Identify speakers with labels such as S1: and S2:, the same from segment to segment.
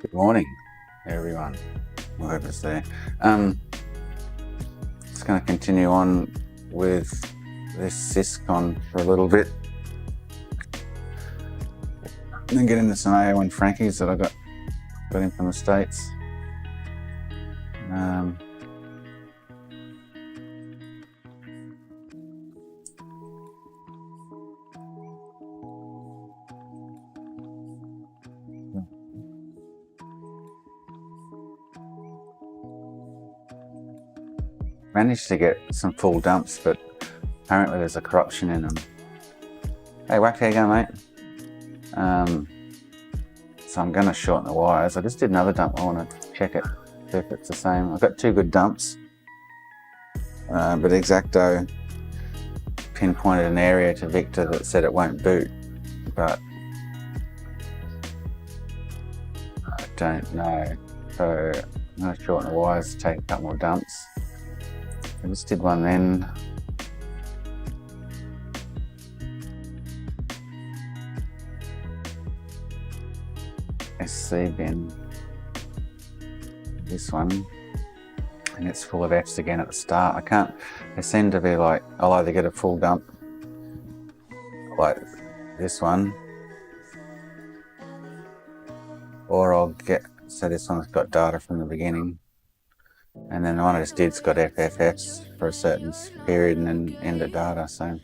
S1: Good morning, everyone, whoever's there. Just going to continue on with this SYSCON for a little bit, and then get into some A01 Frankies that I got in from the States. Managed to get some full dumps, but apparently there's a corruption in them. Hey, Whack, how you going, mate? So I'm going to shorten the wires. I just did another dump. I want to check it, see if it's the same. I've got two good dumps, but Exacto pinpointed an area to Victor that said it won't boot, but I don't know. So I'm going to shorten the wires, take a couple more dumps. I just did one then. SC bin. This one. And it's full of F's again at the start. I can't, they seem to be like, I'll either get a full dump like this one, or I'll get, so this one's got data from the beginning. And then the one I just did's got FFFs for a certain period and then end at data. So I'm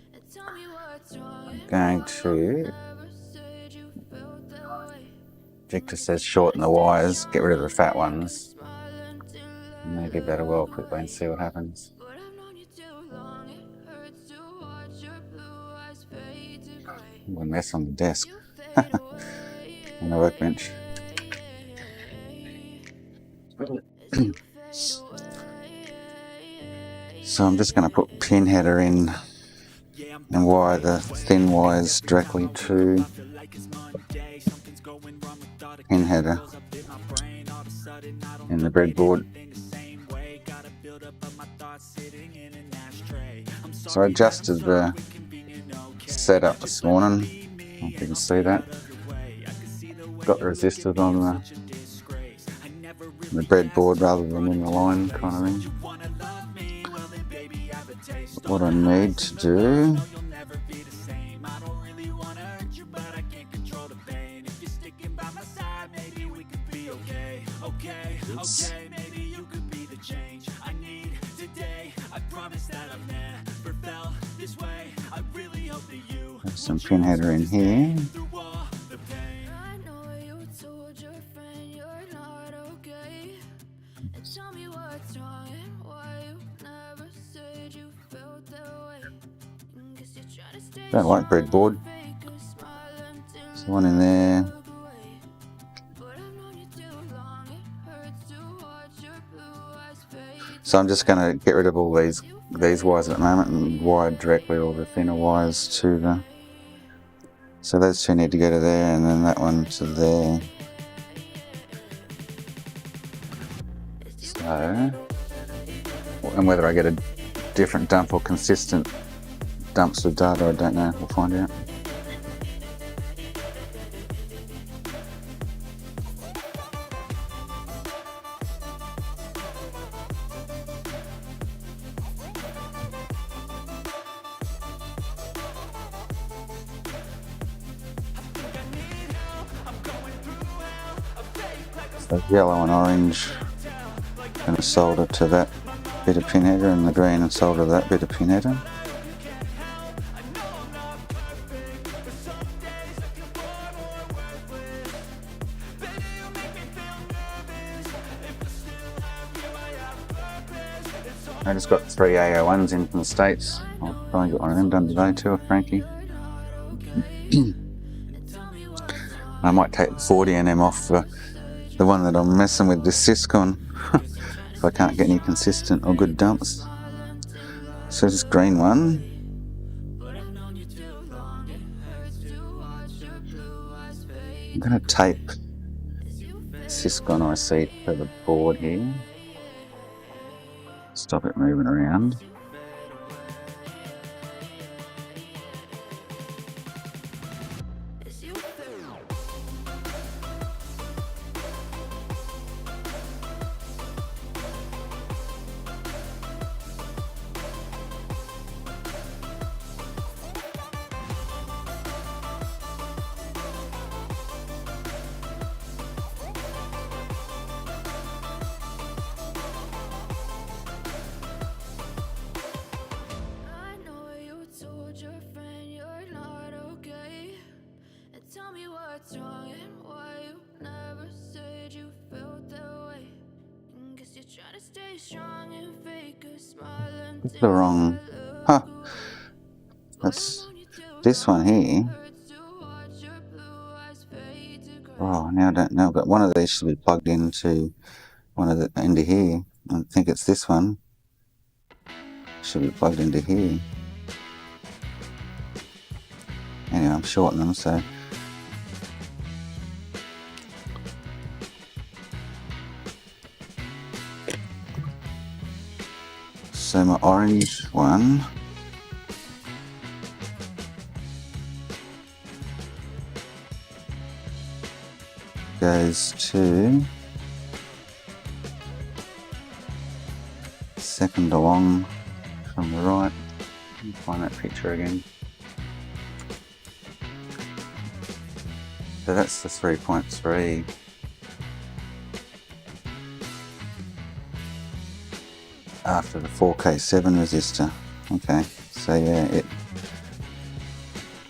S1: going to, Victor says shorten the wires, get rid of the fat ones. Maybe better well quickly and see what happens. Ooh, a mess on the desk, on the workbench. So I'm just going to put pin header in and wire the thin wires directly to pin header in the breadboard. So I adjusted the setup this morning, I don't know if you can see that. Got the resistors on the breadboard rather than in the line kind of thing. What I need to do is have some pin header in here. Don't like breadboard. There's one in there. So I'm just going to get rid of all these wires at the moment and wire directly all the thinner wires to the. So those two need to go to there, and then that one to there. So, and whether I get a different dump or consistent dumps with data, I don't know. We'll find out. So yellow and orange, going to solder to that bit of pin header, and the green and solder to that bit of pin header. I just got 3 A01s in from the States. I'll probably get one of them done today too, with Franky. I might take the 40 NM off for the one that I'm messing with, this SYSCON, if I can't get any consistent or good dumps. So this green one. I'm going to tape SYSCON IC to the board here. Stop it moving around. This is the wrong. Huh. That's this one here. Oh, now I don't know, but one of these should be plugged into into here. I think it's this one. Should be plugged into here. Anyway, I'm shorting them, so. So my orange one goes to second along from the right. Let me find that picture again. So that's the 3.3. After the 4K7 resistor. Okay, so yeah,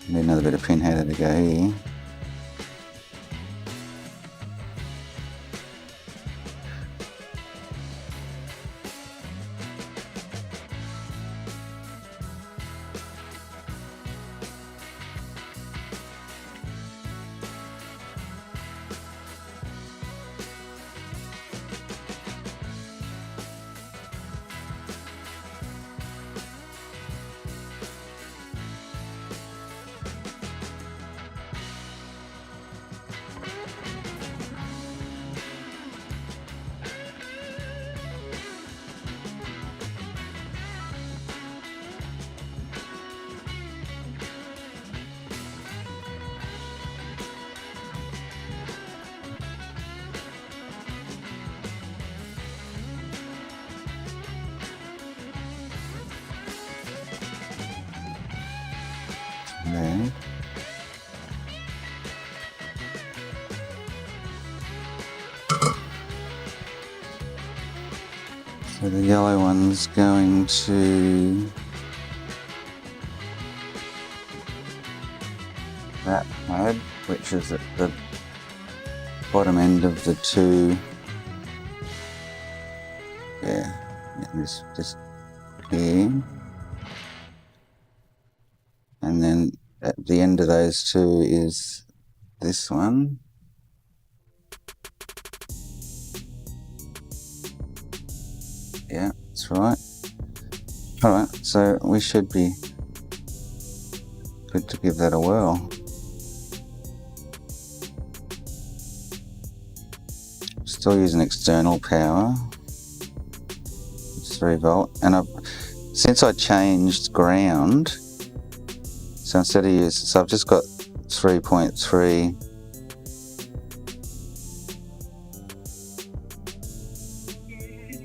S1: need another bit of pin header to go here. There. So the yellow one's going to that mode, which is at the bottom end of the two. Yeah, just here. And then at the end of those two is this one. Yeah, that's right. Alright, so we should be good to give that a whirl. Still using external power. It's 3 volt. And since I changed ground, so instead of using, so I've just got 3.3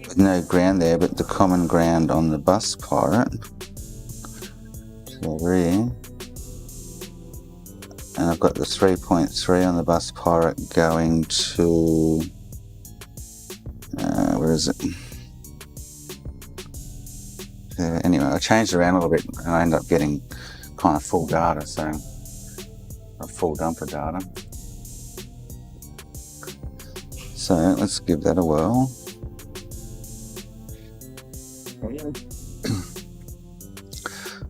S1: with no ground there, but the common ground on the bus pirate to the rear. And I've got the 3.3 on the bus pirate going to, where is it? Anyway, I changed around a little bit and I ended up getting kind of full data, so a full dump of data. So let's give that a whirl.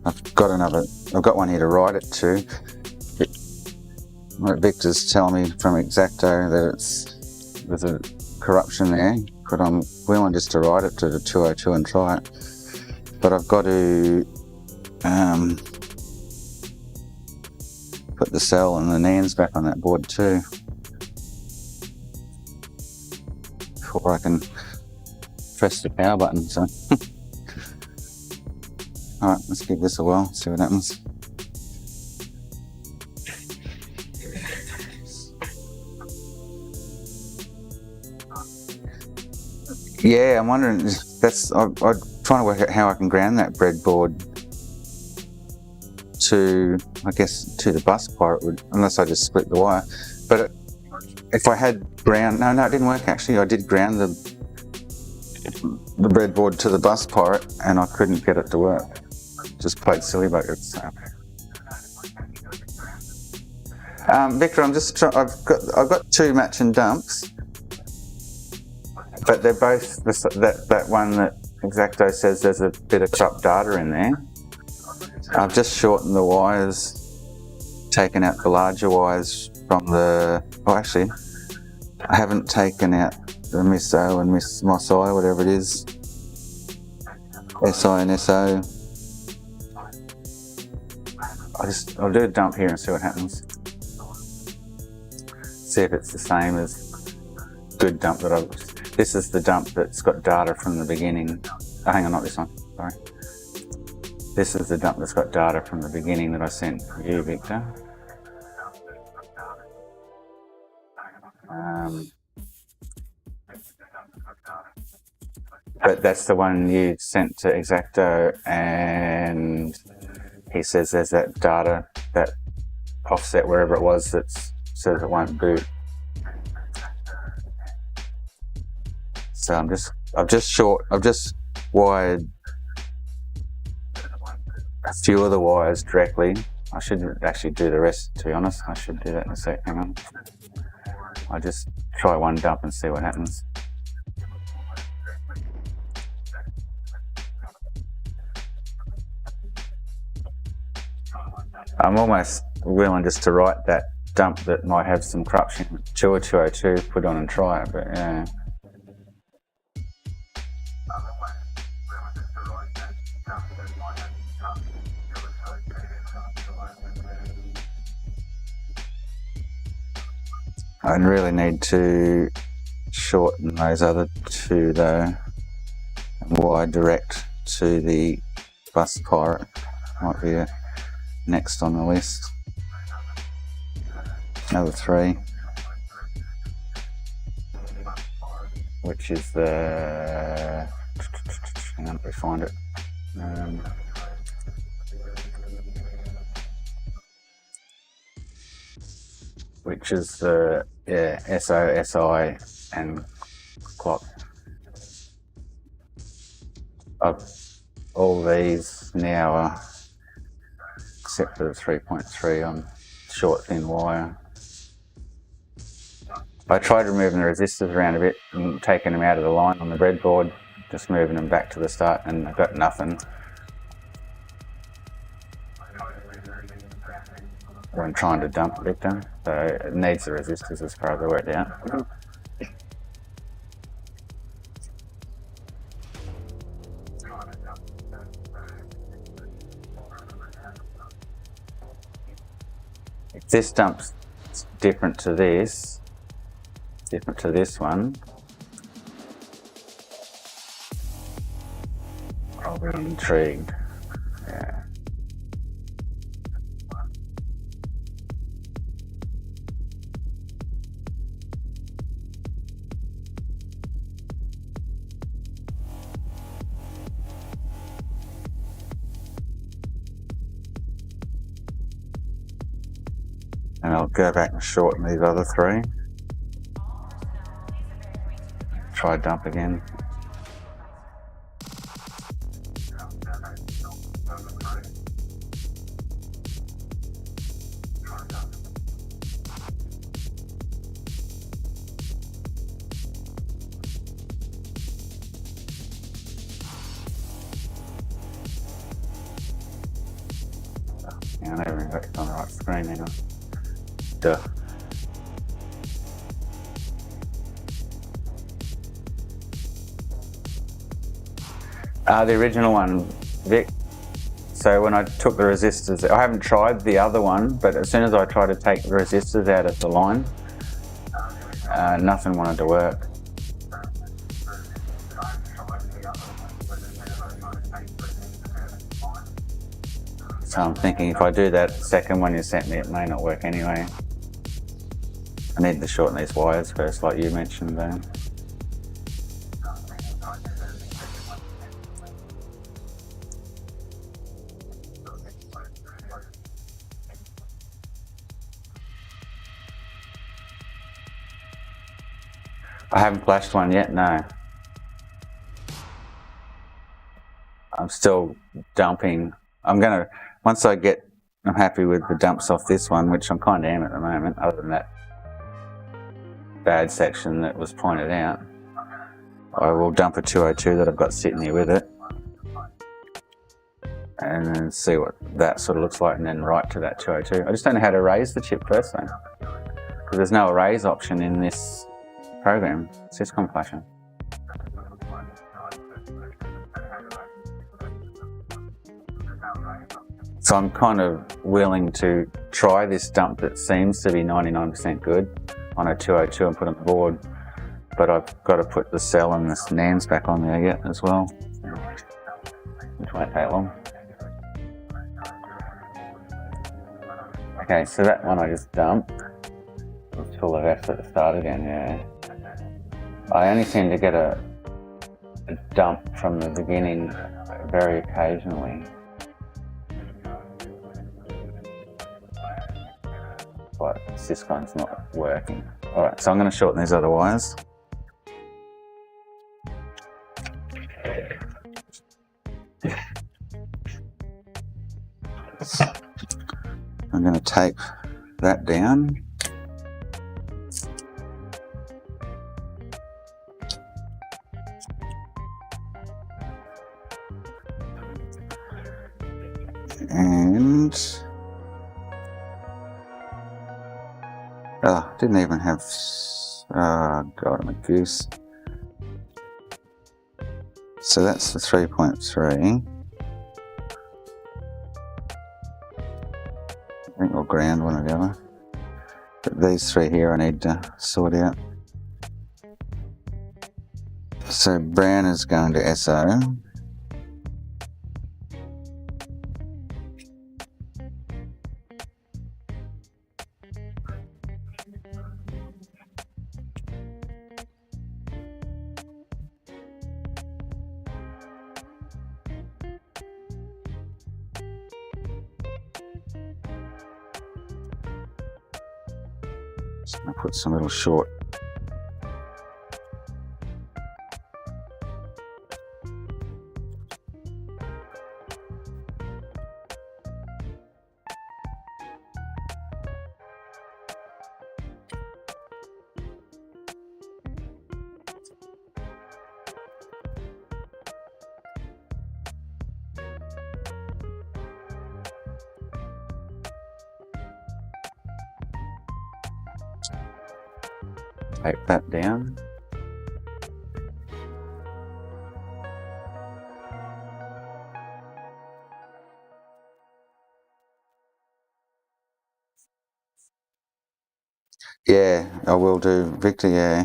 S1: I've got one here to write it to. Victor's telling me from Exacto that there's a corruption there, but I'm willing just to write it to the 202 and try it. But I've got to put the cell and the NANDs back on that board too before I can press the power button. So, alright, let's give this a whirl, see what happens. Yeah, I'm wondering, I'm trying to work out how I can ground that breadboard to, I guess, to the bus pirate, unless I just split the wire. But if I had ground, no, it didn't work actually. I did ground the breadboard to the bus pirate and I couldn't get it to work. Just played silly buckets. Victor, I've got 2 matching dumps. But they're both, that one that Exacto says there's a bit of corrupt data in there. I've just shortened the wires, taken out the larger wires from the, oh actually, I haven't taken out the Miss O and Miss Moss I, whatever it is, SI and SO. I'll do a dump here and see what happens. See if it's the same as good dump that I've, this is the dump that's got data from the beginning. Oh, hang on, not this one, sorry. This is the dump that's got data from the beginning that I sent you, Victor. But that's the one you sent to Exacto, and he says there's that data, that offset wherever it was, that says it won't boot. So I've just wired a few of the wires directly. I should actually do the rest, to be honest. I should do that in a sec, hang on. I'll just try one dump and see what happens. I'm almost willing just to write that dump that might have some corruption, 202, put on and try it, but yeah. I really need to shorten those other two though, and wire direct to the bus pirate. Might be next on the list. Another 3, which is the, hang on, let me find it. Which is the, yeah, SO, SI and clock. All these now are, except for the 3.3 on short thin wire. I tried removing the resistors around a bit and taking them out of the line on the breadboard, just moving them back to the start, and I got nothing. When trying to dump Victor, so it needs the resistors as far as I worked out. If this dump's different to this one, I'll be intrigued. Yeah. And I'll go back and shorten these other 3. Try dump again. Yeah, I never even got it on the right screen, hang on. Duh. The original one, Vic. So when I took the resistors, I haven't tried the other one, but as soon as I tried to take the resistors out of the line, nothing wanted to work. So I'm thinking if I do that second one you sent me, it may not work anyway. I need to shorten these wires first, like you mentioned though. I haven't flashed one yet, no. I'm still dumping. Once I'm happy with the dumps off this one, which I'm kind of am at the moment, other than that bad section that was pointed out. I will dump a 202 that I've got sitting here with it, and then see what that sort of looks like, and then write to that 202. I just don't know how to erase the chip first though, because there's no erase option in this program, SYSCON Flasher. So I'm kind of willing to try this dump that seems to be 99% good on a 202 and put on the board, but I've got to put the cell and the NANDs back on there yet as well, which won't take long. Okay, so that one I just dumped. Let's pull the rest at the start again, yeah. I only seem to get a dump from the beginning very occasionally. But SYSCON's not working. Alright, so I'm going to shorten these other wires. I'm going to tape that down. And didn't even have, God, I'm a goose. So that's the 3.3. I think we'll ground one or the other. But these three here I need to sort out. So brown is going to SO. Just going to put some little short tape that down. Yeah, I will do, Victor, yeah.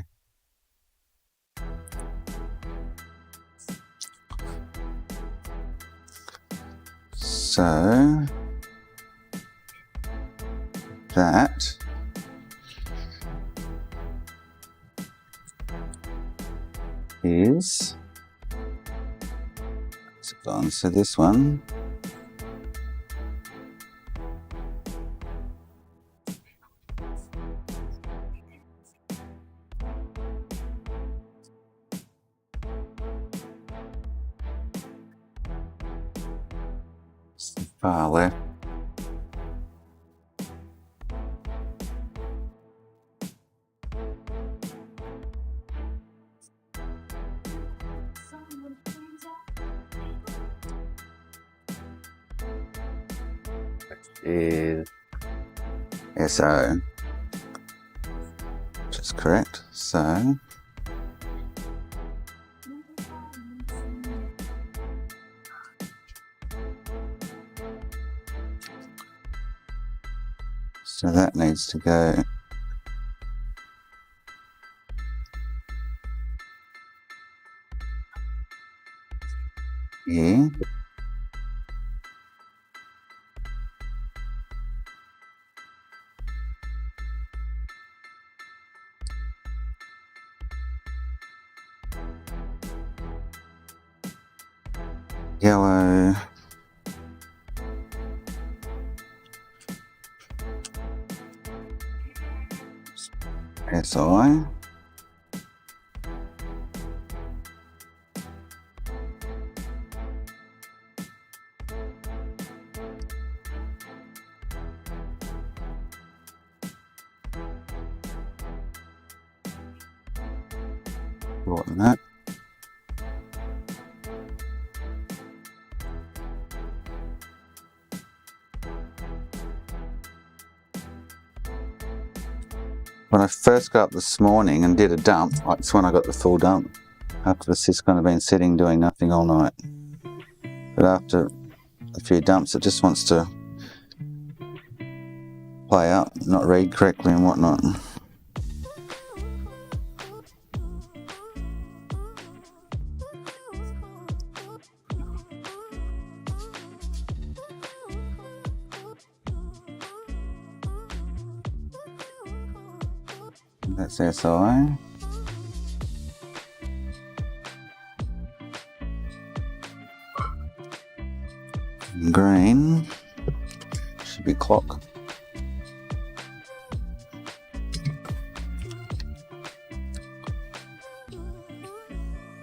S1: So that is, so this one far left. Is SO, which is correct. So that needs to go here. Yellow, SI, shorten that. when I first got up this morning and did a dump, that's when I got the full dump. After the SYSCON had been sitting doing nothing all night. But after a few dumps, it just wants to play up, not read correctly and whatnot. That's SI. Green should be clock.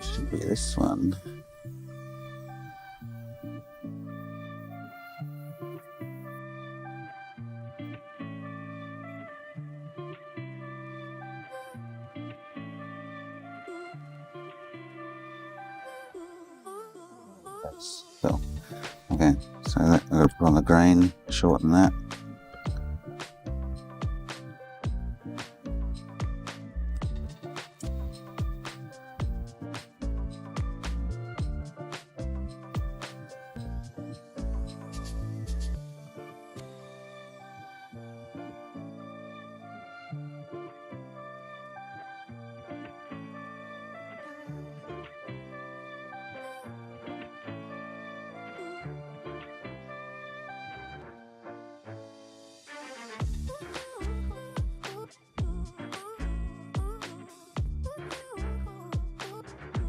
S1: Should be this one. So, okay, so that I'm going to put on the green, shorten that.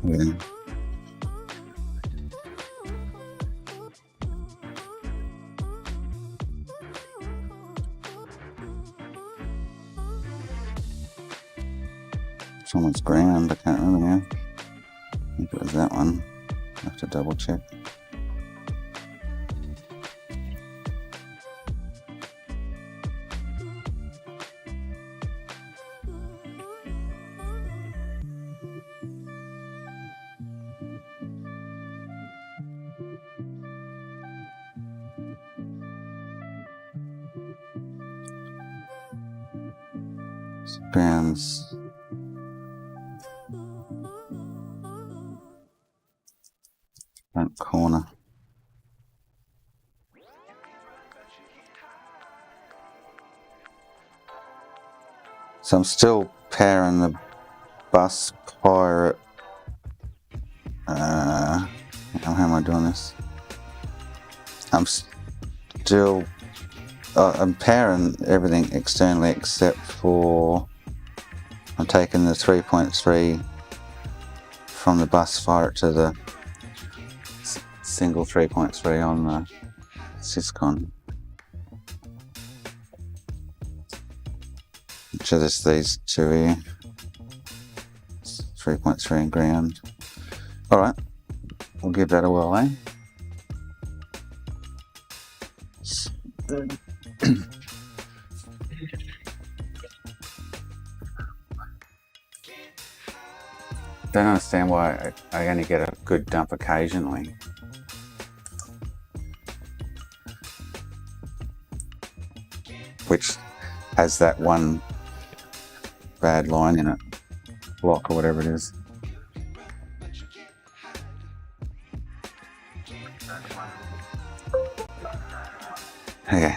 S1: Yeah. Someone's ground, I can't remember now. I think it was that one. I have to double check. Grounds. Front corner. So I'm still powering the bus pirate. How am I doing this? I'm powering everything externally except for I'm taking the 3.3 from the bus fire to the single 3.3 on the SYSCON. Which are just these two here. 3.3 and ground. Alright, we'll give that a whirl, eh? Don't understand why I only get a good dump occasionally. Which has that one bad line in it. Block or whatever it is. Okay.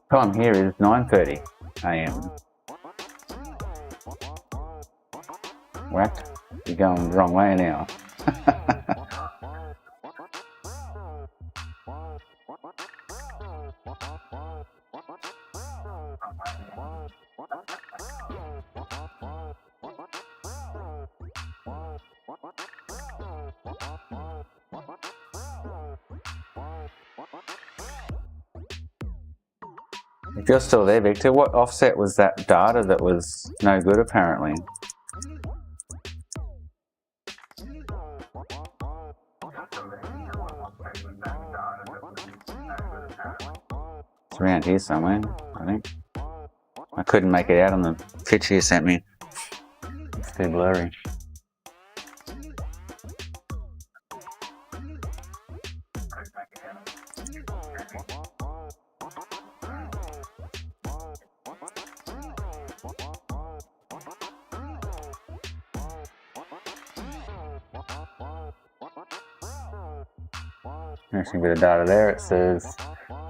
S1: Time here is 9:30 AM. Whack, you're going the wrong way now. If you're still there, Victor, what offset was that data that was no good apparently? It's around here somewhere, I think. I couldn't make it out on the picture you sent me. It's too blurry. Actually, a bit of data there. It says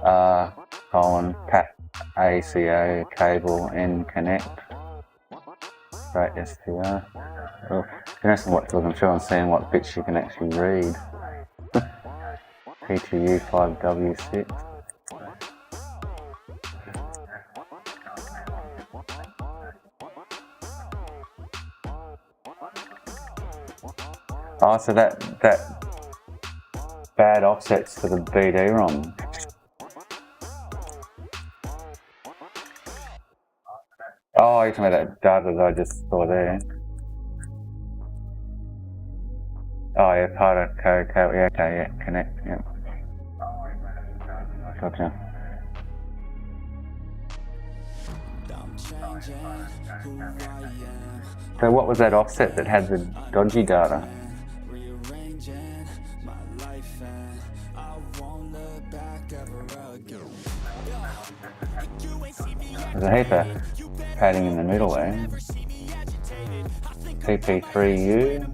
S1: cat ACO cable N connect. Great STR. Oh, interesting what I'm sure I'm seeing what bits you can actually read. PTU 5W6. Oh, so that bad offsets for the BD-ROM. Oh, you're talking about that data that I just saw there. Oh yeah, part of code, yeah, okay, yeah, connect, yeah. Gotcha. So what was that offset that had the dodgy data? There's a heap of padding in the middle there. PP3U,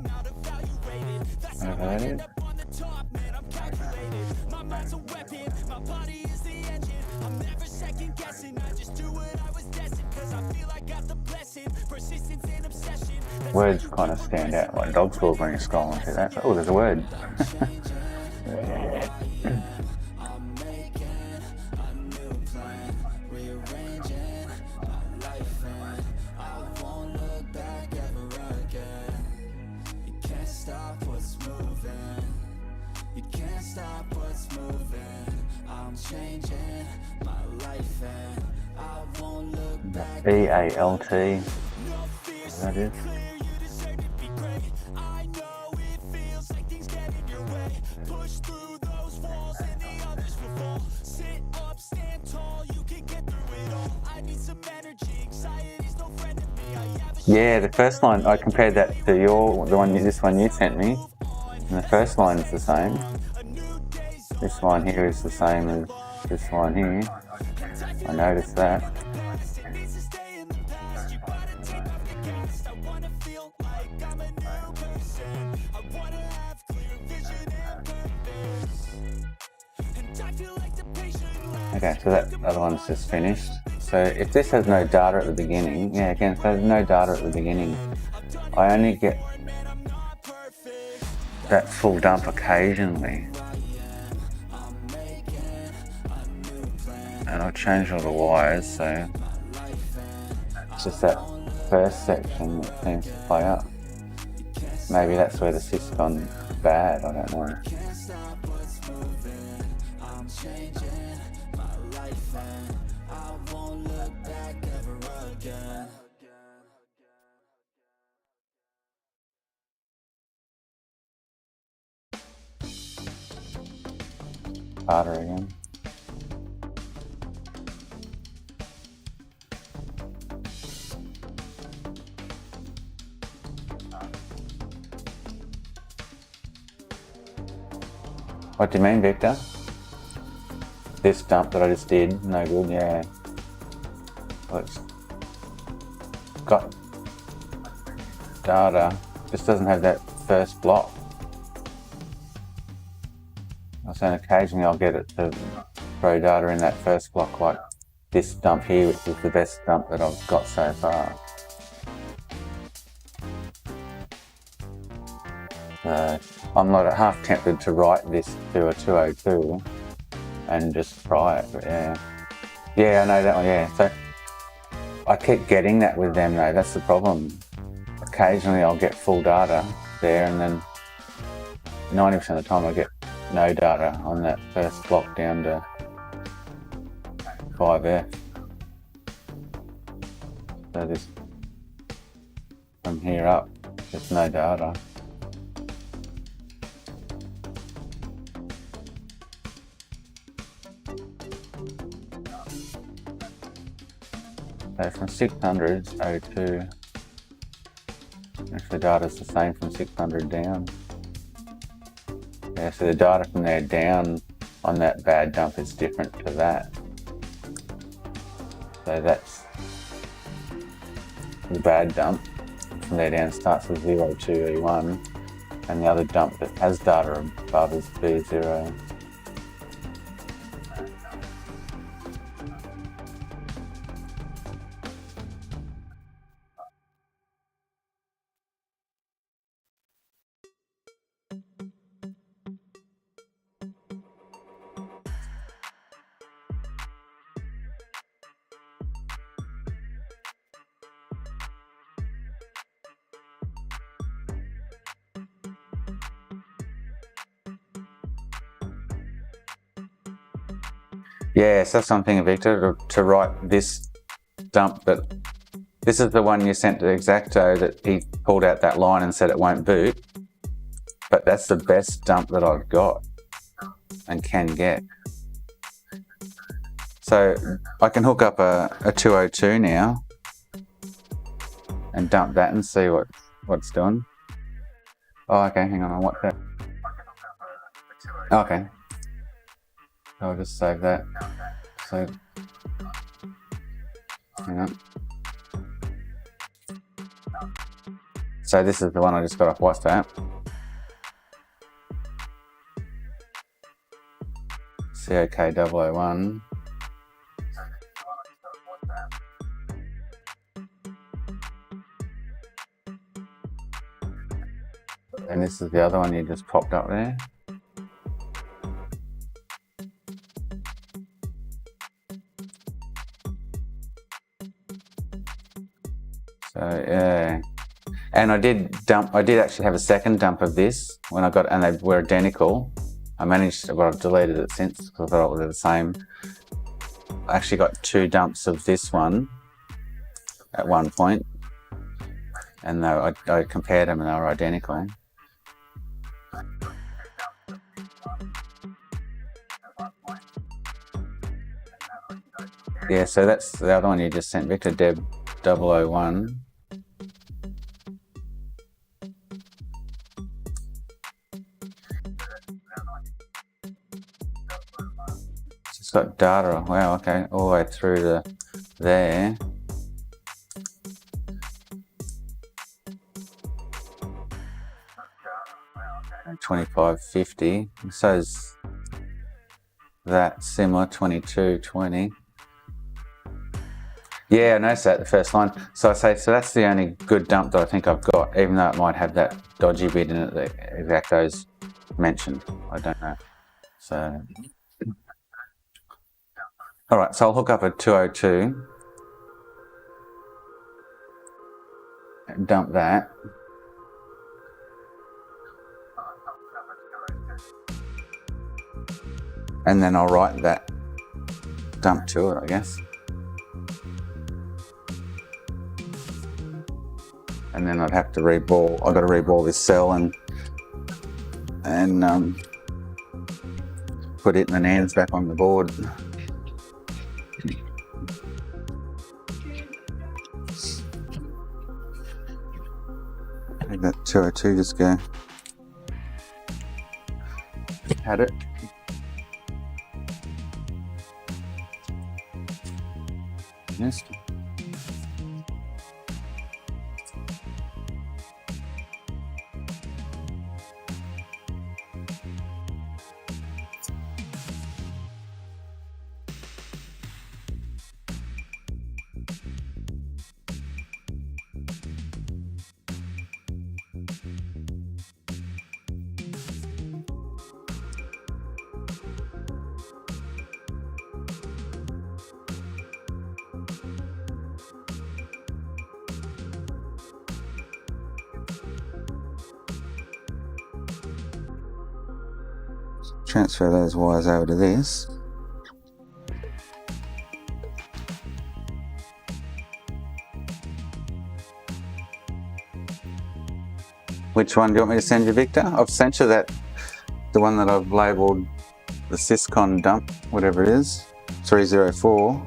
S1: whatever that is. Words kind of stand out, like dog schools when you scroll onto that. Oh, there's a word. BALT, that is. Yeah, the first line, I compared that to this one you sent me, and the first line is the same. This line here is the same as this line here. I noticed that. Okay, so that other one's just finished. So if this has no data at the beginning, yeah, again, if there's no data at the beginning, I only get that full dump occasionally. And I'll change all the wires, so it's just that first section that seems to play up. Maybe that's where the SYSCON's bad, I don't know. Harder again. What do you mean, Victor? This dump that I just did, no good, yeah. Well, it's got data, just doesn't have that first block. I'm saying occasionally I'll get it to throw data in that first block like this dump here, which is the best dump that I've got so far. I'm not half tempted to write this to a 202 and just try it, but yeah. Yeah, I know that one, yeah. So I keep getting that with them though, that's the problem. Occasionally I'll get full data there, and then 90% of the time I get no data on that first block down to 5F. So this, from here up, there's no data. So from 600 02, if the data's the same from 600 down. Yeah, so the data from there down on that bad dump is different to that. So that's the bad dump. From there down starts with 02 E1, and the other dump that has data above is B0. Yeah, so that's something, Victor, to write this dump, but this is the one you sent to Exacto that he pulled out that line and said it won't boot. But that's the best dump that I've got and can get. So I can hook up a 202 now and dump that and see what it's doing. Oh, okay, hang on, I want that. Okay. I'll just save that. So, hang on. So this is the one I just got off WhatsApp. COK 001. And this is the other one you just popped up there. So yeah, and I did actually have a second dump of this when I got, and they were identical. I managed, but I've deleted it since because I thought they were the same. I actually got 2 dumps of this one at one point, and I compared them and they were identical. Yeah, so that's the other one you just sent, Victor, Deb 001. It's got data, wow, okay, all the way through to there. And 2550, so is that similar, 2220. Yeah, I noticed that the first line. So I say, so that's the only good dump that I think I've got, even though it might have that dodgy bit in it that Exacto's mentioned. I don't know. So, all right, so I'll hook up a 202 and dump that. And then I'll write that dump to it, I guess. And then I'd have to reball. I've got to reball this cell and put it in the NANDs back on the board. Make that 202 just go. Had it. Yes. transfer those wires over to this. Which one do you want me to send you, Victor? I've sent you that, the one that I've labelled the SYSCON dump, whatever it is, 304.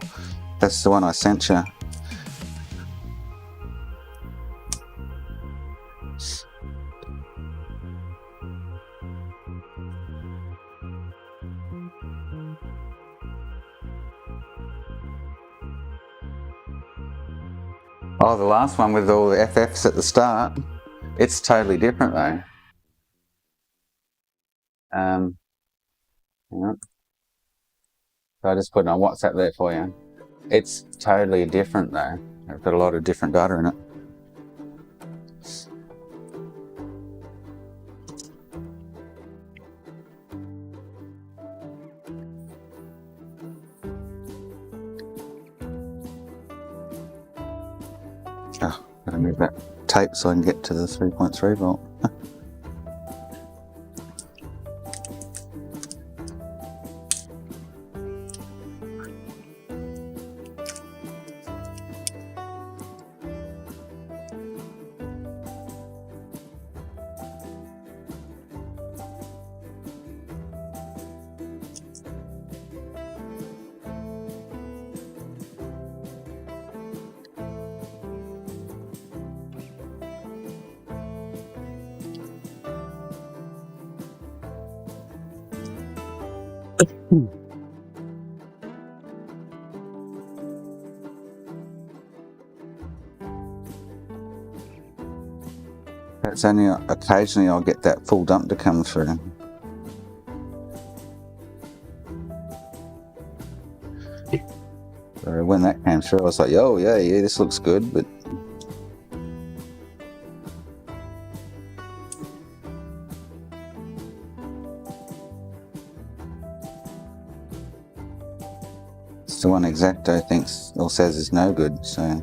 S1: That's the one I sent you. Oh, the last one with all the FFs at the start, it's totally different though. Hang on. So I just put it on WhatsApp there for you. It's totally different though. I've got a lot of different data in it. Oh, gotta move that tape so I can get to the 3.3 volt. It's only occasionally I'll get that full dump to come through. So when that came through, I was like, oh yeah, this looks good, but it's the one Exacto thinks or says is no good, so.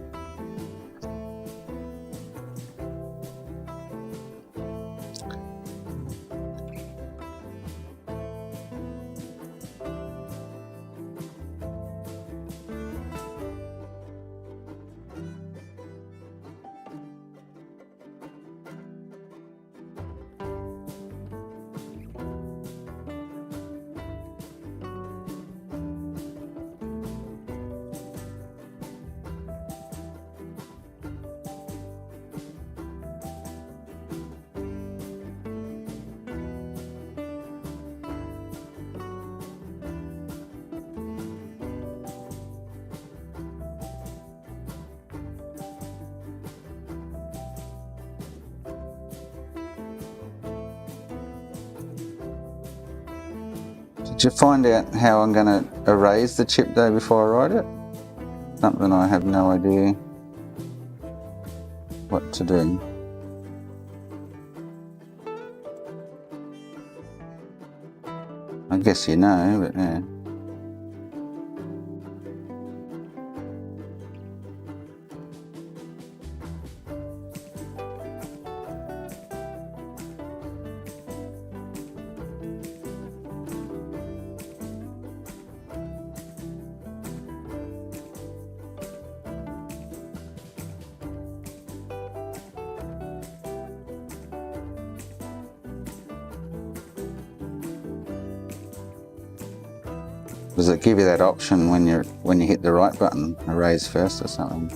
S1: Did you find out how I'm going to erase the chip though before I write it? Something I have no idea what to do. I guess you know, but yeah. Does it give you that option when you hit the right button, erase first or something?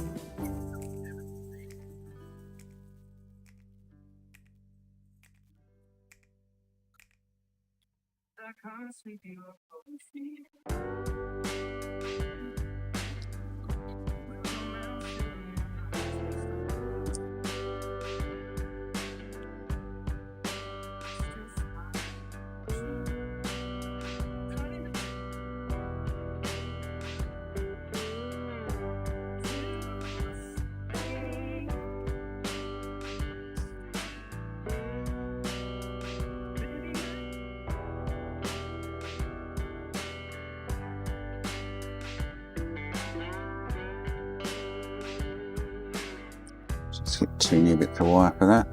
S1: Just get 2 new bits of wire for that.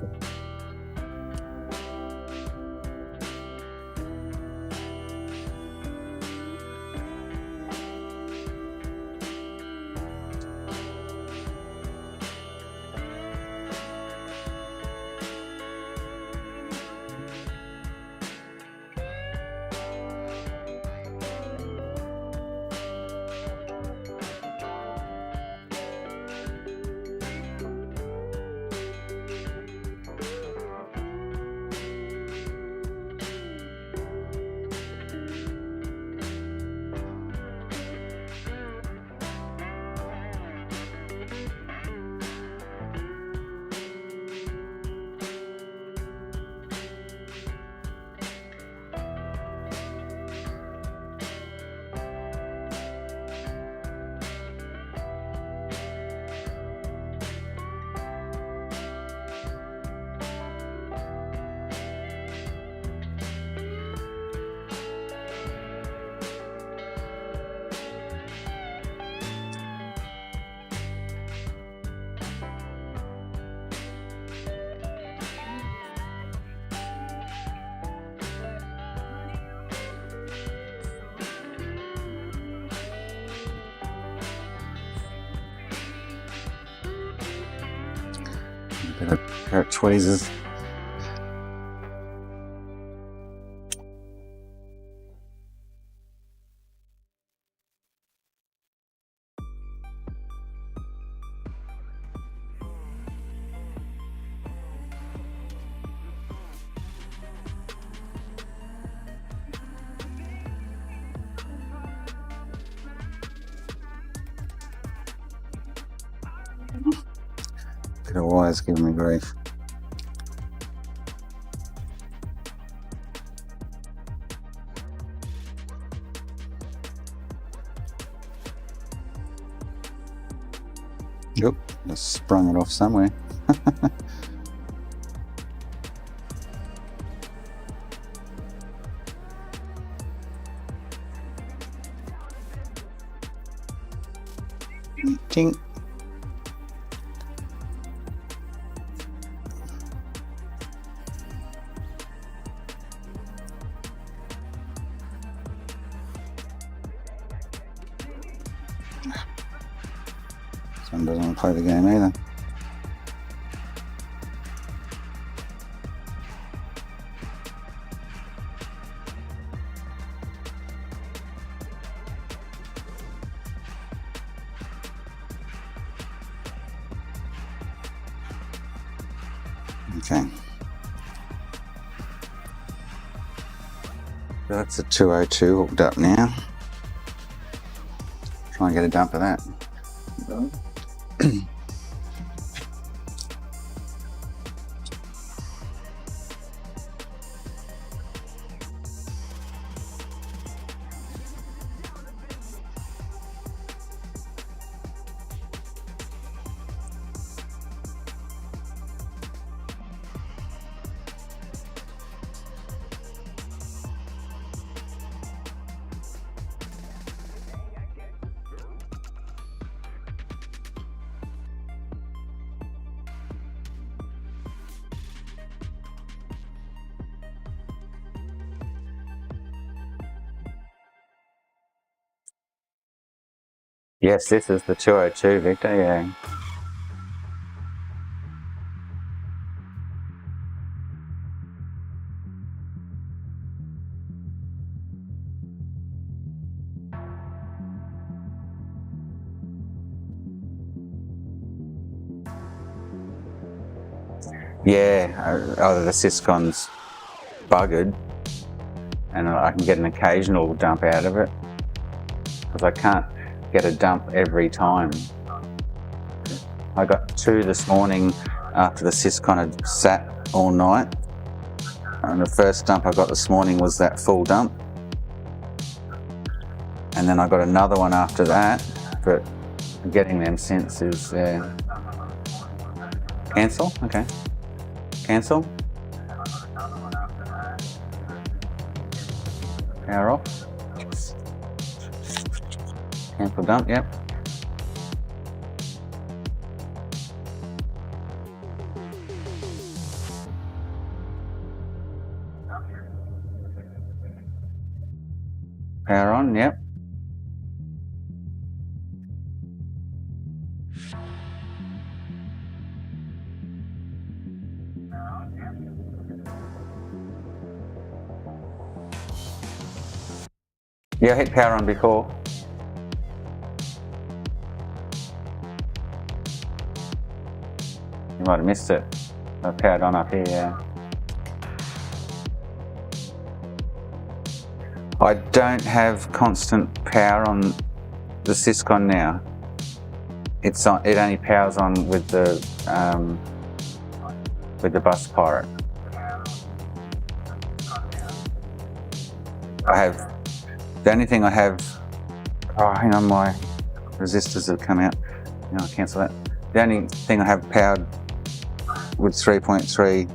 S1: Bit of parrot tweezers. Bit of wires giving me grief. Yep, just sprung it off somewhere. Ting. This one doesn't want to play the game either. Okay. That's a 202 hooked up now. Try and get a dump of that. Yes, this is the 202, Victor, yeah. Yeah, either the SYSCON's buggered and I can get an occasional dump out of it, because I can't get a dump every time. I got 2 this morning after the SYSCON had sat all night, and the first dump I got this morning was that full dump, and then I got another one after that, but getting them since is cancel. Okay, cancel, power off, cancel dump, yep. Power on, yep. Yeah, I hit power on before. You might have missed it. I powered on up here, yeah. I don't have constant power on the SYSCON now. It's on, it only powers on with the bus pirate. I have, the only thing I have, oh hang on, my resistors have come out. No, I'll cancel that. The only thing I have powered with 3.3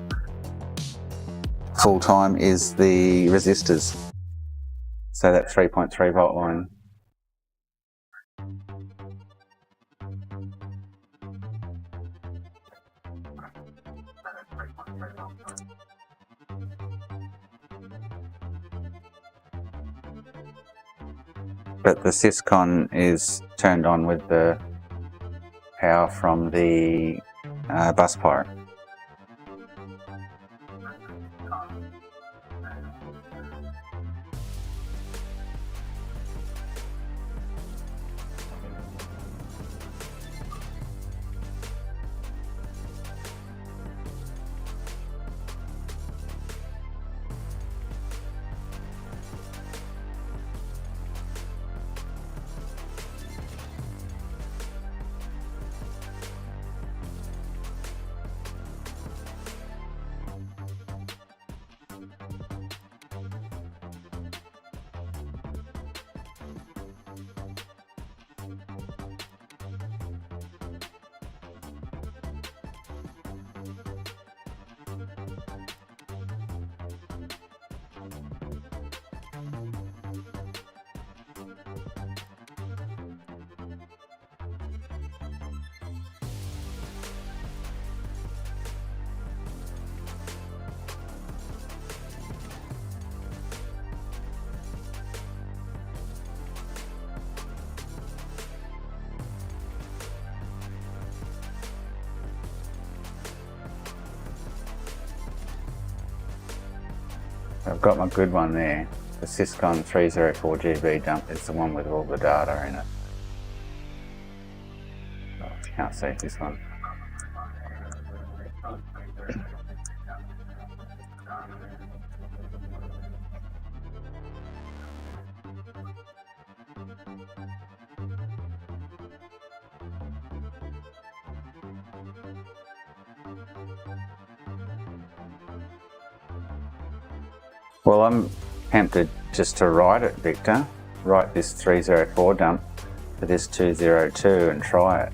S1: full time is the resistors. So that 3.3 volt line. But the SYSCON is turned on with the power from the bus pirate. So I've got my good one there. The SYSCON 304 GB dump is the one with all the data in it. Oh, can't see this one. Well, I'm tempted just to write it, Victor. Write this 304 dump for this 202 and try it.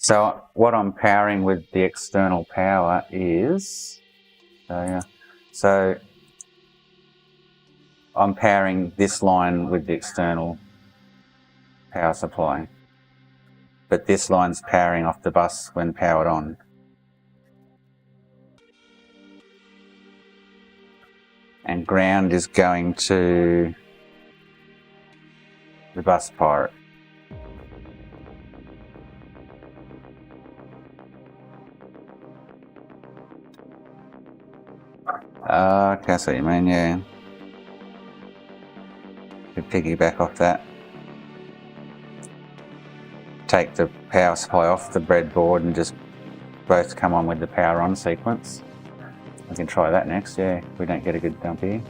S1: So what I'm powering with the external power is, so I'm powering this line with the external power supply, but this line's powering off the bus when powered on. And ground is going to the bus pirate. Okay, I see what you mean, yeah. Could piggyback off that. Take the power supply off the breadboard and just both come on with the power on sequence. We can try that next, yeah, if we don't get a good dump here.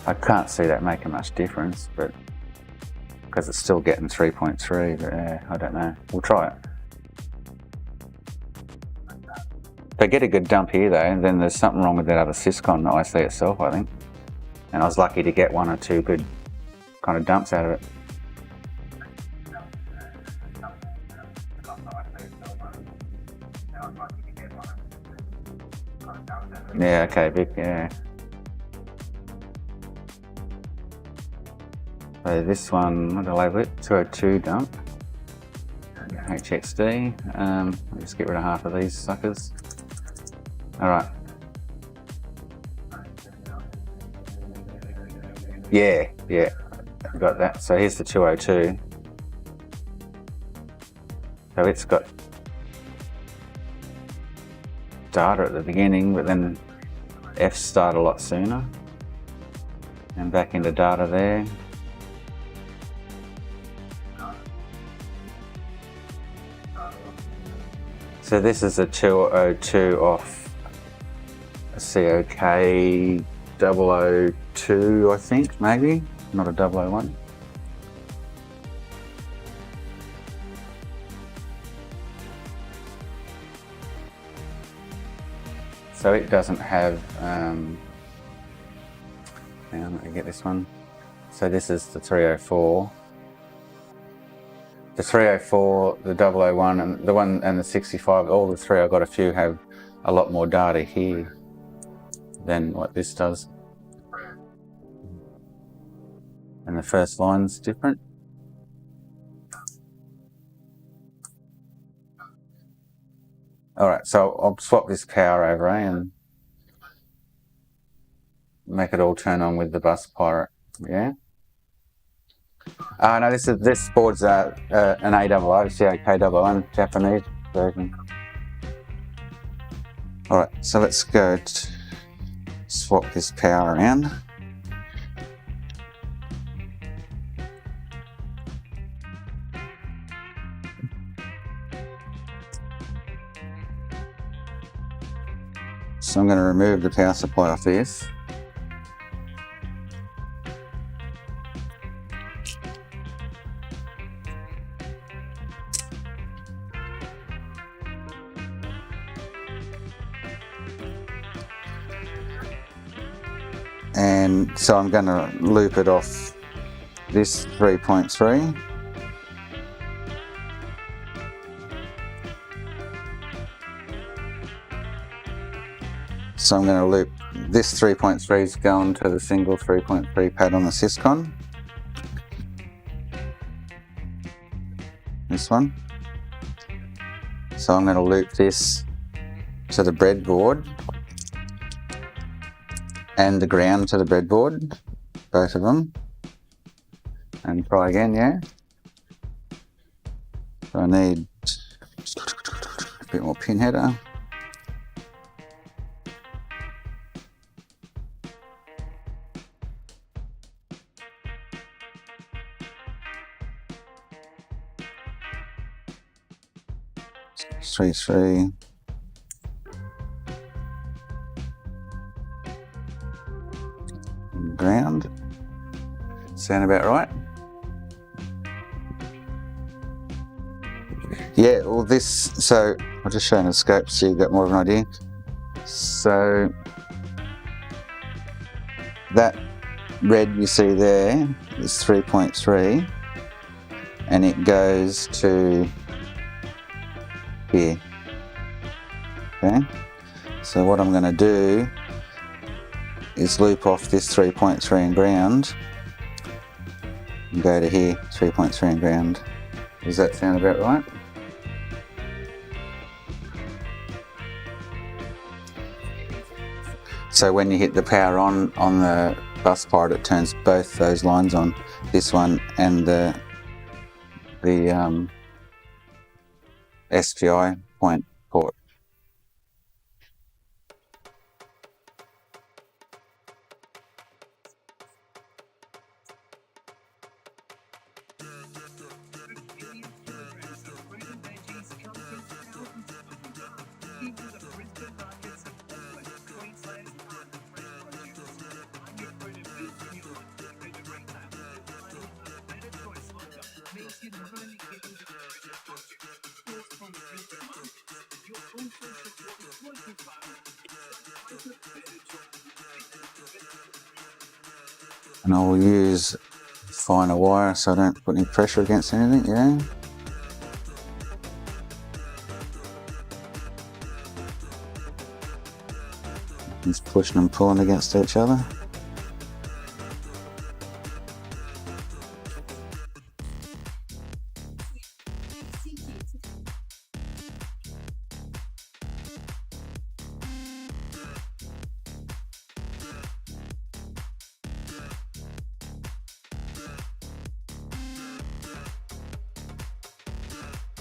S1: I can't see that making much difference, but because it's still getting 3.3, but yeah, I don't know. We'll try it. If I get a good dump here though, then there's something wrong with that other SYSCON IC itself, I think. And I was lucky to get one or two good kind of dumps out of it. Yeah, okay, big, yeah. So this one, what do I label it? 202 dump. HXD. I'll just get rid of half of these suckers. Alright. Yeah, I got that. So here's the 202. So it's got data at the beginning, but then F start a lot sooner. And back into data there. So this is a 202 off a COK 002, I think, maybe, not a 001. So it doesn't have, hang on, let me get this one. So this is the 304. The 304, the 001, and the one and the 65, all the three I've got a few have a lot more data here than what this does. And the first line's different. Alright, so I'll swap this power over and make it all turn on with the bus pirate, yeah? No, this board's an A00, COK001 Japanese version. Alright, so let's go swap this power around. So I'm going to remove the power supply off this. And so I'm going to loop it off this 3.3. So I'm going to loop this 3.3 is going to the single 3.3 pad on the SYSCON. This one. So I'm going to loop this to the breadboard and the ground to the breadboard, both of them, and try again, yeah. So I need a bit more pin header. Three. Ground. Sound about right? Yeah, well this, so I'll just show you the scope so you get more of an idea. So that red you see there is 3.3 and it goes to here. Okay, so what I'm going to do is loop off this 3.3 in ground and go to here, 3.3 in ground. Does that sound about right? So when you hit the power on the bus pirate, it turns both those lines on, this one and the SPI point port. And I will use finer wire so I don't put any pressure against anything, yeah. Just pushing and pulling against each other.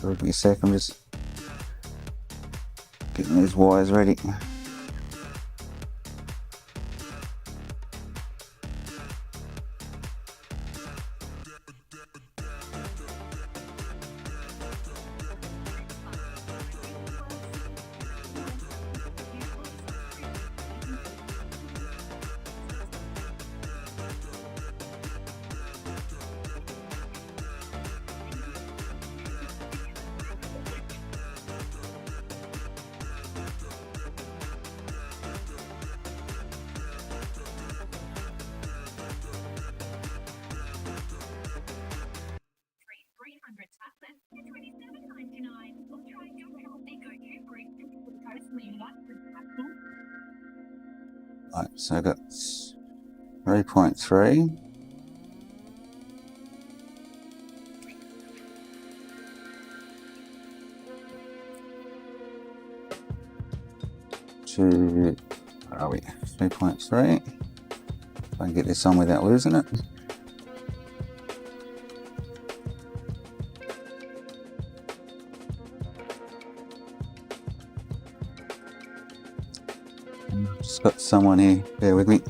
S1: Give me a sec, I'm just getting these wires ready. Right, so I've got 3.3. To, where are we? 3.3. If I can get this on without losing it. Just got someone here, bear with me.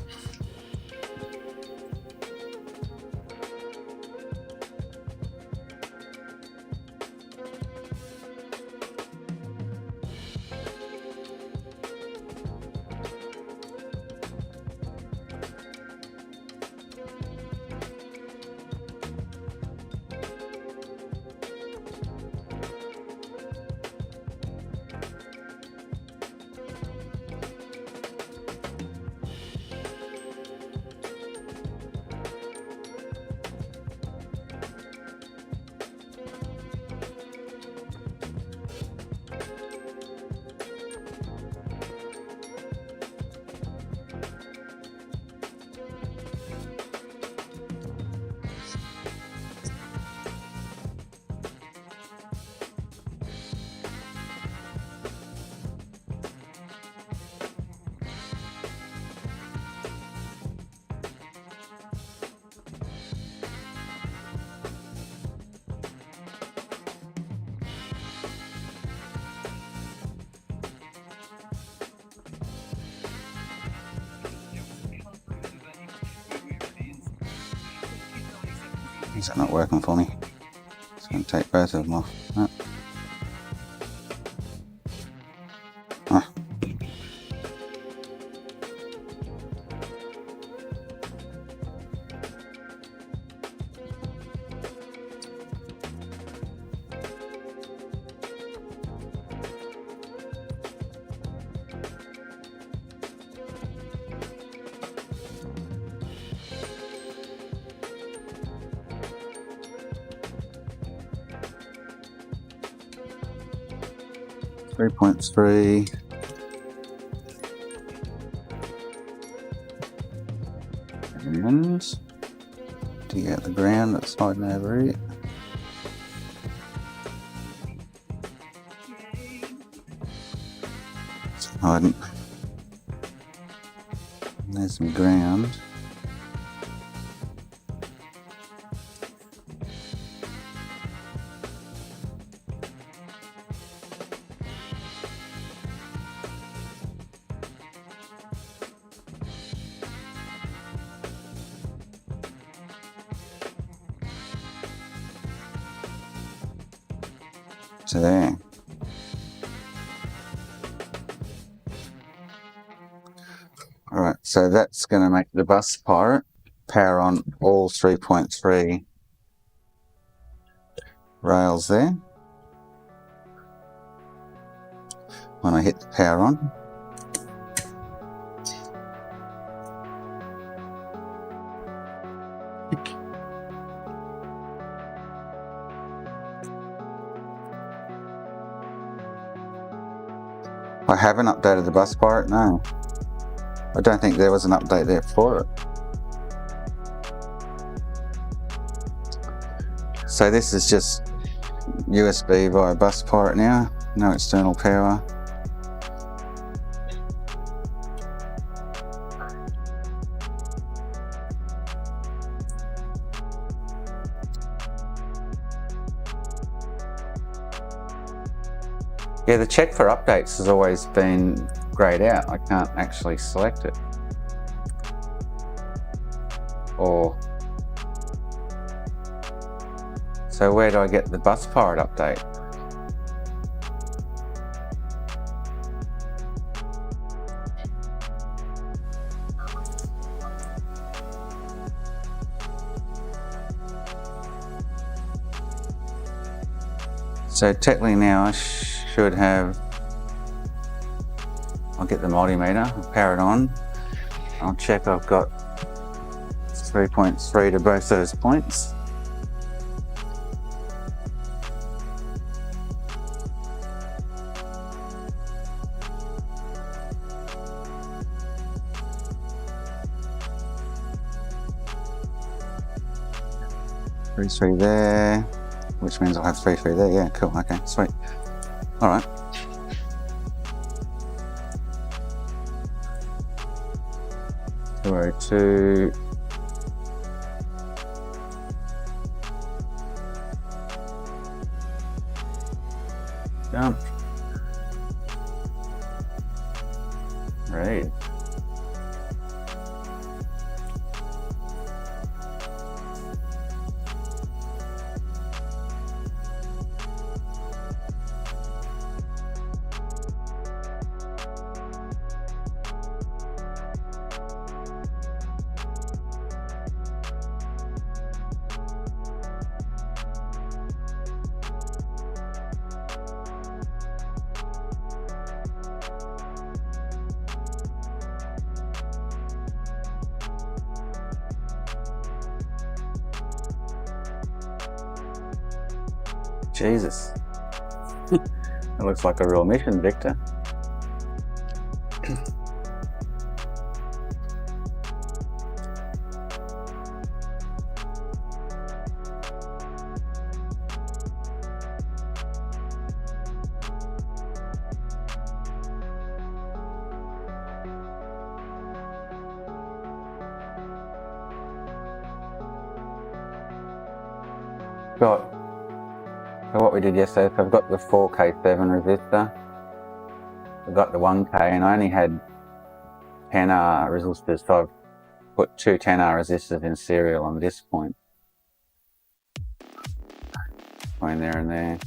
S1: Is that not working for me? It's going to take both of them off. Oh. Oh. .3 and to get the ground that's hiding over it. It's hiding. There's some ground. So there. Alright, so that's going to make the bus pirate power on all 3.3 rails there. When I hit the power on. I haven't updated the bus pirate, no. I don't think there was an update there for it. So this is just USB via bus pirate now, no external power. Yeah, the check for updates has always been grayed out. I can't actually select it. Or, so where do I get the bus pirate update? So technically now I should have, I'll get the multimeter, I'll power it on, I'll check I've got 3.3 to both those points. Three there, which means I'll have 3 there. Yeah, cool. Okay, sweet. All right. Two. Jump. Right. Jesus. It looks like a real mission, Victor. Got So what we did yesterday, so I've got the 4K7 resistor, I've got the 1K, and I only had 10R resistors, so I've put two 10R resistors in serial on this point. between there and there.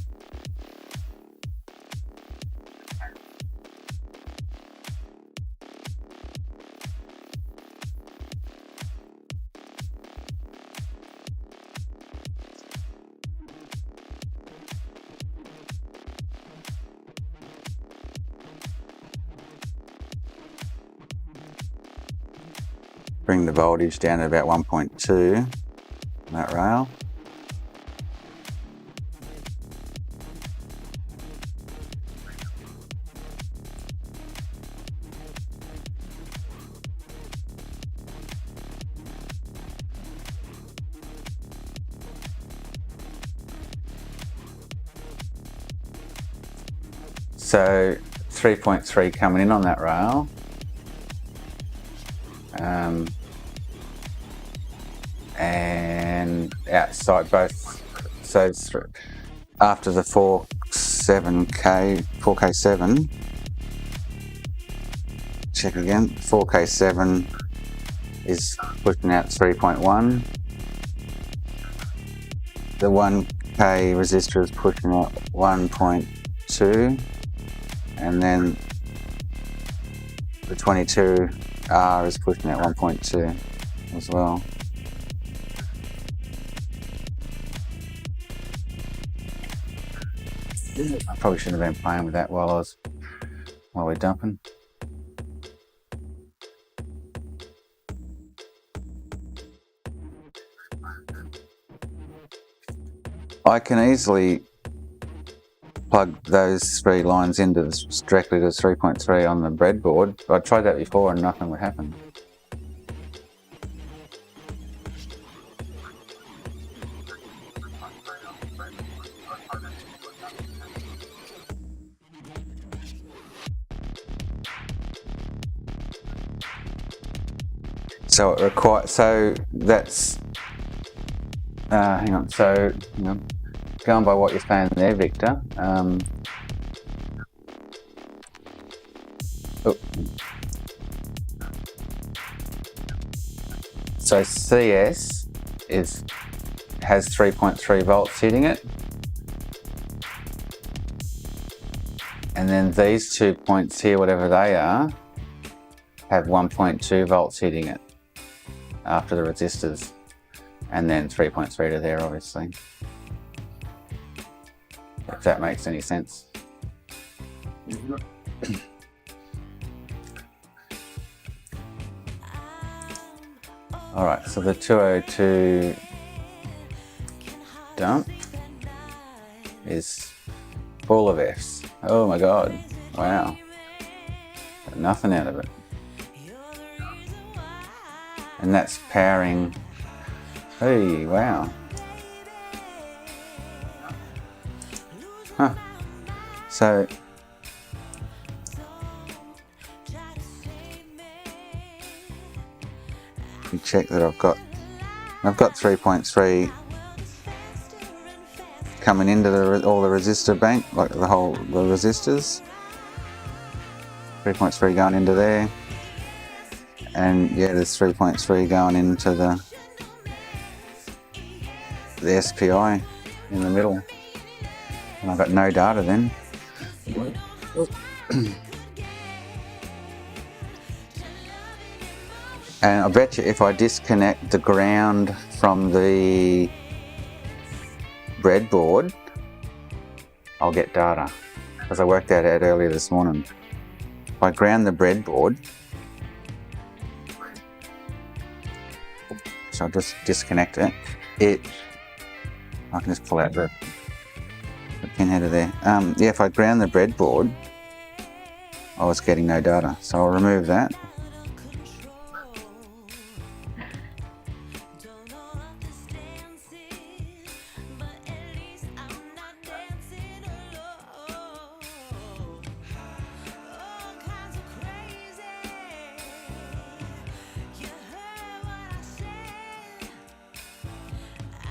S1: Bring the voltage down to about 1.2 on that rail. So 3.3 coming in on that rail. And outside both, so after the 4K7, check again, 4K7 is pushing out 3.1. The 1K resistor is pushing out 1.2, and then the 22R is pushing out 1.2 as well. I probably shouldn't have been playing with that while we're dumping. I can easily plug those 3 lines into directly to 3.3 on the breadboard. I tried that before and nothing would happen. So it requires, so that's, hang on, so, you know, going by what you're saying there, Victor, so CS has 3.3 volts hitting it, and then these 2 points here, whatever they are, have 1.2 volts hitting it after the resistors, and then 3.3 to there, obviously, if that makes any sense. Alright, so the 202 dump is full of Fs. Oh my god, wow, got nothing out of it. And that's powering, hey, wow. Huh. So, you check that I've got 3.3 coming into all the resistor bank, like the resistors. 3.3 going into there. And yeah, there's 3.3 going into the SPI in the middle. And I've got no data then. And I bet you if I disconnect the ground from the breadboard, I'll get data. Because I worked that out earlier this morning. If I ground the breadboard, so I'll just disconnect it. I can just pull out the pin header there. Yeah, if I ground the breadboard, I was getting no data. So I'll remove that.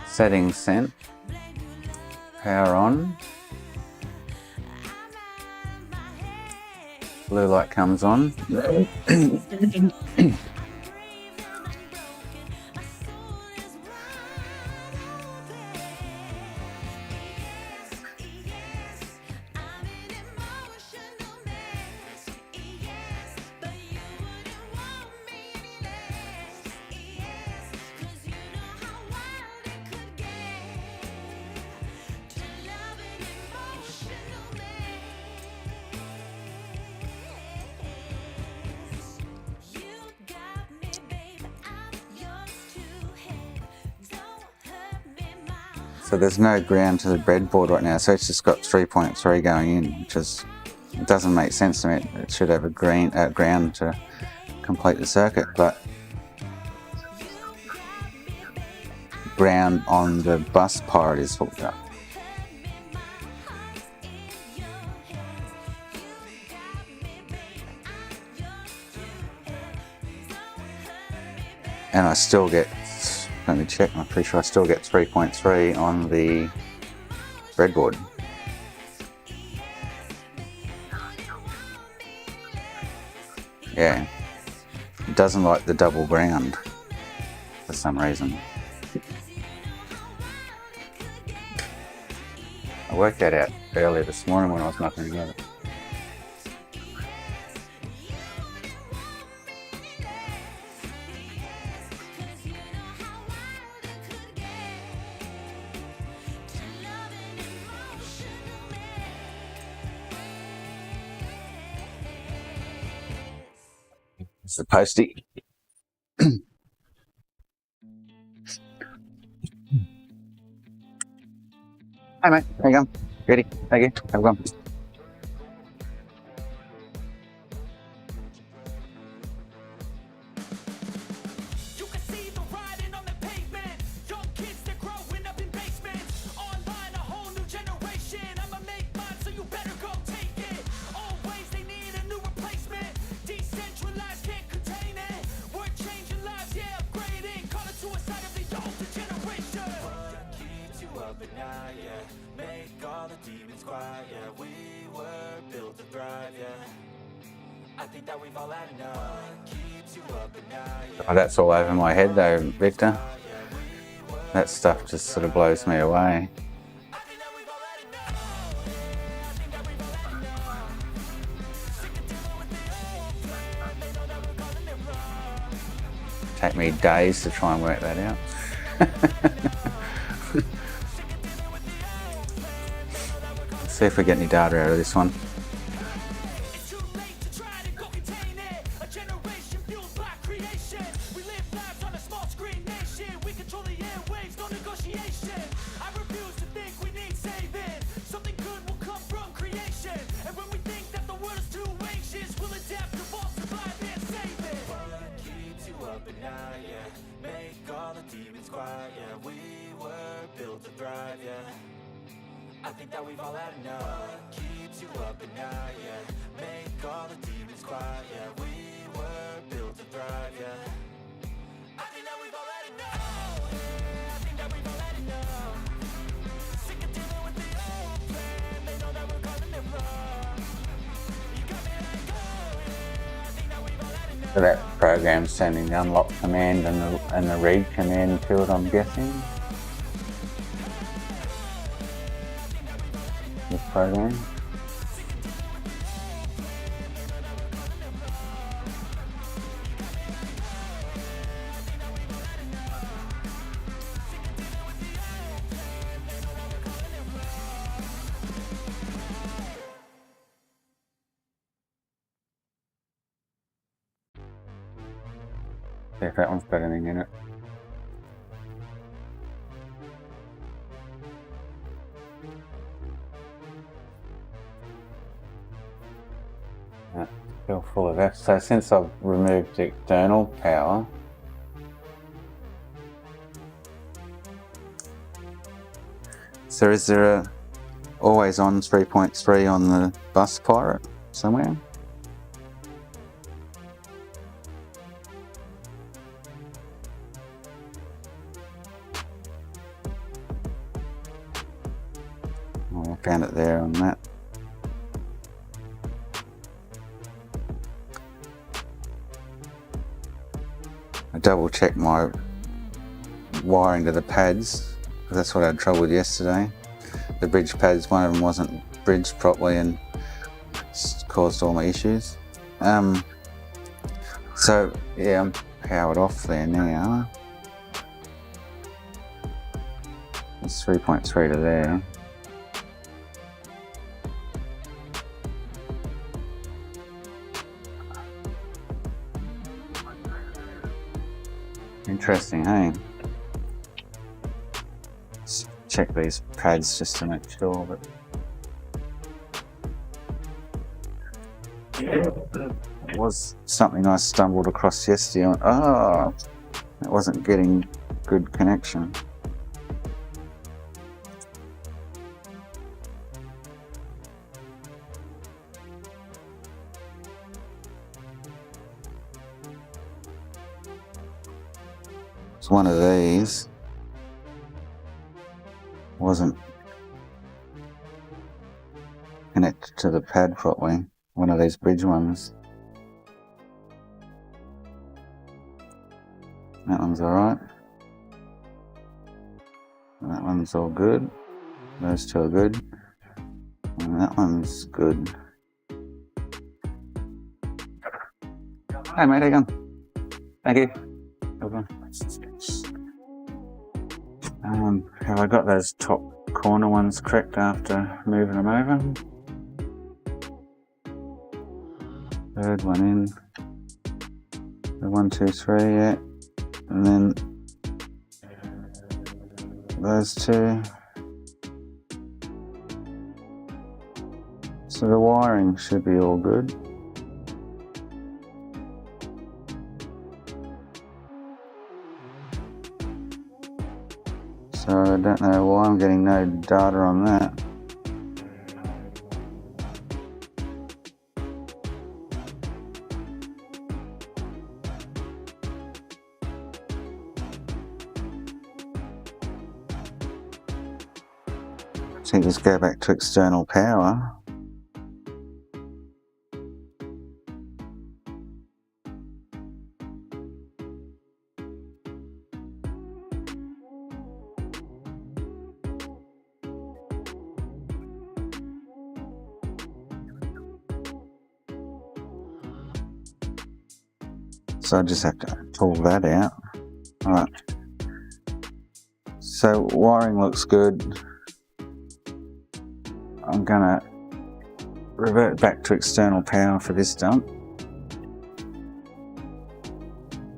S1: Settings sent, power on, blue light comes on, So there's no ground to the breadboard right now, so it's just got 3.3 going in, which is, it doesn't make sense to me. It should have a ground to complete the circuit, but ground on the bus pirate is hooked up. And I still get, let me check, I'm pretty sure I still get 3.3 on the breadboard. Yeah, it doesn't like the double ground for some reason. I worked that out earlier this morning when I was knocking together. It's the postie. Hi mate, how you going? Ready? Thank you. Have a go. Oh, that's all over my head though, Victor. That stuff just sort of blows me away. Take me days to try and work that out. Let's see if we get any data out of this one.
S2: I think that we've all had enough. What keeps you up at night, yeah. Make all the demons quiet, yeah. We were built to thrive, yeah. I think that we've all had enough. Yeah, I think that we've all had enough. Sick of dealing with the old plan. They know that we're calling it wrong. You got me like, oh, yeah. I think that we've all had enough.
S1: So that program's sending the unlock command and the read command to it, I'm guessing. This program. See if that one's got anything in it. Still full of F. So since I've removed the external power, so is there a always on 3.3 on the bus pirate somewhere? Oh, I found it there on that. I double checked my wiring to the pads, because that's what I had trouble with yesterday. The bridge pads, one of them wasn't bridged properly and caused all my issues. So yeah, I'm powered off there now. It's 3.3 to there. Interesting, hey? Let's check these pads just to make sure, but it was something I stumbled across yesterday on. Oh, it wasn't getting good connection. It's one of these. Wasn't connected to the pad properly. One of these bridge ones. That one's alright. That one's all good. Those two are good. And that one's good. Hey mate, how you going? Thank you. Have I got those top corner ones correct after moving them over? Third one in. The 1, 2, 3, yeah. And then those two. So the wiring should be all good. So I don't know why I'm getting no data on that. So just go back to external power. So I just have to pull that out. Alright. So wiring looks good. I'm gonna revert back to external power for this dump.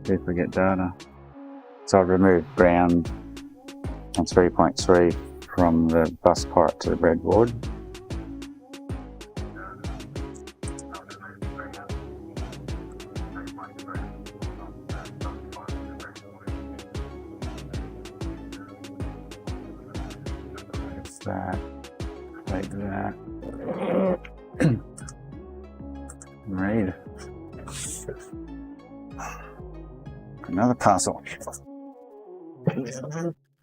S1: See if we get data. So I've removed ground on 3.3 from the bus pirate to the breadboard. That, like that. Right. Another parcel.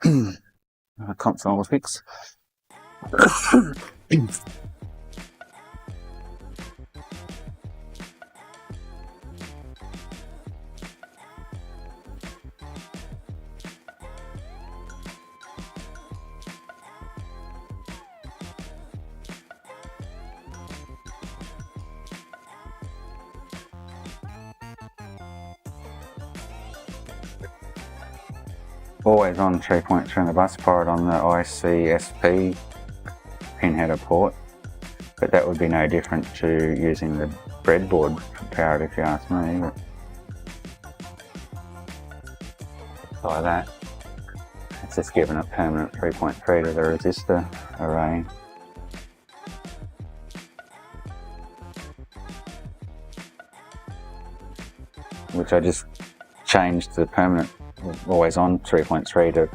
S1: A console fix. Always on 3.3 on the bus pirate on the ICSP pin header port, but that would be no different to using the breadboard for power if you ask me. Like that, it's just given a permanent 3.3 to the resistor array. Which I just changed the permanent always on 3.3 to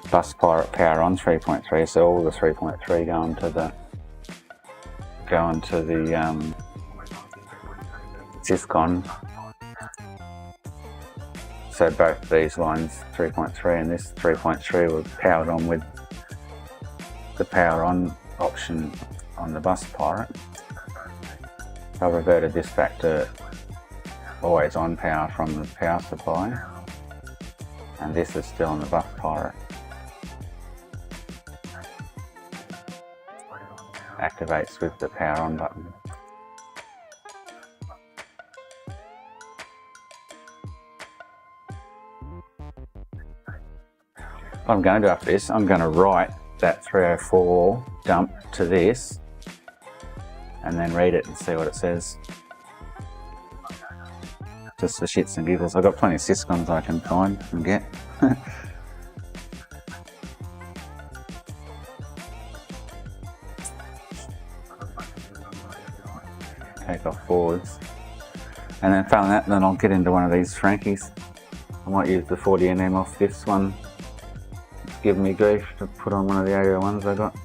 S1: bus pirate power on 3.3, so all the 3.3 go into the SYSCON. So both these lines, 3.3 and this 3.3, were powered on with the power on option on the bus pirate. So I reverted this back to always on power from the power supply. And this is still on the bus pirate. Activates with the power on button. What I'm going to do after this, I'm going to write that 304 dump to this and then read it and see what it says. Just for shits and giggles. I've got plenty of SYSCONs I can find and get. take off forwards. And then failing that, then I'll get into one of these Frankies. I might use the 40mm off this one. It's giving me grief to put on one of the A01s I got.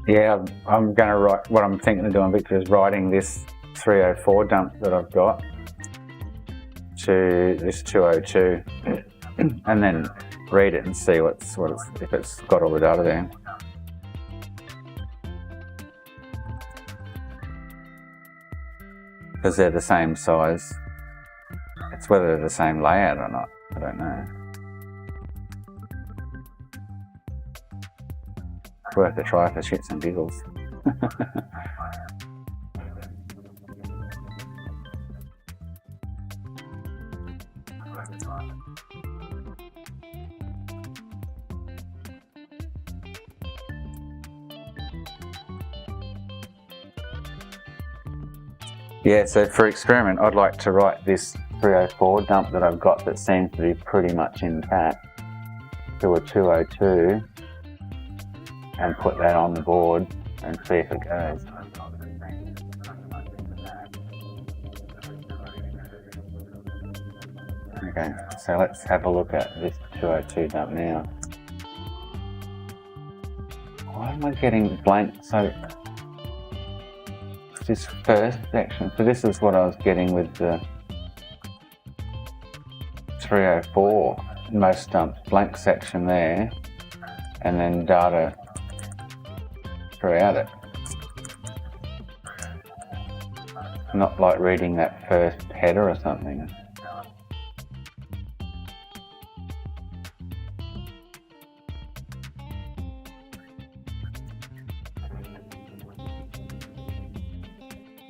S1: Yeah, I'm going to write, what I'm thinking of doing, Victor, is writing this 304 dump that I've got to this 202 and then read it and see if it's got all the data there. Because they're the same size. It's whether they're the same layout or not, I don't know. Worth a try for shits and giggles. Yeah, so for experiment, I'd like to write this 304 dump that I've got that seems to be pretty much intact to a 202. And put that on the board and see if it goes. Okay, so let's have a look at this 202 dump now. Why am I getting blank? So this first section, so this is what I was getting with the 304, most dumps, blank section there, and then data throughout it. Not like reading that first header or something.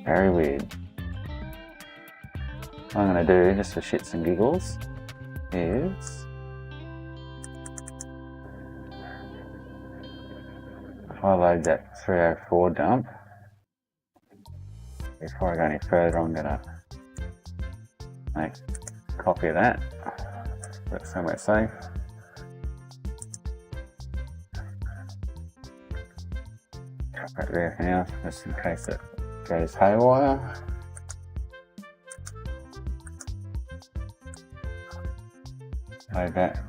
S1: Very weird. What I'm going to do, just for shits and giggles, is if I load that 304 dump, before I go any further, I'm going to make a copy of that, put it somewhere safe. Copy everything else, just in case it goes haywire. Load that,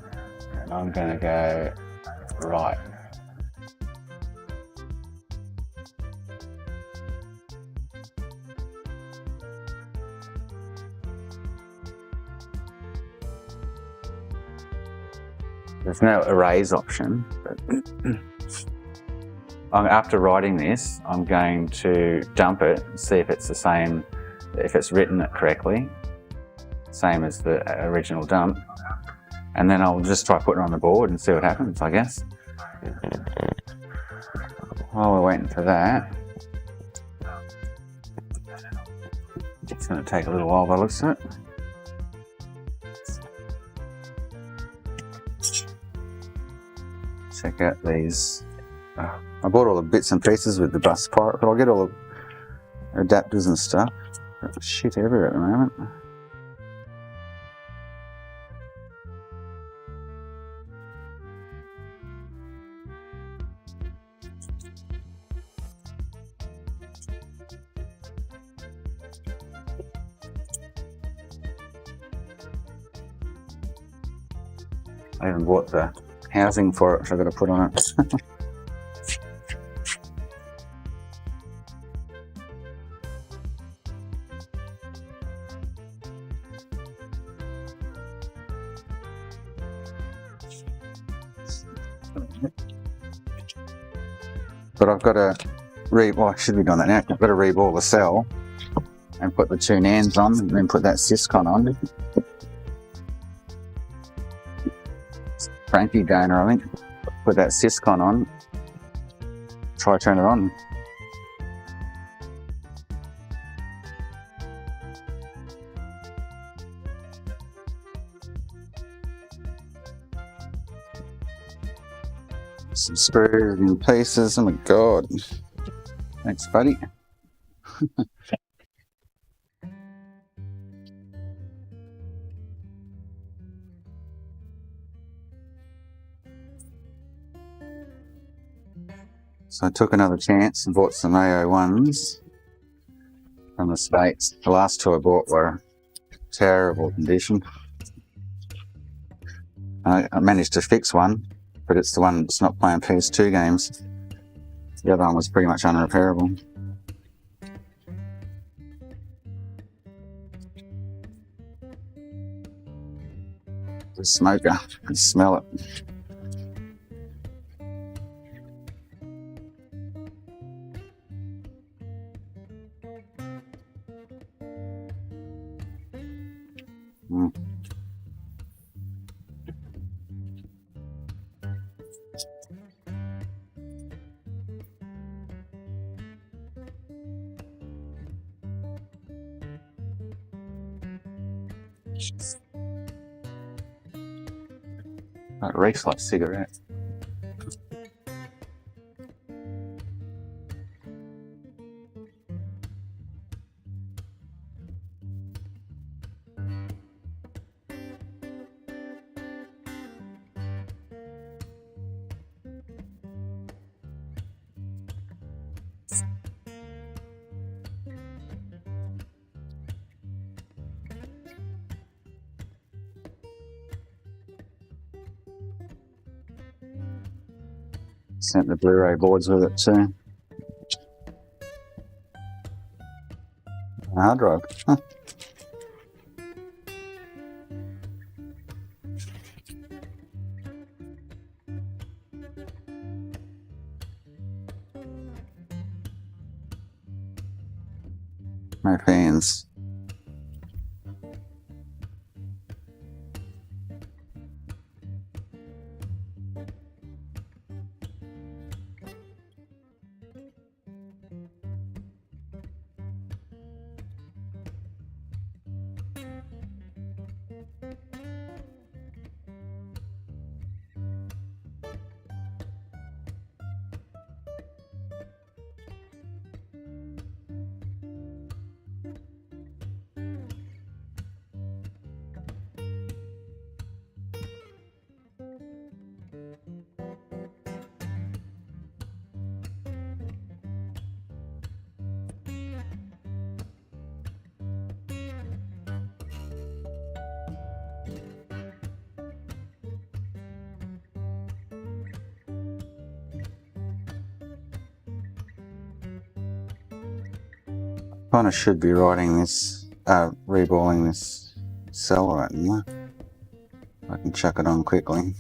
S1: and I'm going to go right. There's no erase option, but after writing this, I'm going to dump it and see if it's the same, if it's written it correctly, same as the original dump, and then I'll just try putting it on the board and see what happens, I guess. While we're waiting for that, it's going to take a little while by the looks of it. Check out these. I bought all the bits and pieces with the bus pirate, but I'll get all the adapters and stuff. There's shit everywhere at the moment. I even bought the housing for it, which I've got to put on it. But I've got to well, I should be doing that now. I've got to reball the cell and put the two NANDs on, and then put that SYSCON on. Franky donor, I think. Put that SYSCON on. Try turn it on. Some screws in pieces. Oh my god. Thanks, buddy. So I took another chance and bought some A01s from the States. The last two I bought were terrible condition. I managed to fix one, but it's the one that's not playing PS2 games. The other one was pretty much unrepairable. The smoker, I can smell it. That reeks like cigarette. Sent the Blu-ray boards with it too. Hard drive. Huh. No fans. Kind of should be writing this, reballing this cell right now. I can chuck it on quickly.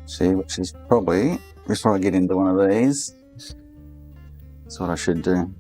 S1: See, which is probably, before I get into one of these, that's what I should do.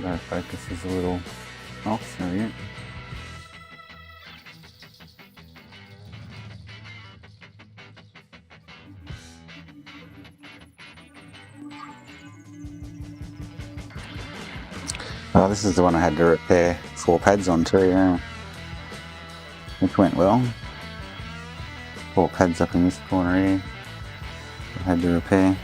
S1: The focus is a little off, so yeah. Oh, this is the one I had to repair 4 pads on too, yeah. Which went well. 4 pads up in this corner here. I had to repair.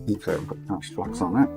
S1: Okay, put too much flux on that.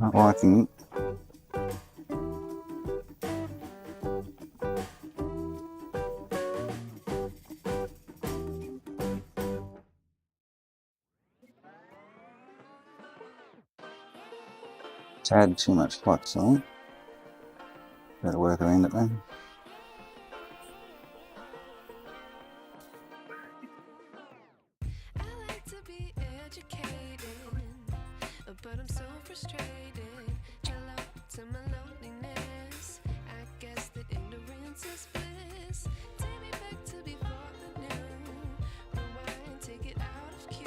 S1: Not liking it. It's added too much flux on it. Better work around it then.
S3: I like to be educated, but I'm so frustrated. Hello to my loneliness. I guess that ignorance is bliss. Take me back to before the new. Rewind, take it out of cue.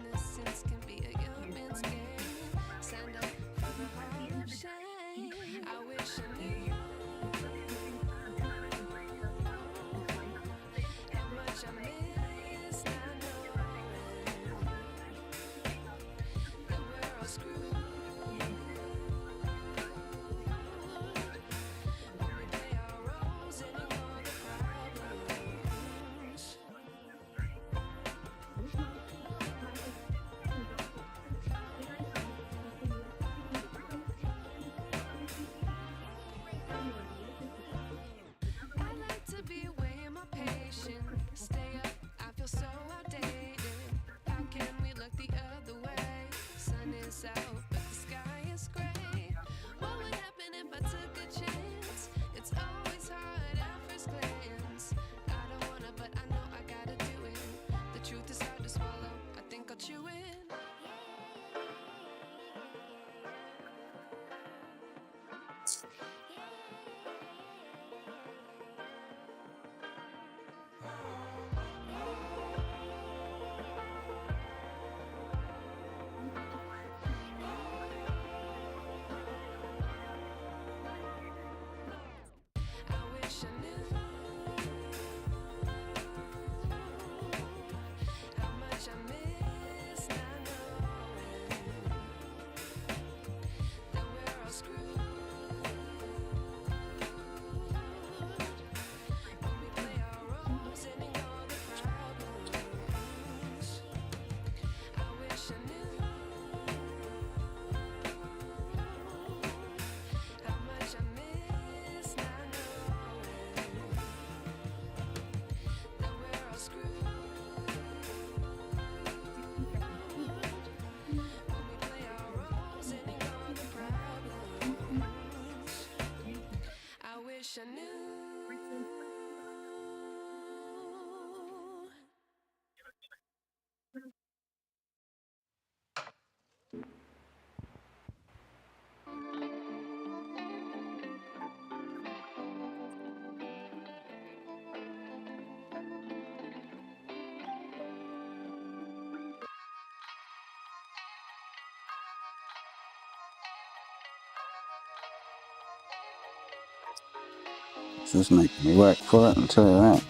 S3: Innocence can be a young man's game. Signed up for the hall of shame. I wish I knew how much I miss not knowing that we're all screwed. When we play our roles and ignore the problems. I like to be weighing my patience. Stay up, I feel so outdated. How can we look the other way? Sun is out, but the sky is gray. What would happen if I took a chance? It's always hard at first glance. I don't wanna, but I know I gotta do it. The truth is hard to swallow, I think I'll chew it. I wish I knew how much I miss not knowing that we're all screwed. When we play our roles and ignore the problems. I wish I knew how much I miss not knowing that we're all screwed. When we play our roles and ignore the problems. I wish I knew.
S1: This is making me work for it, I'll tell you that.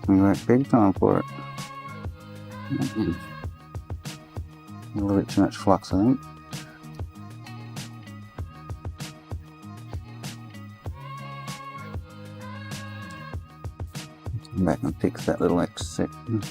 S1: We work big time for it. A little bit too much flux, I think. back and fix that little extra section.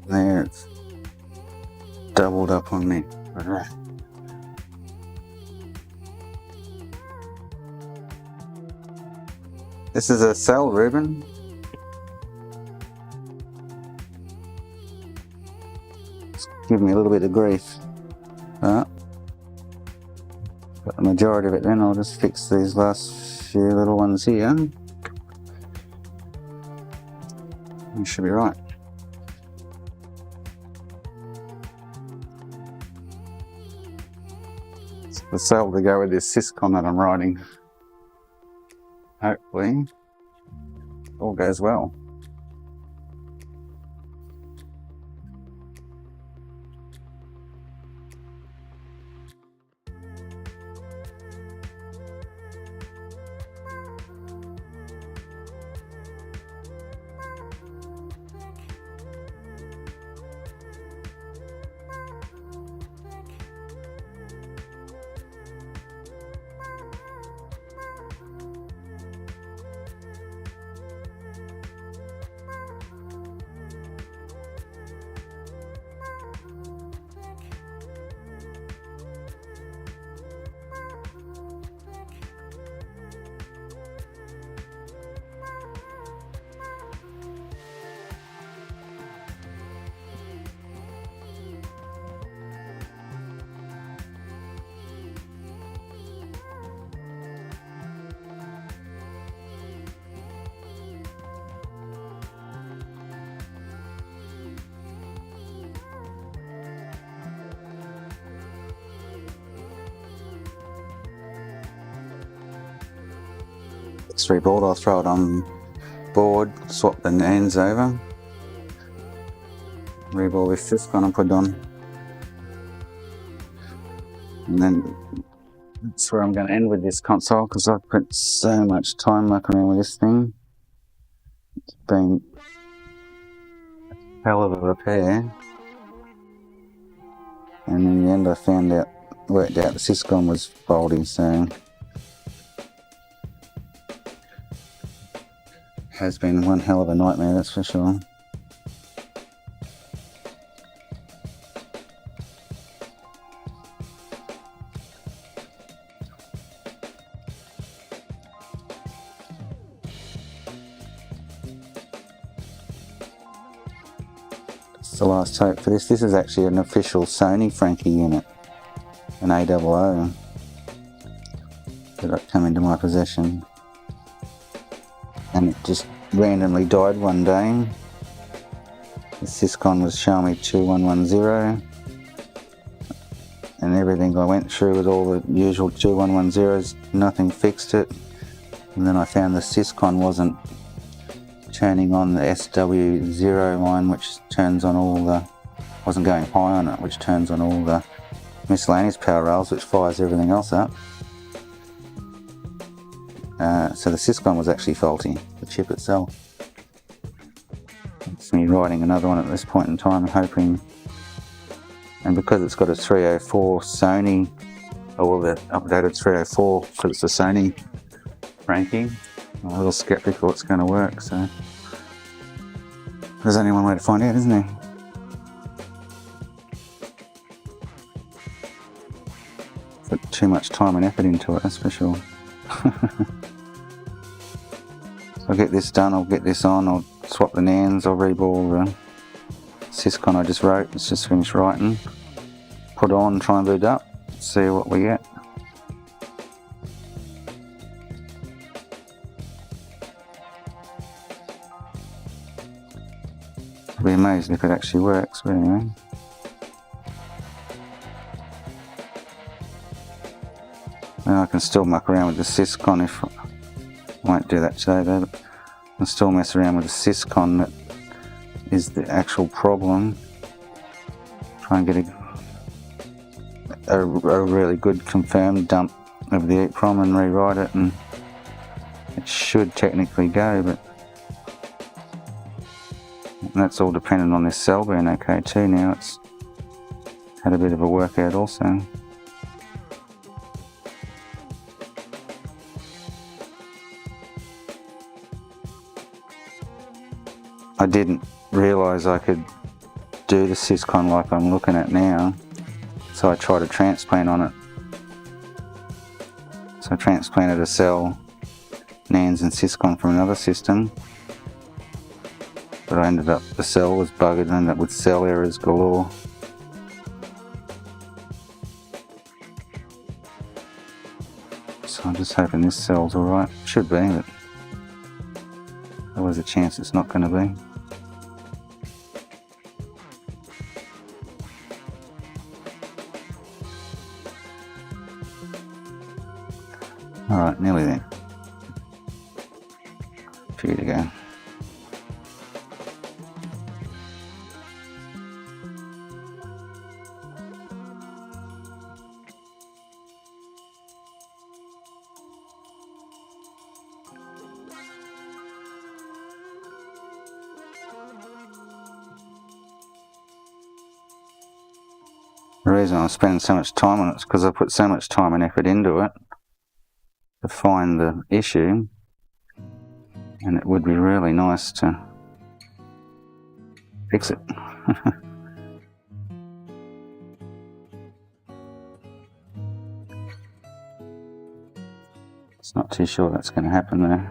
S1: There, it's doubled up on me. This is a cell, Ruben. It's giving me a little bit of grief. Got the majority of it then. I'll just fix these last few little ones here. You should be right. The cell to go with this SYSCON that I'm writing. Hopefully, all goes well. X3 board, I'll throw it on board, swap the ends over, reball this SYSCON and put it on. And then that's where I'm going to end with this console, because I've put so much time mucking around with this thing. It's been a hell of a repair. And in the end I worked out the SYSCON was faulty, so has been one hell of a nightmare, that's for sure. It's the last hope for this. This is actually an official Sony Franky unit, an A00 that come into my possession. And it just randomly died one day. The SYSCON was Xiaomi 2110, and everything I went through with all the usual 2110s, nothing fixed it. And then I found the SYSCON wasn't turning on the SW01, which turns on all the, wasn't going high on it, which turns on all the miscellaneous power rails, which fires everything else up. So the SYSCON was actually faulty, the chip itself. It's me writing another one at this point in time, hoping, and because it's got a 304 Sony, or the updated 304, because it's a Sony Franky, I'm a little skeptical it's going to work, so there's only one way to find out, isn't there? Put too much time and effort into it, that's for sure. So I'll get this done, I'll get this on, I'll swap the NANDs, I'll reball the SYSCON I just wrote, it's just finished writing. Put on, try and boot up, see what we get. I'll be amazed if it actually works, but anyway. Now I can still muck around with the SYSCON if I won't do that today though, but I can still mess around with the SYSCON that is the actual problem. Try and get a really good confirmed dump of the eeprom and rewrite it, and it should technically go, but that's all dependent on this cell being okay too. Now it's had a bit of a workout also. I didn't realise I could do the SYSCON like I'm looking at now, so I tried to transplant on it. So I transplanted a cell, NANDs and SYSCON from another system, but I ended up, the cell was buggered and ended up with cell errors galore. So I'm just hoping this cell's alright. Should be, but there was a chance it's not going to be. Alright, nearly there. A few to go. The reason I'm spending so much time on it is because I put so much time and effort into it to find the issue, and it would be really nice to fix it. It's not too sure that's going to happen though.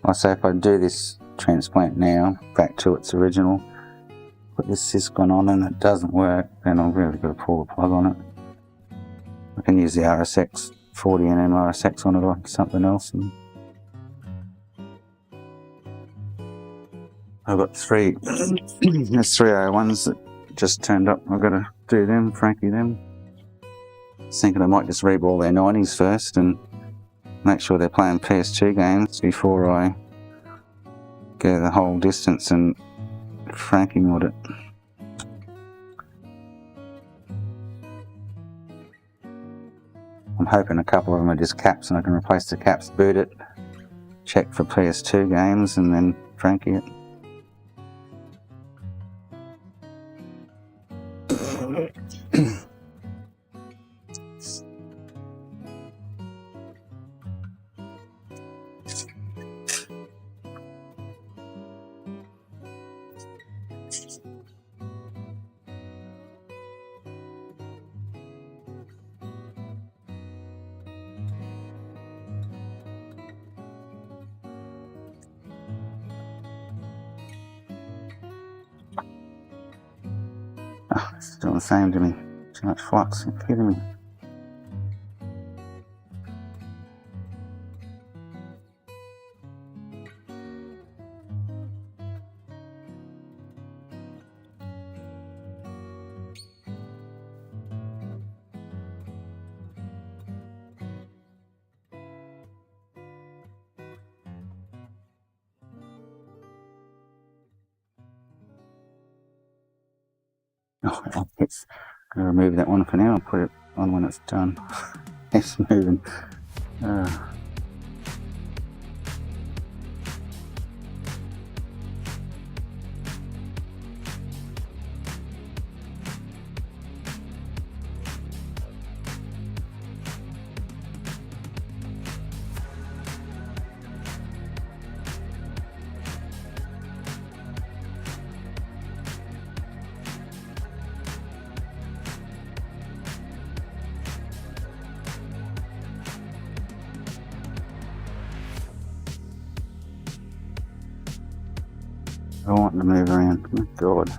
S1: I say if I do this transplant now back to its original, put this SYSCON on and it doesn't work, then I've really got to pull the plug on it. I can use the RSX 40nm RSX on it or something else. And I've got three, there's 3 A01s that just turned up. I've got to do them, Franky them. Thinking I might just reball their 90s first and make sure they're playing PS2 games before I go the whole distance and Franky mod it. I'm hoping a couple of them are just caps and I can replace the caps, boot it, check for PS2 games and then Franky it. Oh, it's doing the same to me. Too much flux, you're kidding me. Oh, I'm going to remove that one for now and put it on when it's done. It's moving. I want to move around. Oh my God.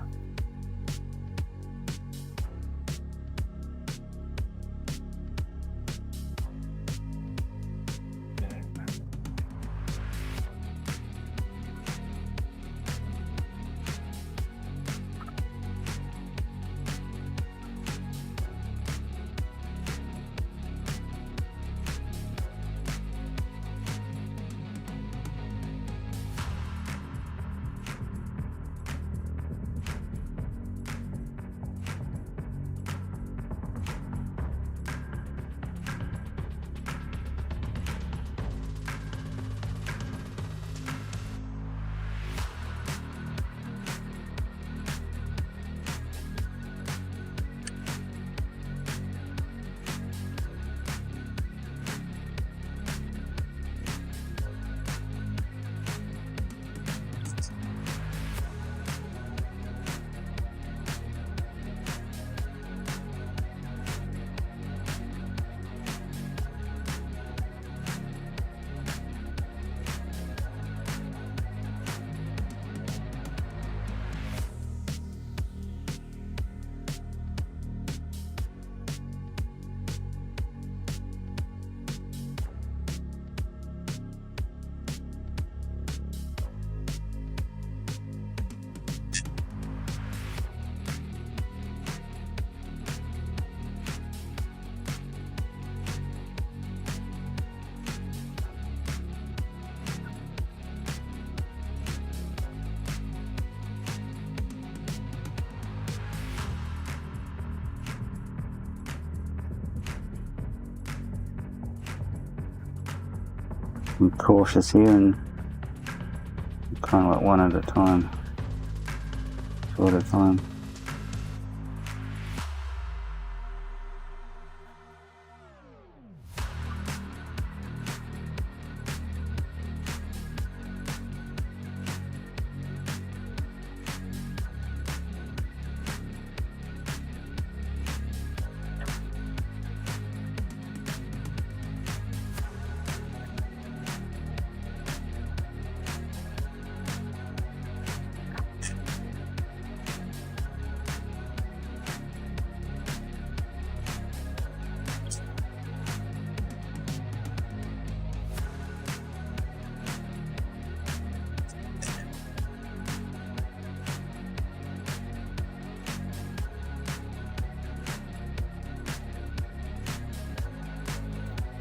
S1: I'm cautious here and kind of like one at a time, two at a time.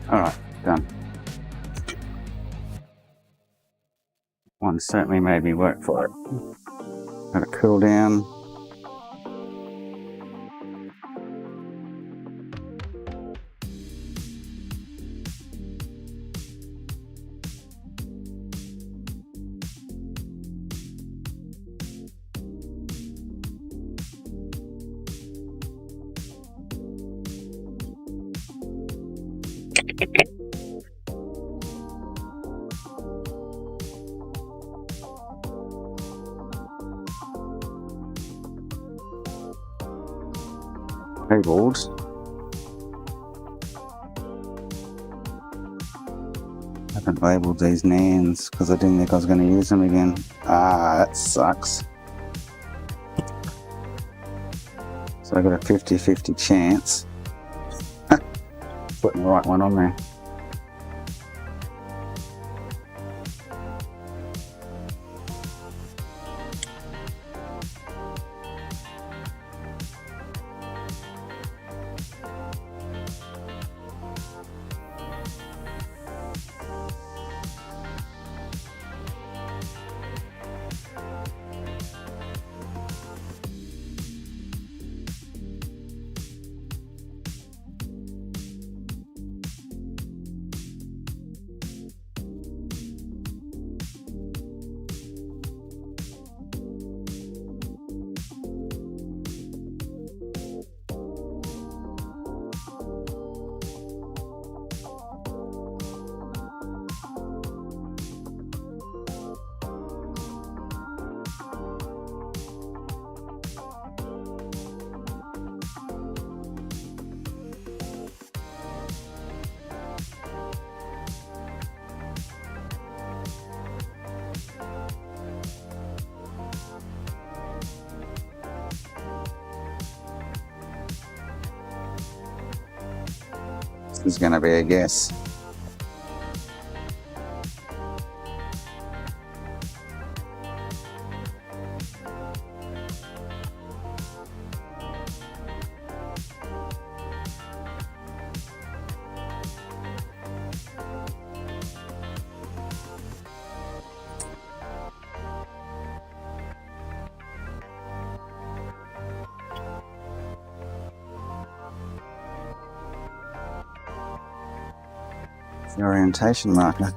S1: Alright, done. One certainly made me work for it. Let it cool down. Cables. I haven't labelled these NANs because I didn't think I was going to use them again. Ah, that sucks. So I got a 50-50 chance putting the right one on there. is going to be a guess. The orientation marker.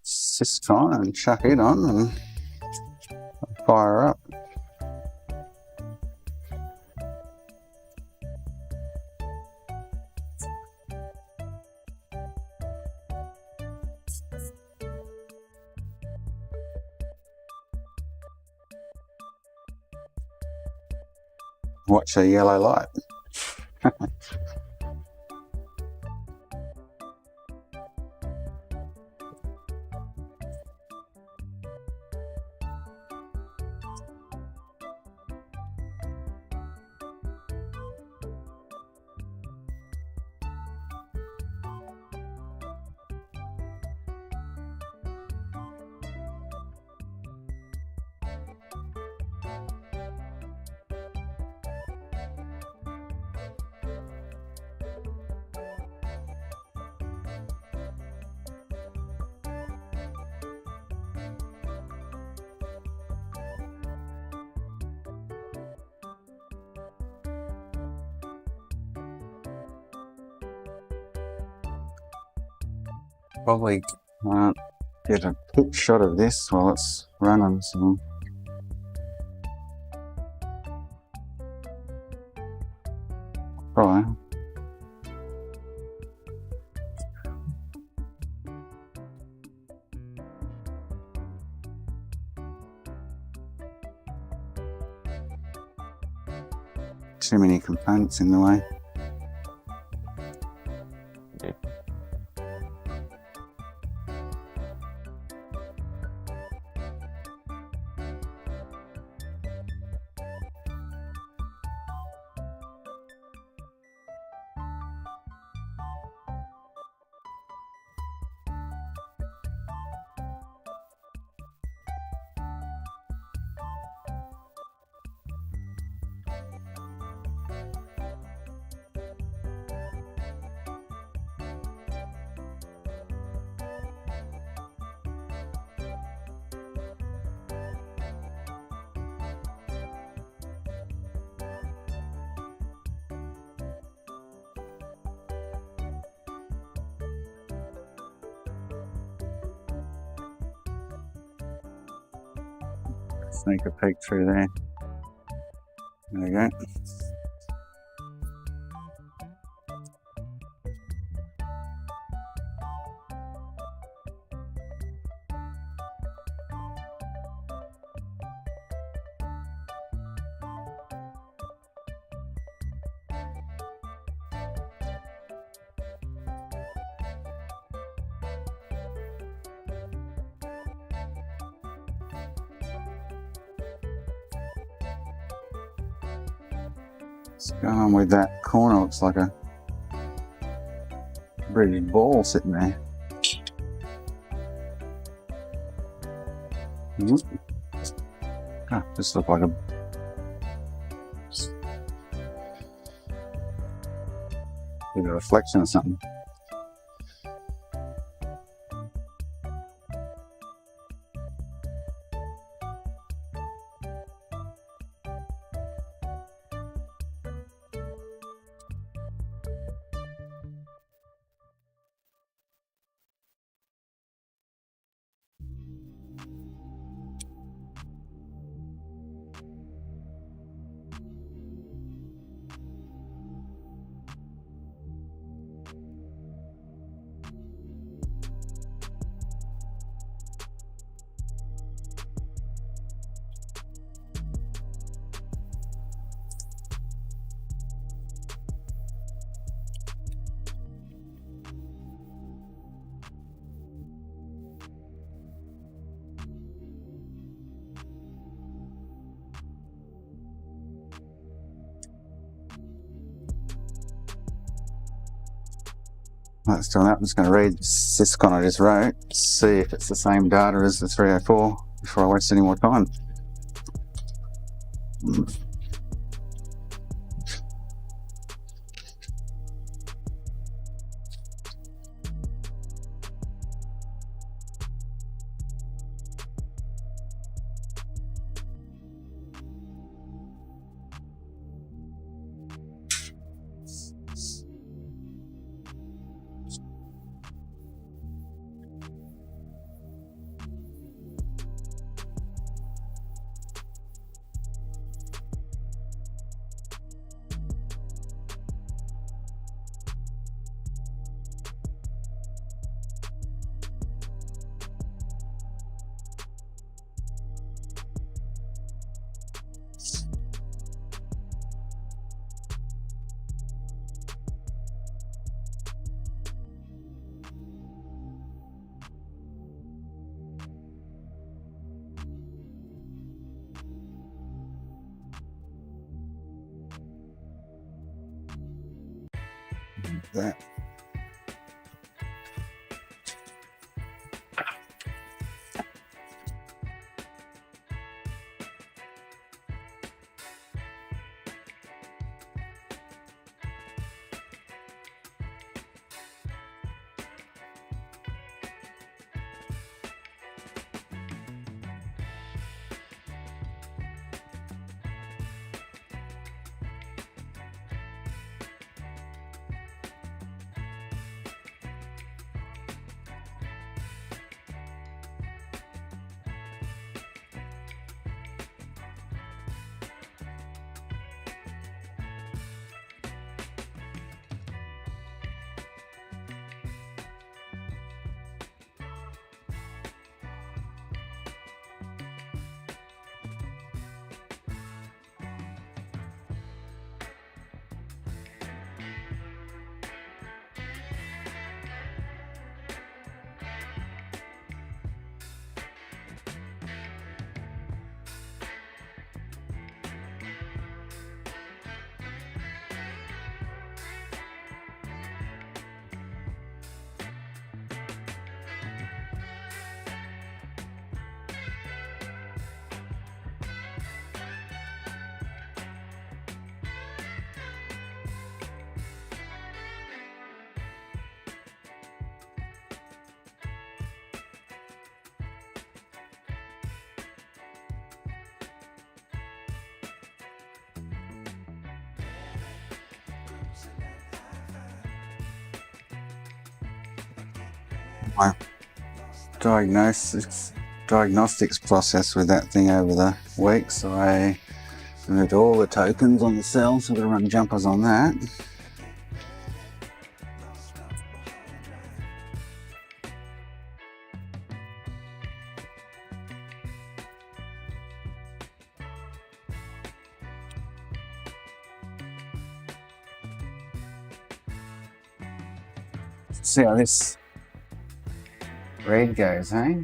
S1: SYSCON and chuck it on and fire up. Watch a yellow light. Probably can't get a quick shot of this while it's running, so try. Too many components in the way. Sneak a peek through there. There we go. What's going on with that corner? Looks like a British ball sitting there. Ah, this looks like a bit of a reflection or something. That's doing that. I'm just going to read SYSCON I just wrote, see if it's the same data as the 304 before I waste any more time. that. My diagnostics process with that thing over the weeks. I moved all the tokens on the cell, so we'll run jumpers on that. See how this read goes, eh?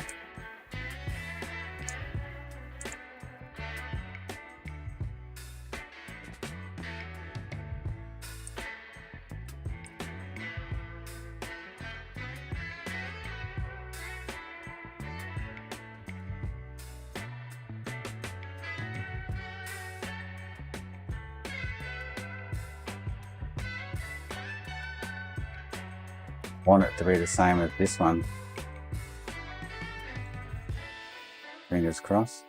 S1: Want it to be the same as this one. Fingers crossed.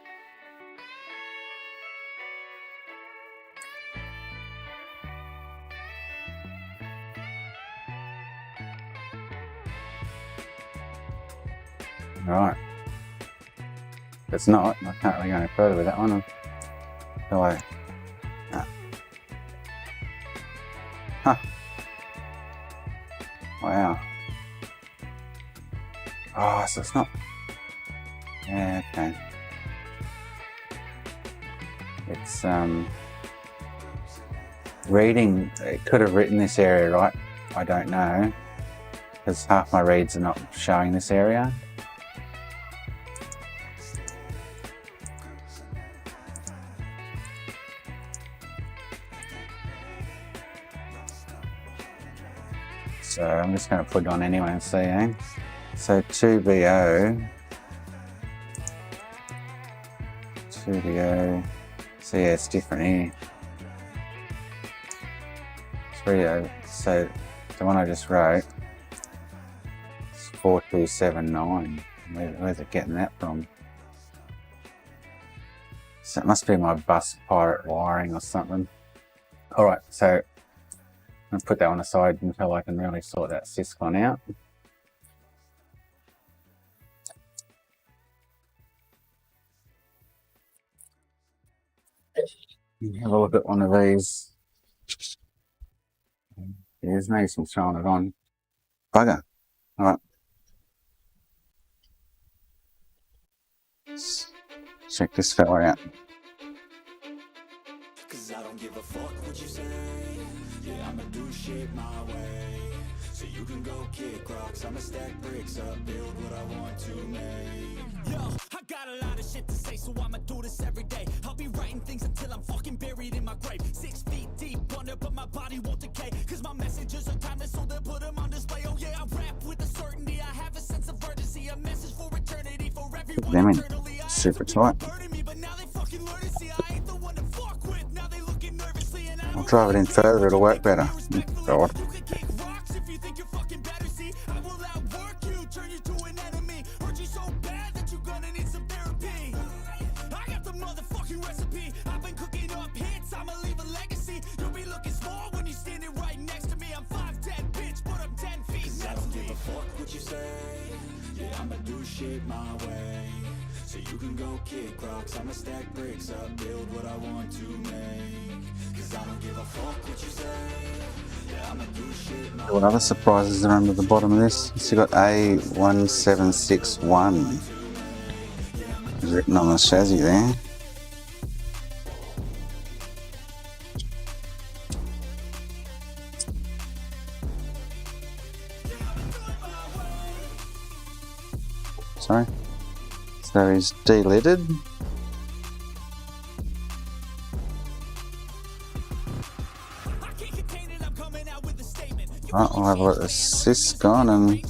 S1: Right. If it's not, I can't really go any further with that one. So I... Huh. Wow. Oh, so it's not... Yeah, okay. It's, reading, it could have written this area, right? I don't know. Because half my reads are not showing this area. So I'm just going to put it on anyway and see, eh? So 2BO. 2BO. So yeah, it's different here. 3O. So the one I just wrote is 4279. Where's it getting that from? So it must be my bus pirate wiring or something. Alright, so I'll put that on the side until I can really sort that SYSCON out. Have a look at one of these. There's no use in throwing it on. Bugger. Alright. Check this fella out.
S2: Cause I don't give a fuck what you say. Yeah, I'ma do shit my way. So you can go kick rocks, I'ma stack bricks up, build what I want to make. Yo, I got a lot of shit to say, so I'ma do this every day. I'll be writing things until I'm fucking buried in my grave. 6 feet deep under, but my body won't decay. Cause my messages are timeless, so they'll
S1: them in super tight. I'll drive it in further, it'll work better. God.
S2: I'ma do shit my way, so you can go kick rocks. I'ma stack bricks up, build what I want to make, cause I don't give a fuck what you say. Yeah, I'ma do shit my way.
S1: What other surprises are under the bottom of this? So you got A1761 written on the chassis there. Sorry. So he's de-lidded. Right, we'll have a look at the SYSCON and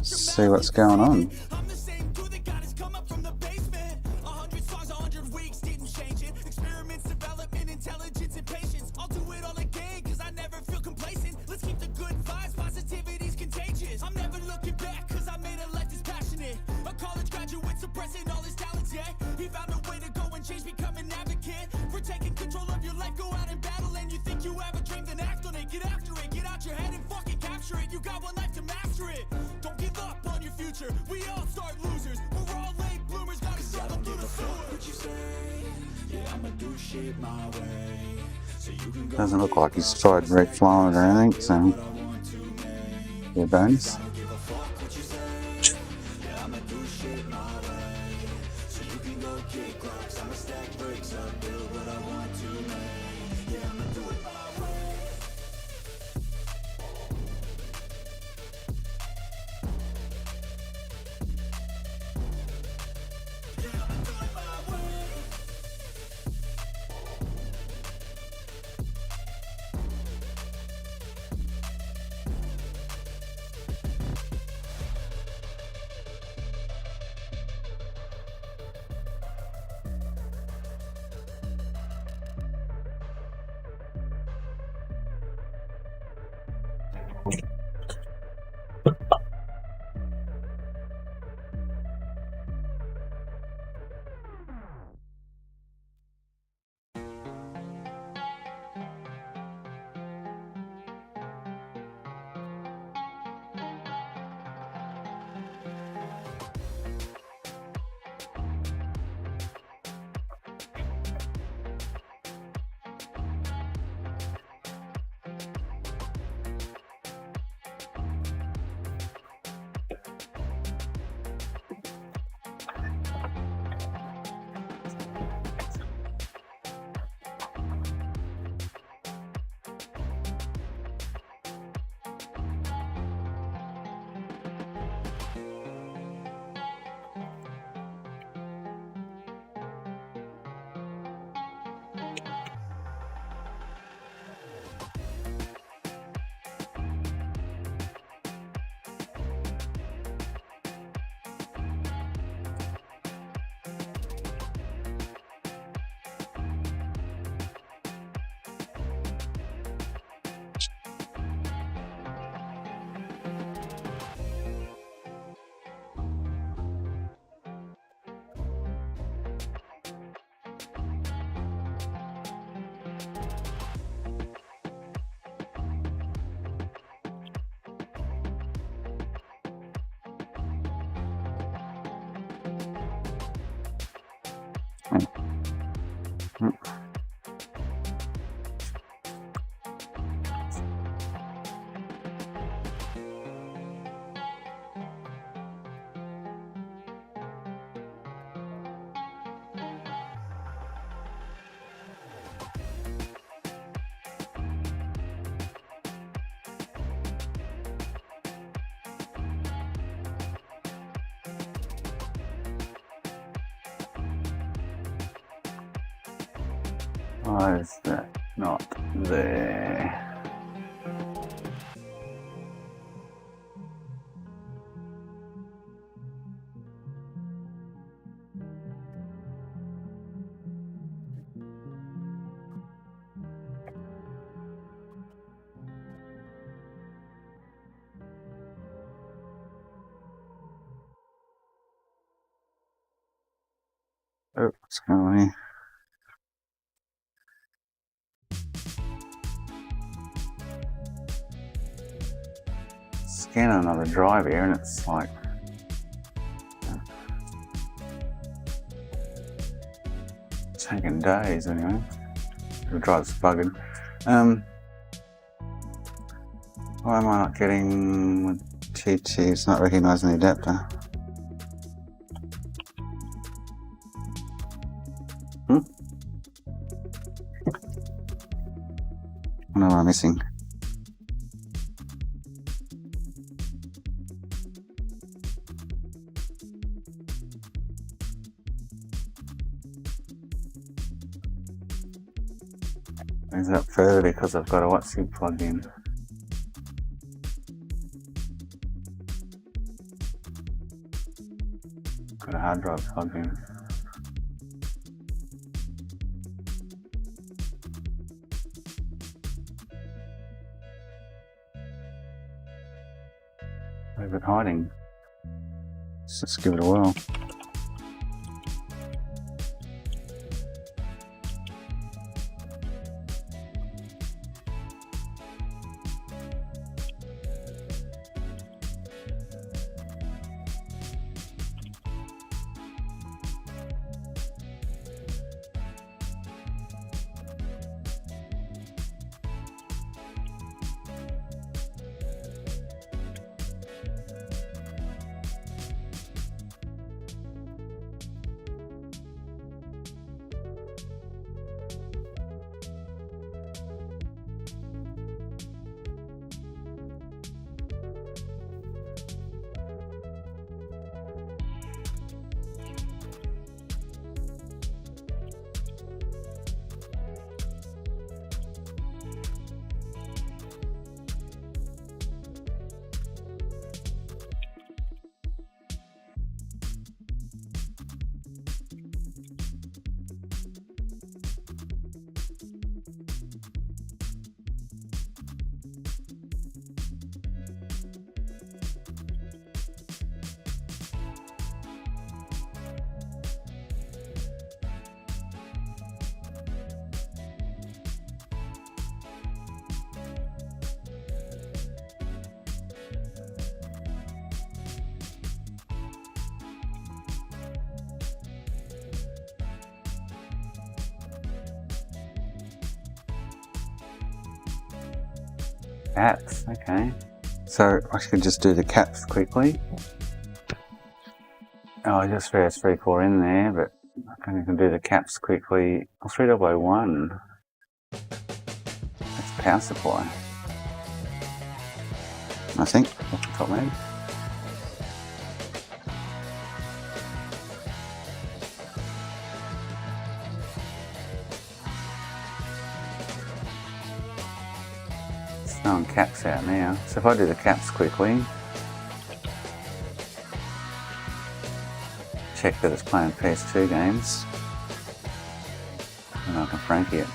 S1: see what's going on. Doesn't look like he's tried reflowing or anything, so yeah, bonus. Why is that not there? Oh, what's going on here? Scan another drive here and it's like taking days anyway. The drive's bugging. Why am I not getting TT? It's not recognising the adapter. What am I missing? Brings it up further because I've got a WhatsApp plugged in. Got a hard drive plugged in. Leave it hiding. Let's just give it a whirl. Caps, okay. So I should just do the caps quickly. Oh, I just pressed 3-4 in there, but I can do the caps quickly. Oh, 3001. That's power supply. I think, off the top maybe. Throwing caps out now. So if I do the caps quickly, check that it's playing PS2 games, and I can Franky it.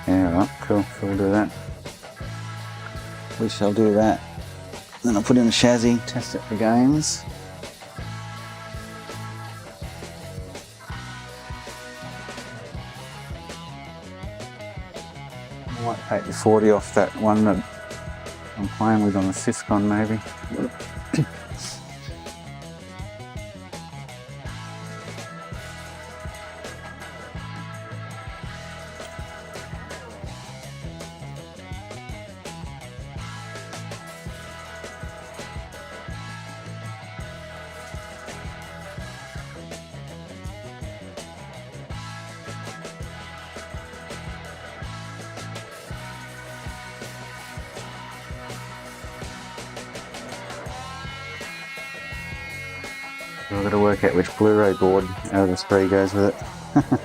S1: Yeah, right, cool, so we'll do that. We shall do that. Then I'll put in a chassis, test it for games. I might take the 40 off that one that I'm playing with on the SYSCON maybe. I've got to work out which Blu-ray board out of the three goes with it.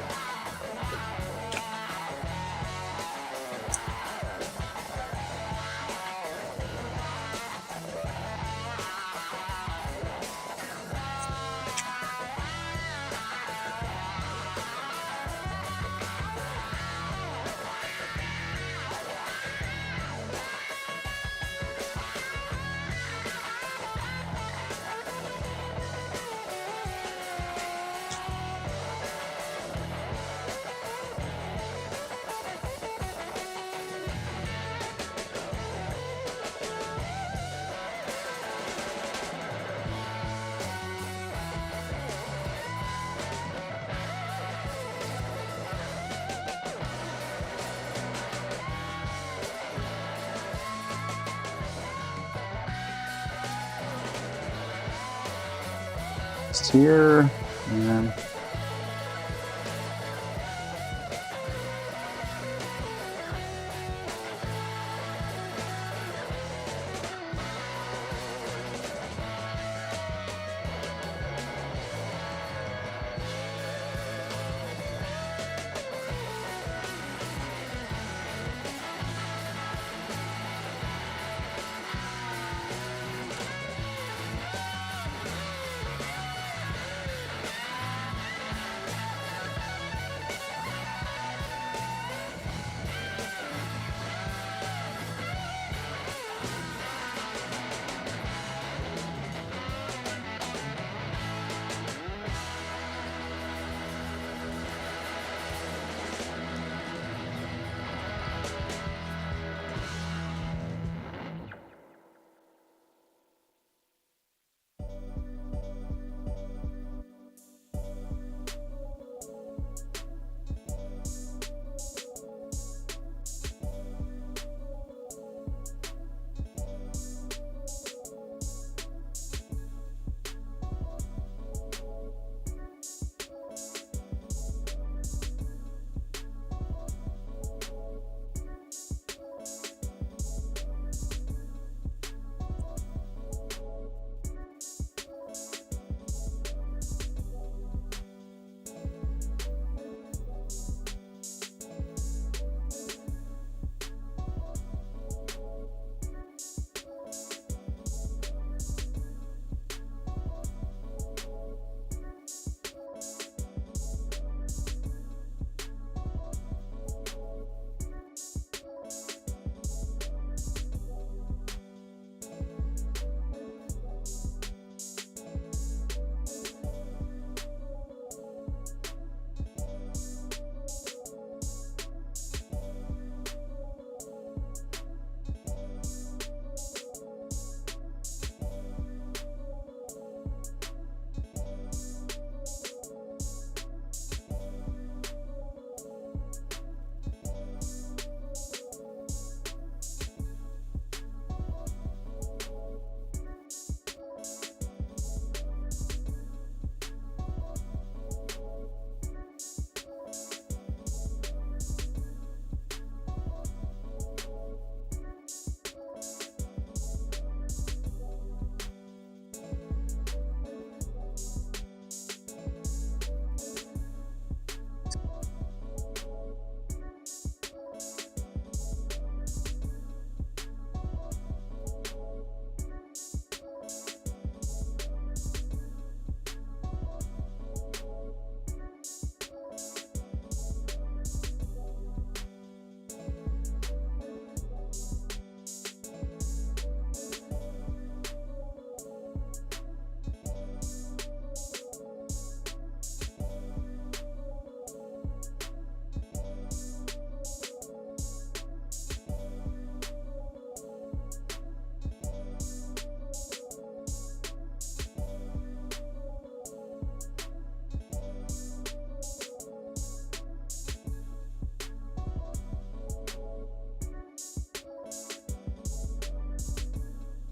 S1: Just here, and then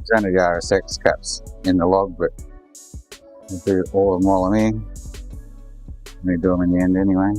S1: there's only the RSX caps in the log, but I'll do all of them while I'm here. I'm going to do them in the end anyway.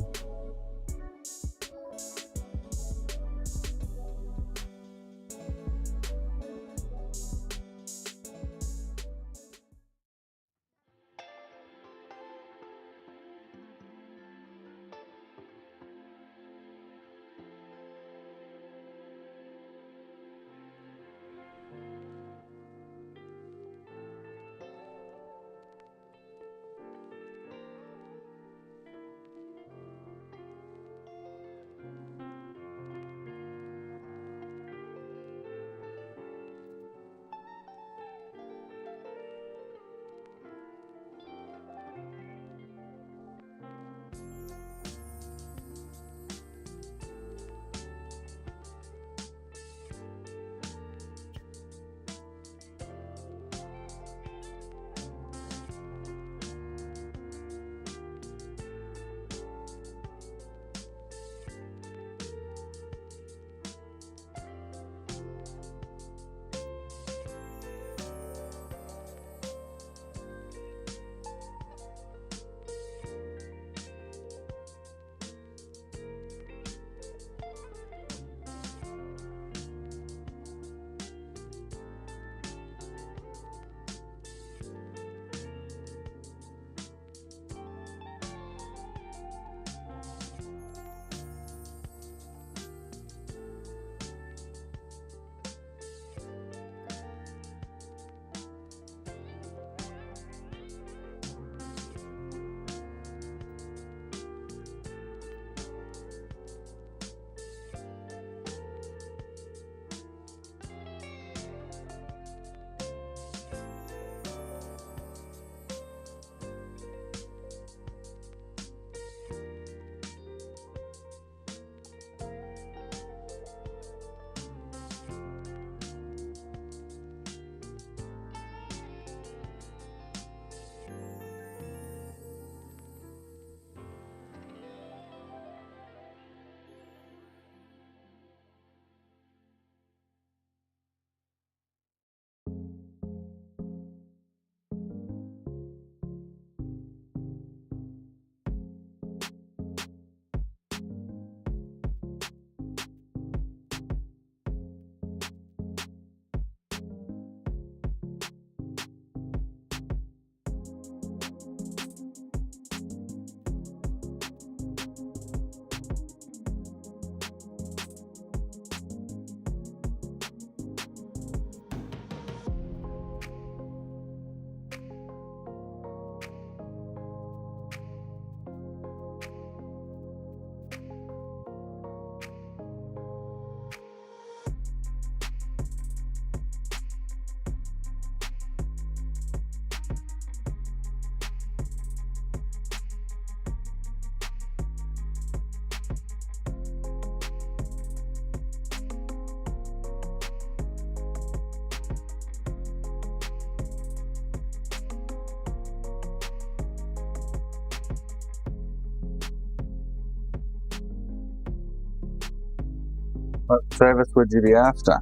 S1: What service would you be after?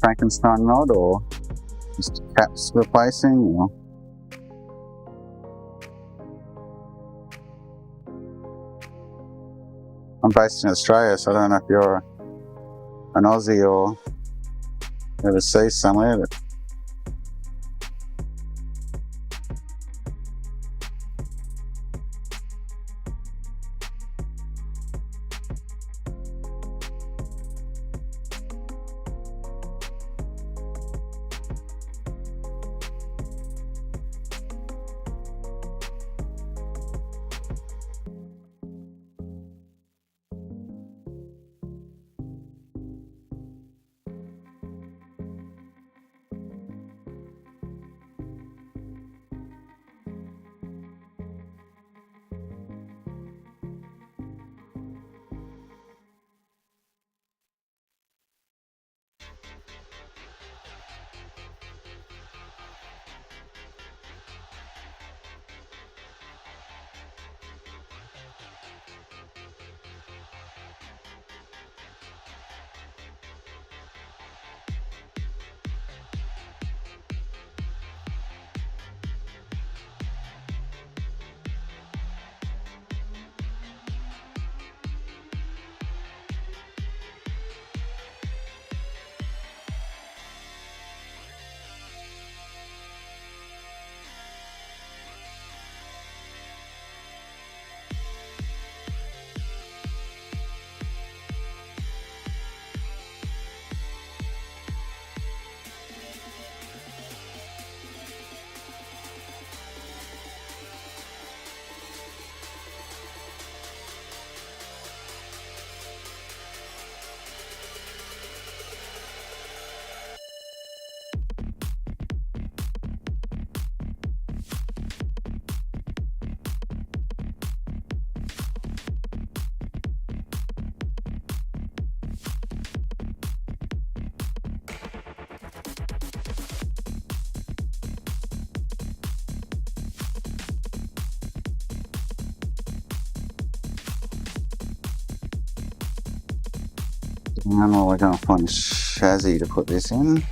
S1: Frankenstein mod or just caps replacing? Or? I'm based in Australia, so I don't know if you're an Aussie or overseas somewhere. But and we're going to find a chassis to put this in.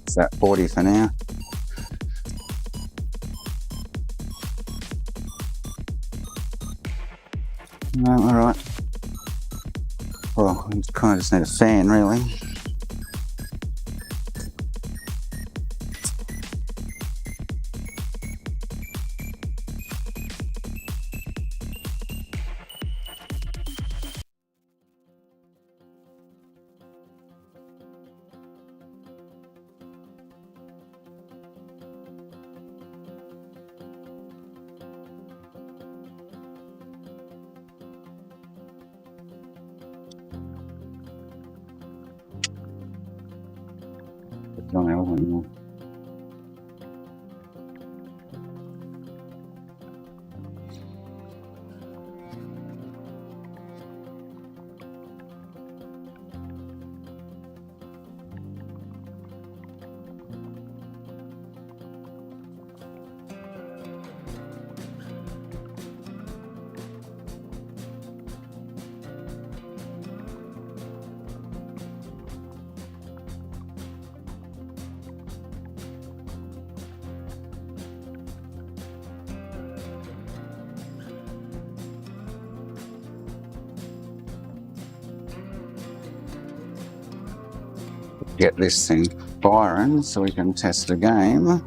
S1: It's that 40 for now. No, alright. Well, I kind of just need a fan, really. Don't have one more. Get this thing firing so we can test the game.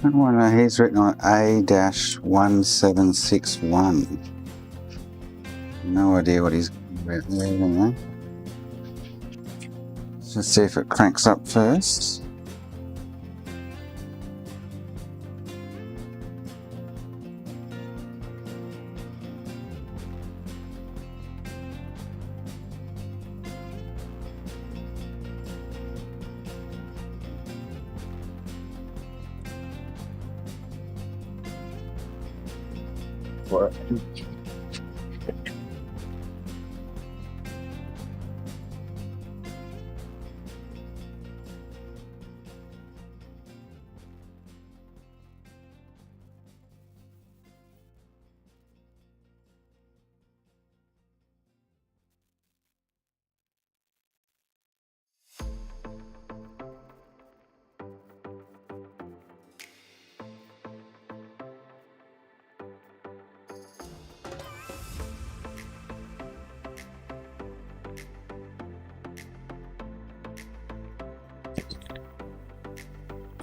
S1: Oh no, he's written on A-1761. No idea what he's about there anyway. Let's see if it cranks up first. What?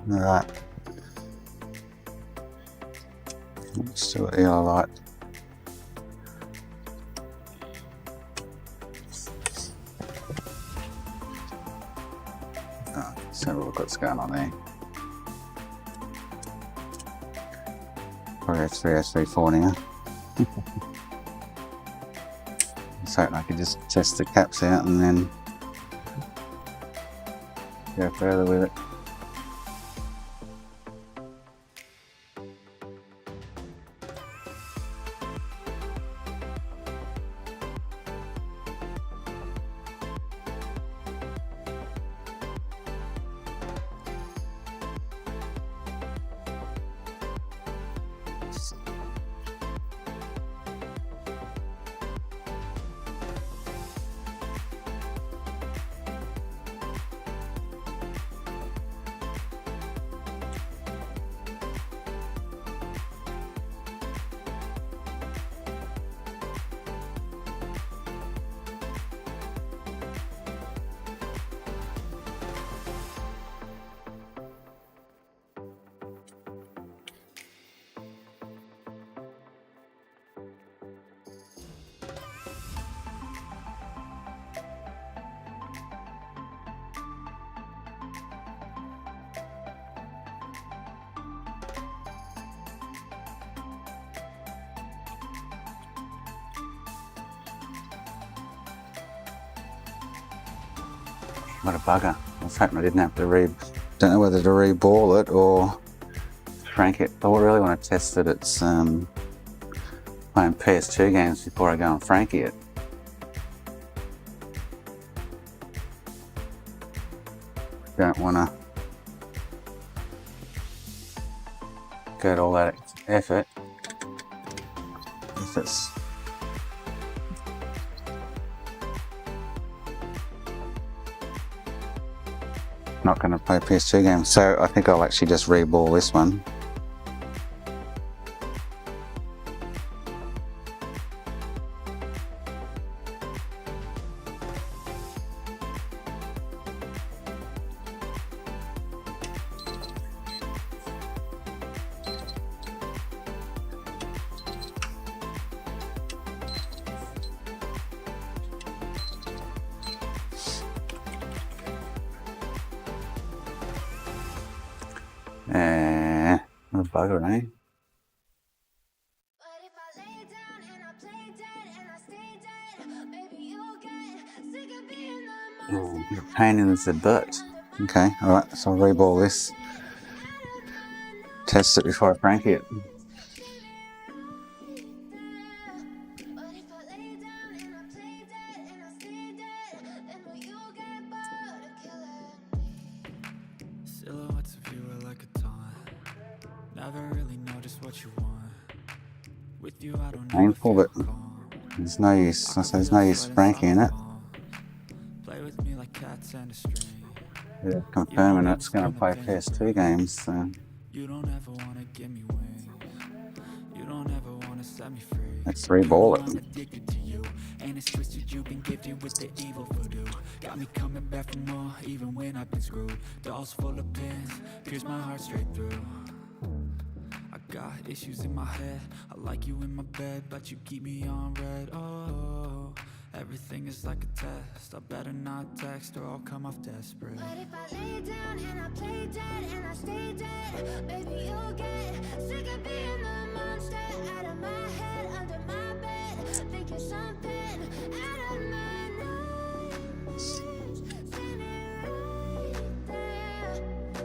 S1: Alright. Still the yellow light. Let's have a look what's going on there. Probably S3 S34 now. So I could just test the caps out and then go further with it. What a bugger. I was hoping I didn't have to don't know whether to re-ball it or crank it. But I really want to test that it's playing PS2 games before I go and Franky it. Don't want to go to all that effort if it's not going to play PS2 games. So I think I'll actually just re-ball this one. What a bugger, eh?
S3: But if I lay down and I play dead and I stay dead, maybe you'll get sick of being the
S1: Oh, you're a pain in the butt. Okay, alright, so I'll re-ball this. Test it before I crank it.
S3: But if I lay down and I play dead and I stay dead, then will you get bored of killing me?
S2: Silhouettes of you are like a taunt. Never really know just what you want. With you I don't
S1: Painful, but there's no use. There's no use Franky in it.
S2: Play with me like cats and a string.
S1: Yeah, confirming it's going to play PS2 games. So
S2: You don't ever want to give me wings. You don't ever want to set me free.
S1: let's re-ball
S2: I'm
S1: it.
S2: addicted to you, and it's twisted. You've been gifted with the evil voodoo. Got me coming back for more, even when I've been screwed. Dolls full of pins, pierce my heart straight through. got issues in my head. I like you in my bed, but you keep me on red. Oh, everything is like a test. I better not text or I'll come off desperate.
S3: But if I lay down and I play dead and I stay dead, baby, you'll get sick of being the monster out of my head, under my bed, thinking something out of my nightmares, standing right there.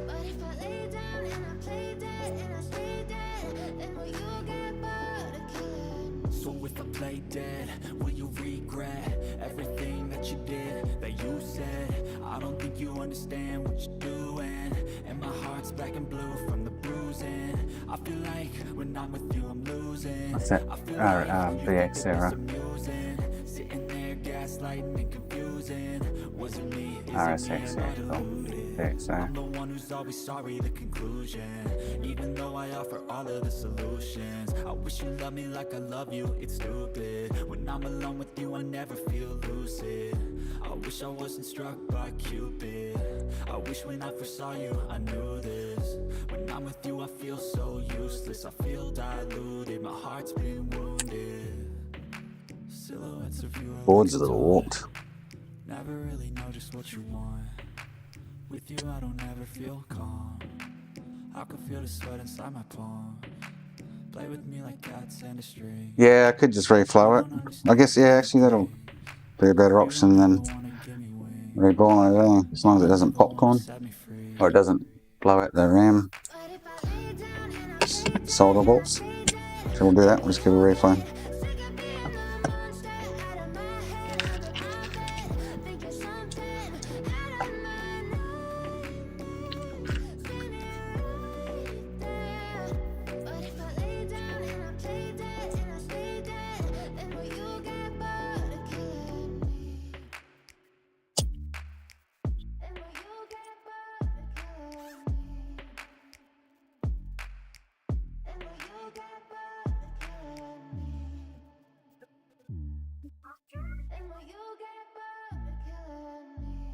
S3: But if I lay down and I play dead and I stay dead, then will you get bored of killing me?
S2: So if I play dead, will you regret everything that you did, that you said? I don't think you understand what you're doing, and my heart's black and blue from the bruising. I feel like when I'm with you I'm losing.
S1: What's that?
S2: I feel
S1: BX era.
S2: amusing, sitting there gaslighting and confusing. Was it me? Is
S1: RSX,
S2: it me?
S1: yeah, cool. BX era.
S2: I'm the one who's always sorry, the conclusion. Even though I offer all of the solutions, I wish you loved me like I love you, it's stupid. When I'm alone with you I never feel lucid. I wish I wasn't struck by Cupid. I wish when I first saw you I knew this. When I'm with you I feel so useless, I feel diluted, my heart's been wounded. Silhouettes of you are
S1: Board's a
S2: like
S1: little warped.
S2: never really know just what you want. With you I don't ever feel calm. I can feel the sweat inside my palm. Play with me like cats and a string.
S1: Yeah, I could just reflow it. I guess, yeah, actually that'll be a better option than reballing it, as long as it doesn't popcorn or it doesn't blow out the RAM
S3: But if I lay down and I play dead
S1: solder
S3: and I
S1: bolts.
S3: stay dead,
S1: So we'll do that, we'll just give it a reflow.
S3: sick of being the monster out of my head, under my bed, thinking something out of my nightmares, standing right there. But if I lay down and I play dead and I stay dead, then will you get bored of killing me? Then will you get bored of killing me? Then will you get bored of killing me? Then will you get bored of killing me? Then will you get bored of killing me?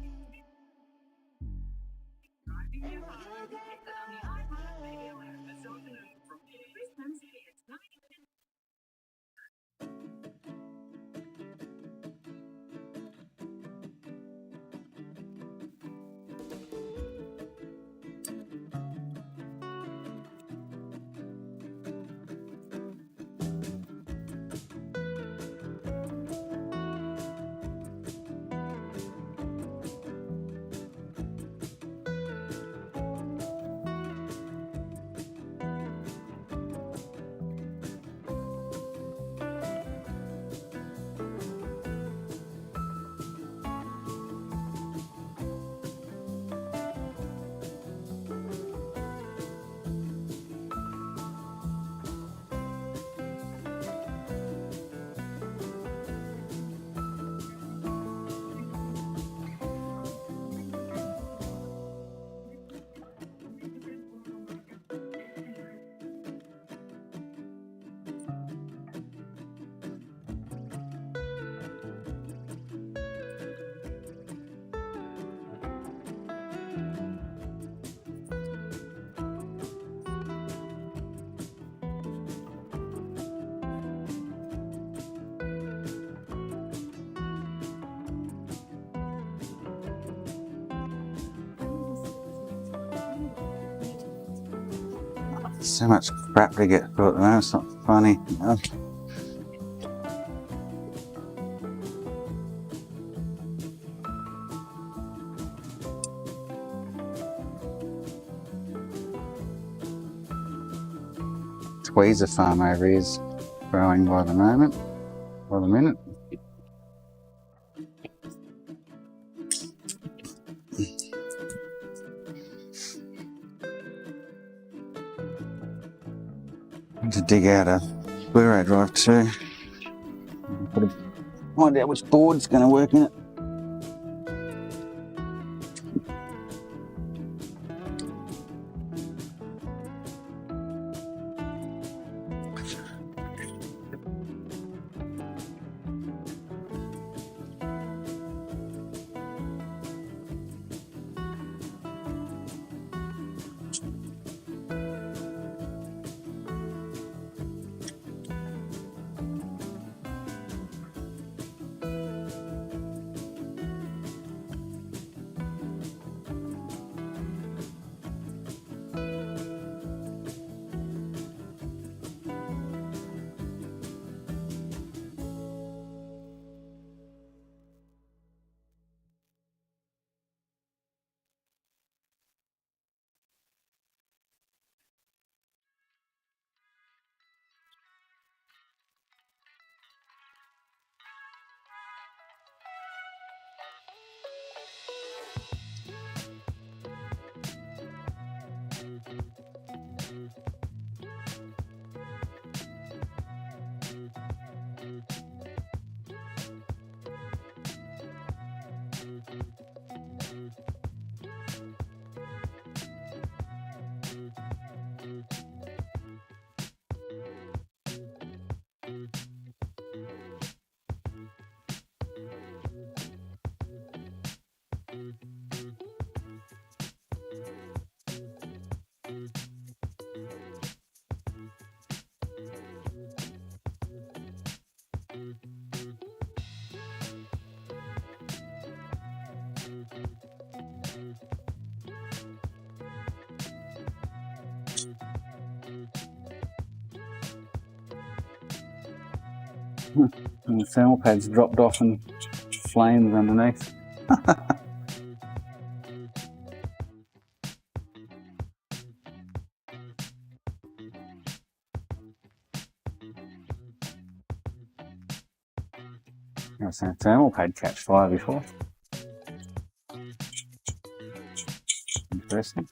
S1: So much crap to get through at the moment, it's not funny. Tweezer farm over here is growing by the moment, by the minute. To dig out a Blu-ray drive too. Find out which board's going to work in it. And the thermal pads dropped off and flames underneath. I've seen a thermal pad catch fire before. Interesting.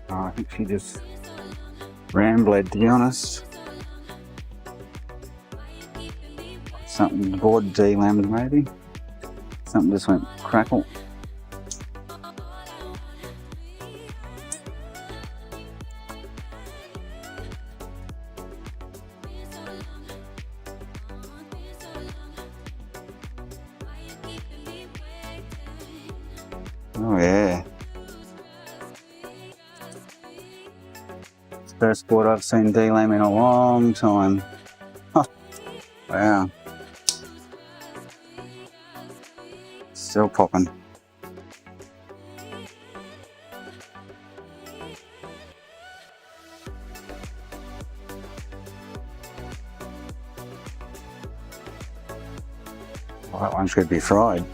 S1: Oh, I think she just rambled, to be honest. Something, the board delammed maybe. Something just went crackle. Oh yeah. It's the first board I've seen delam in a long time. Oh, wow. Still popping. Well, that one should be fried.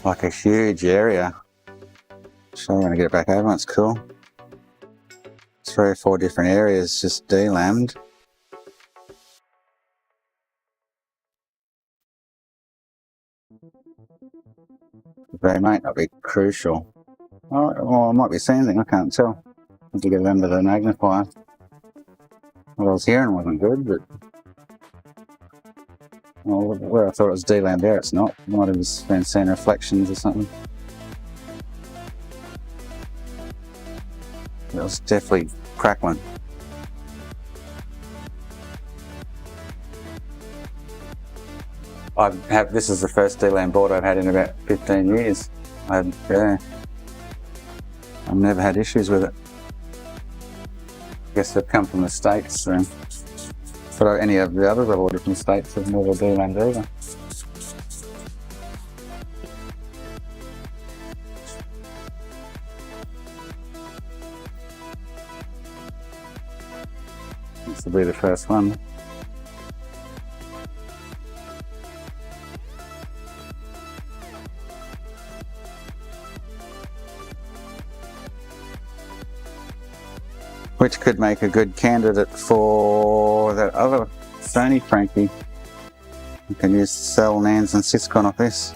S1: Like a huge area. So I'm going to get it back over, it's cool. 3 or 4 different areas just delammed. They might not be crucial. Oh, well, I might be seeing something, I can't tell. I have to get it under the magnifier. What I was hearing wasn't good, but well, where I thought it was delammed there, it's not. I might have just been seeing reflections or something. It was definitely crackling. This is the first delam board I've had in about 15 years. I've never had issues with it. I guess they've come from the States, so. But any of the other ordered from the States have never delammed either. This will be the first one. Which could make a good candidate for that other Sony Franky. You can use cell NANDs and SYSCON off this.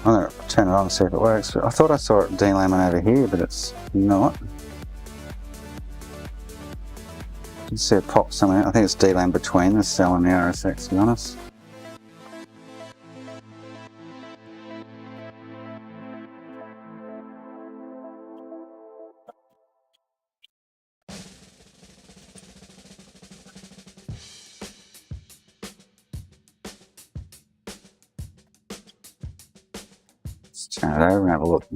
S1: I'm going to turn it on and see if it works. I thought I saw it delamming over here, but it's not. You can see a pop somewhere. I think it's DLAM between the cell and the RSX, to be honest. Let's turn it over and have a look.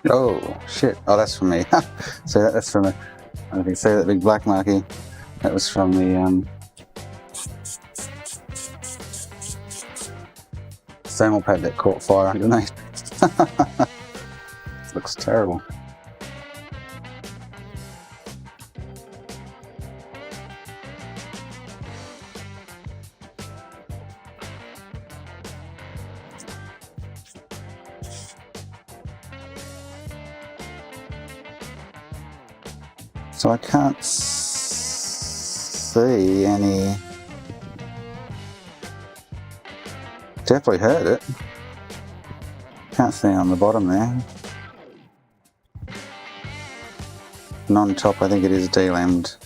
S1: Oh shit! Oh, that's from me. So that's from a. I don't think see that big black marky. That was from the thermal pad that caught fire underneath. Looks terrible. So I can't see any. Definitely heard it. Can't see on the bottom there. Non-top, I think it is DLAM'd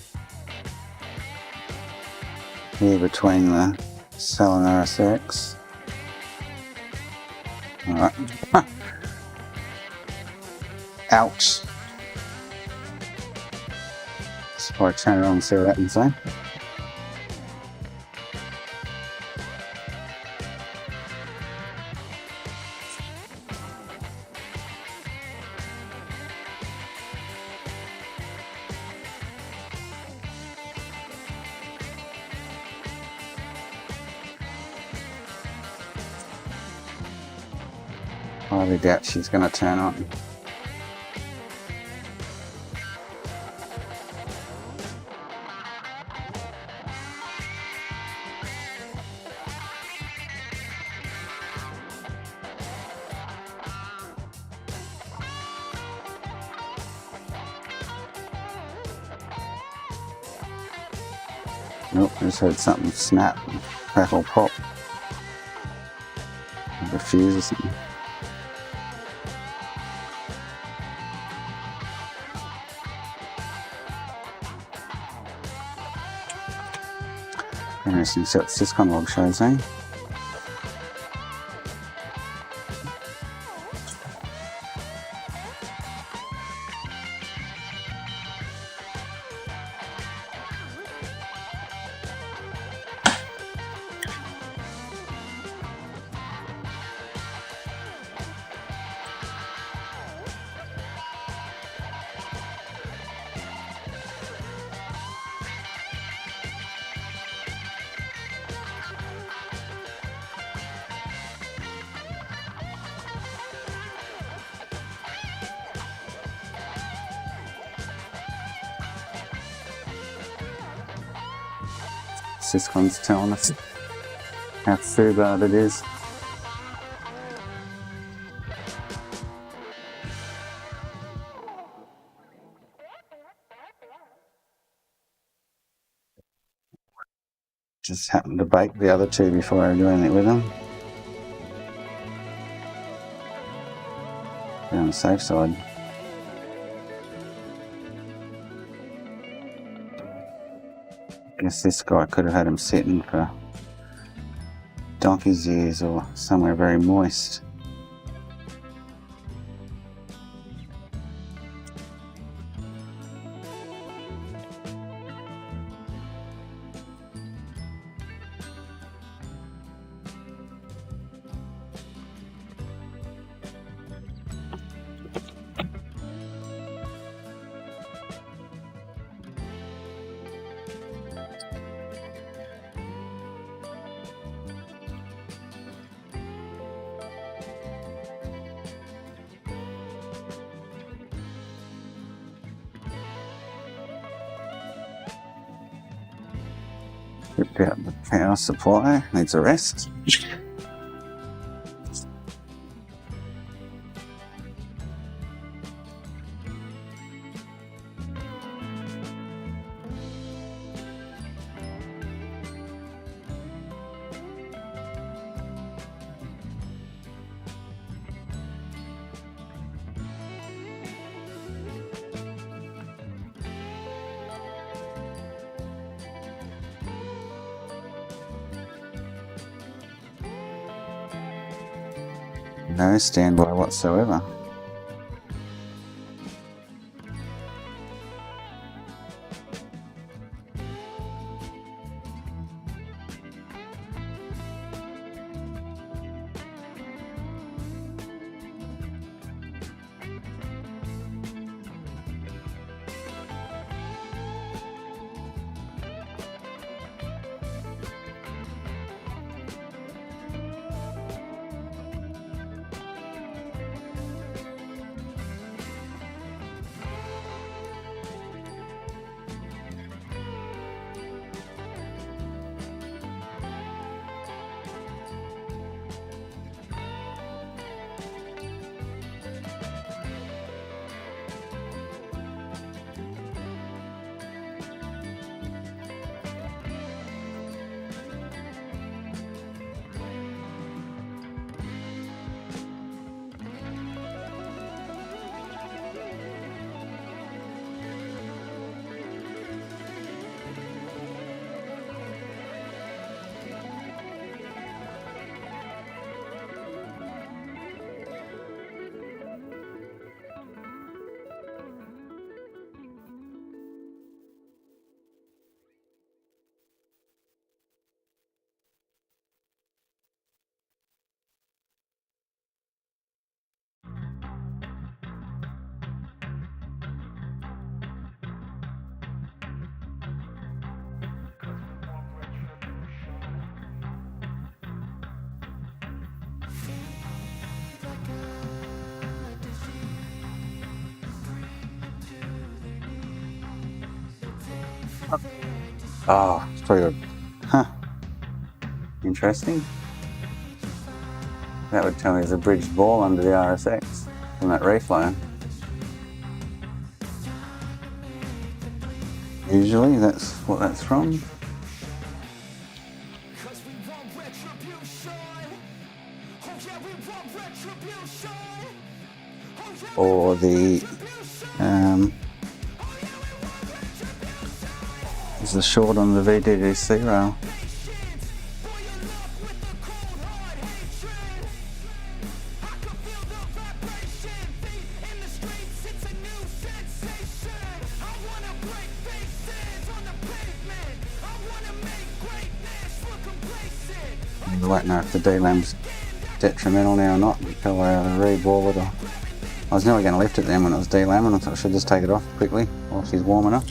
S1: here between the cell and RSX. Alright. Ouch. So I turn it on and see what happens there. I highly doubt she's going to turn on. Nope, I just heard something snap, crackle, pop. Like a fuse or something. Interesting, so it's SYSCON log shows, eh? SYSCON's telling us how bad it is. Just happened to bake the other two before I do anything with them. Be on the safe side. I guess this guy could have had him sitting for donkey's years or somewhere very moist. Ripped out the power supply, needs a rest. No standby whatsoever. Oh, it's pretty good. Huh. Interesting. That would tell me there's a bridged ball under the RSX from that reflow. Usually that's what that's from. Or the is the short on the VDDC rail. I don't know if the D-Lam's detrimental now or not until I re-ball it. I was nearly going to lift it then when it was D-Lam, and I thought I should just take it off quickly while she's warm enough.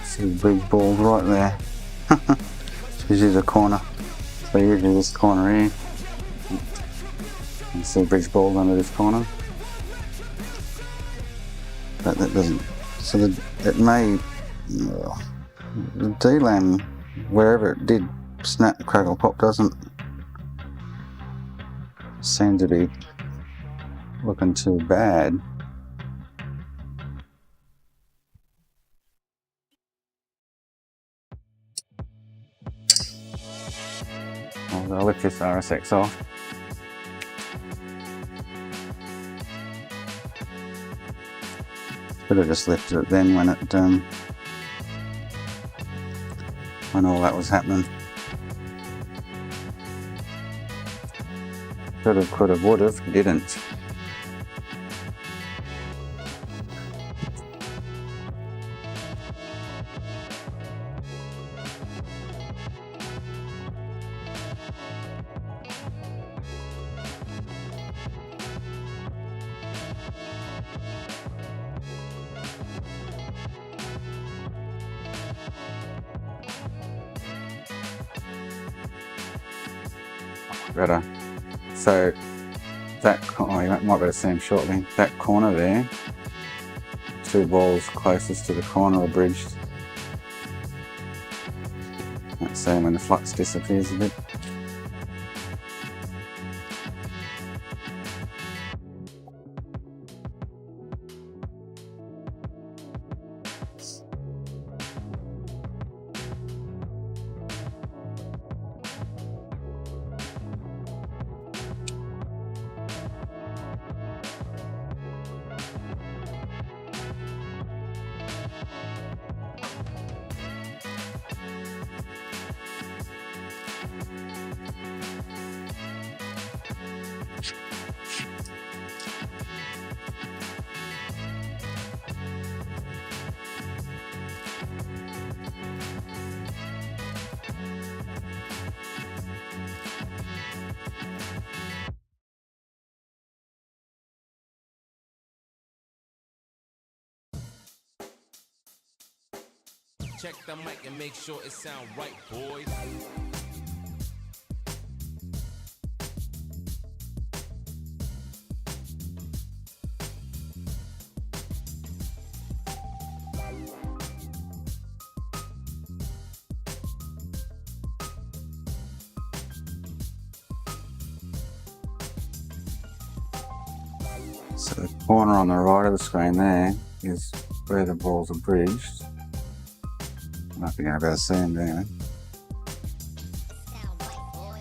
S1: See big balls right there. This is a corner. So usually this corner here. You see bridge balls under this corner. But that doesn't. So it may. The D-Lam, wherever it did snap, crackle, pop, doesn't seem to be looking too bad. I'll lift this RSX off. Could have just lifted it then when it when all that was happening. Could have, would have, didn't. Better. So that, oh, you might be able to see him shortly. That corner there, two balls closest to the corner are bridged. Let's see when the flux disappears a bit.
S4: Check the mic and make sure it sound right, boys.
S1: So the corner on the right of the screen there is where the balls are bridged. I don't know if you're going to be able to see them anyway.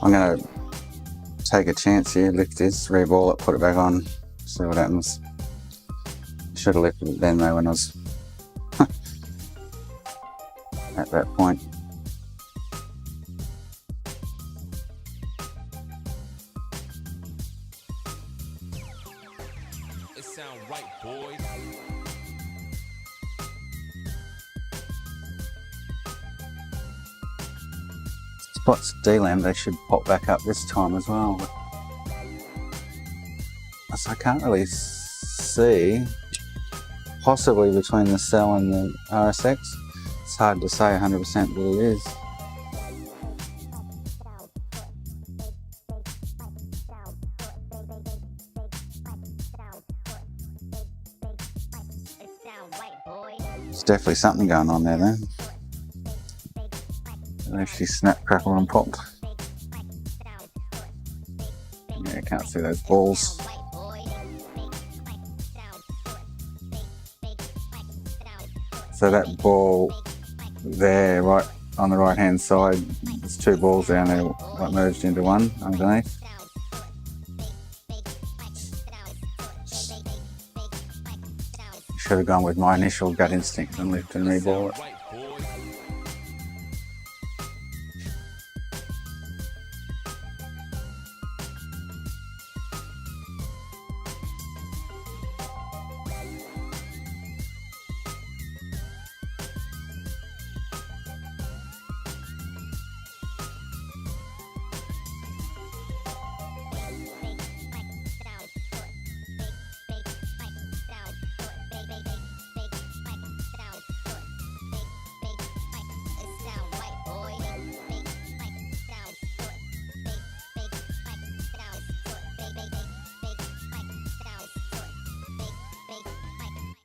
S1: I'm going to take a chance here, lift this, reball it, put it back on, see what happens. Should have lifted it then though when I was at that point.
S4: It sound right, boys.
S1: Spots D-lamb, they should pop back up this time as well. So I can't really see, possibly between the cell and the RSX. It's hard to say 100% what it is. There's definitely something going on there then. Actually snap, crackled and popped. Yeah, I can't see those balls. So that ball there, right on the right hand side, there's two balls down there that merged into one underneath. Should have gone with my initial gut instinct and lift and reball it.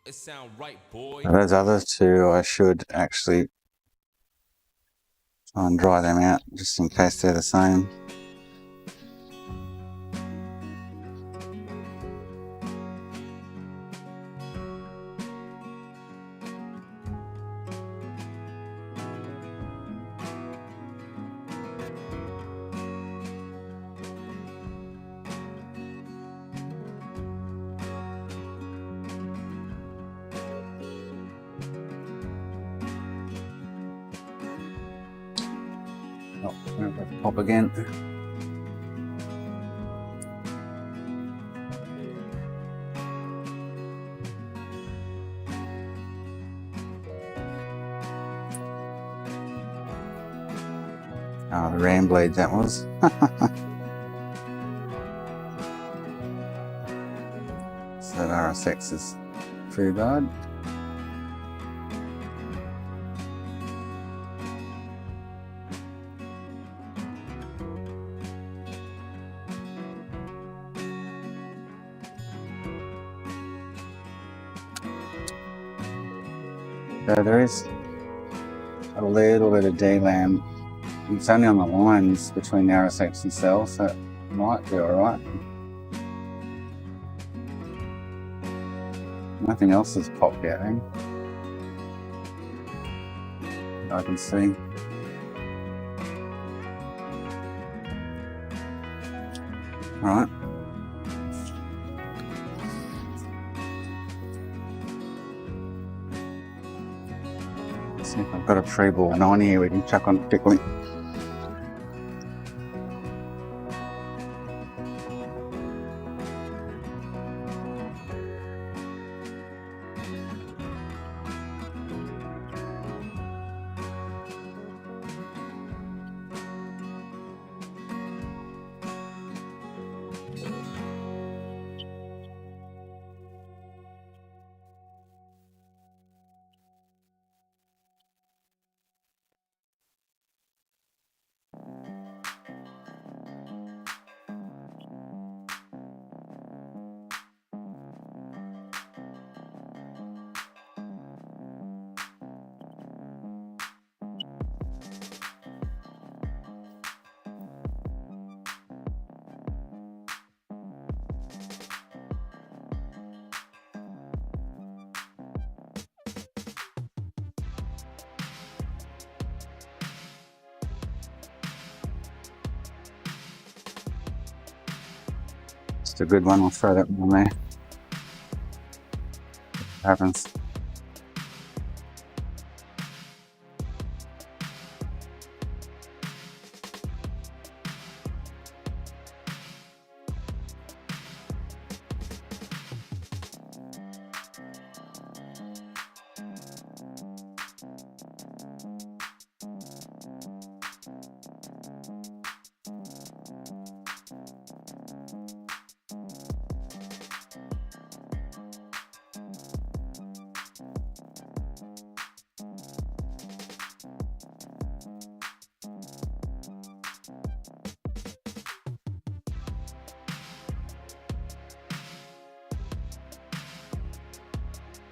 S4: It sound right, boy.
S1: Now those other two, I should actually try and dry them out just in case they're the same. Oh, pop again. Oh, the ram blade that was. So that RSX is pretty bad. So there is a little bit of D-lamb. It's only on the lines between the RSX and cell, so it might be alright. Nothing else has popped out in. I can see. Alright. See if I've got a pre-ball 90 here we can chuck on quickly. a good one. I'll throw that one there. Happens.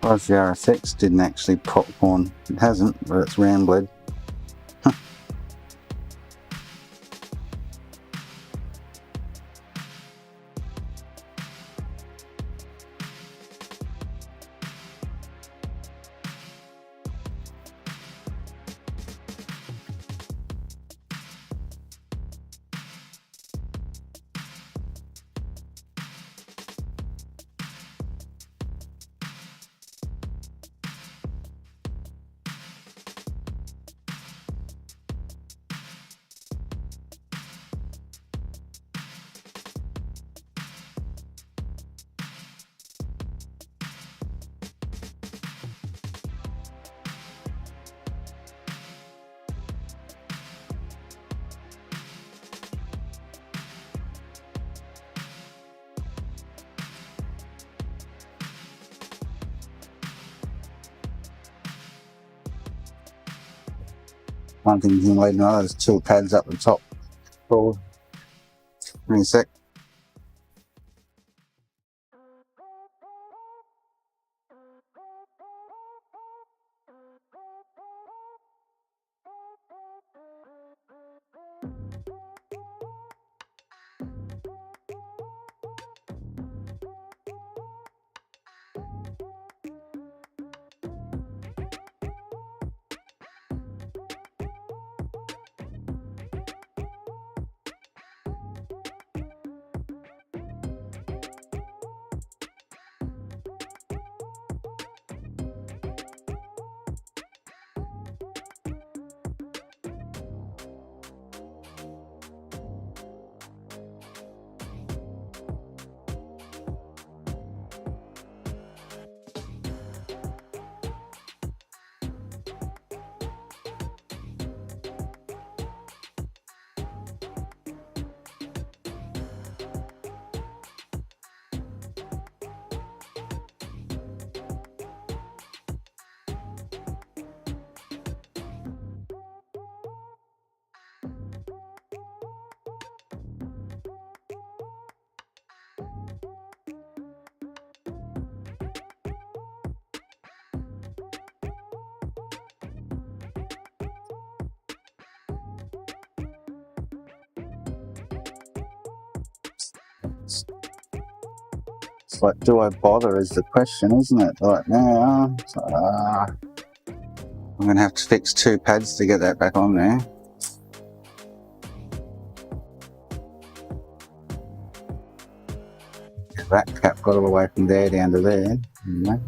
S1: Was the RSX didn't actually pop one. It hasn't, but it's rambled. One thing you can wait another is 2 pads up the top. Forward. Give me a sec. It's like, do I bother is the question, isn't it? Like now, I'm going to have to fix 2 pads to get that back on there. That cap got all the way from there down to there. Anyway.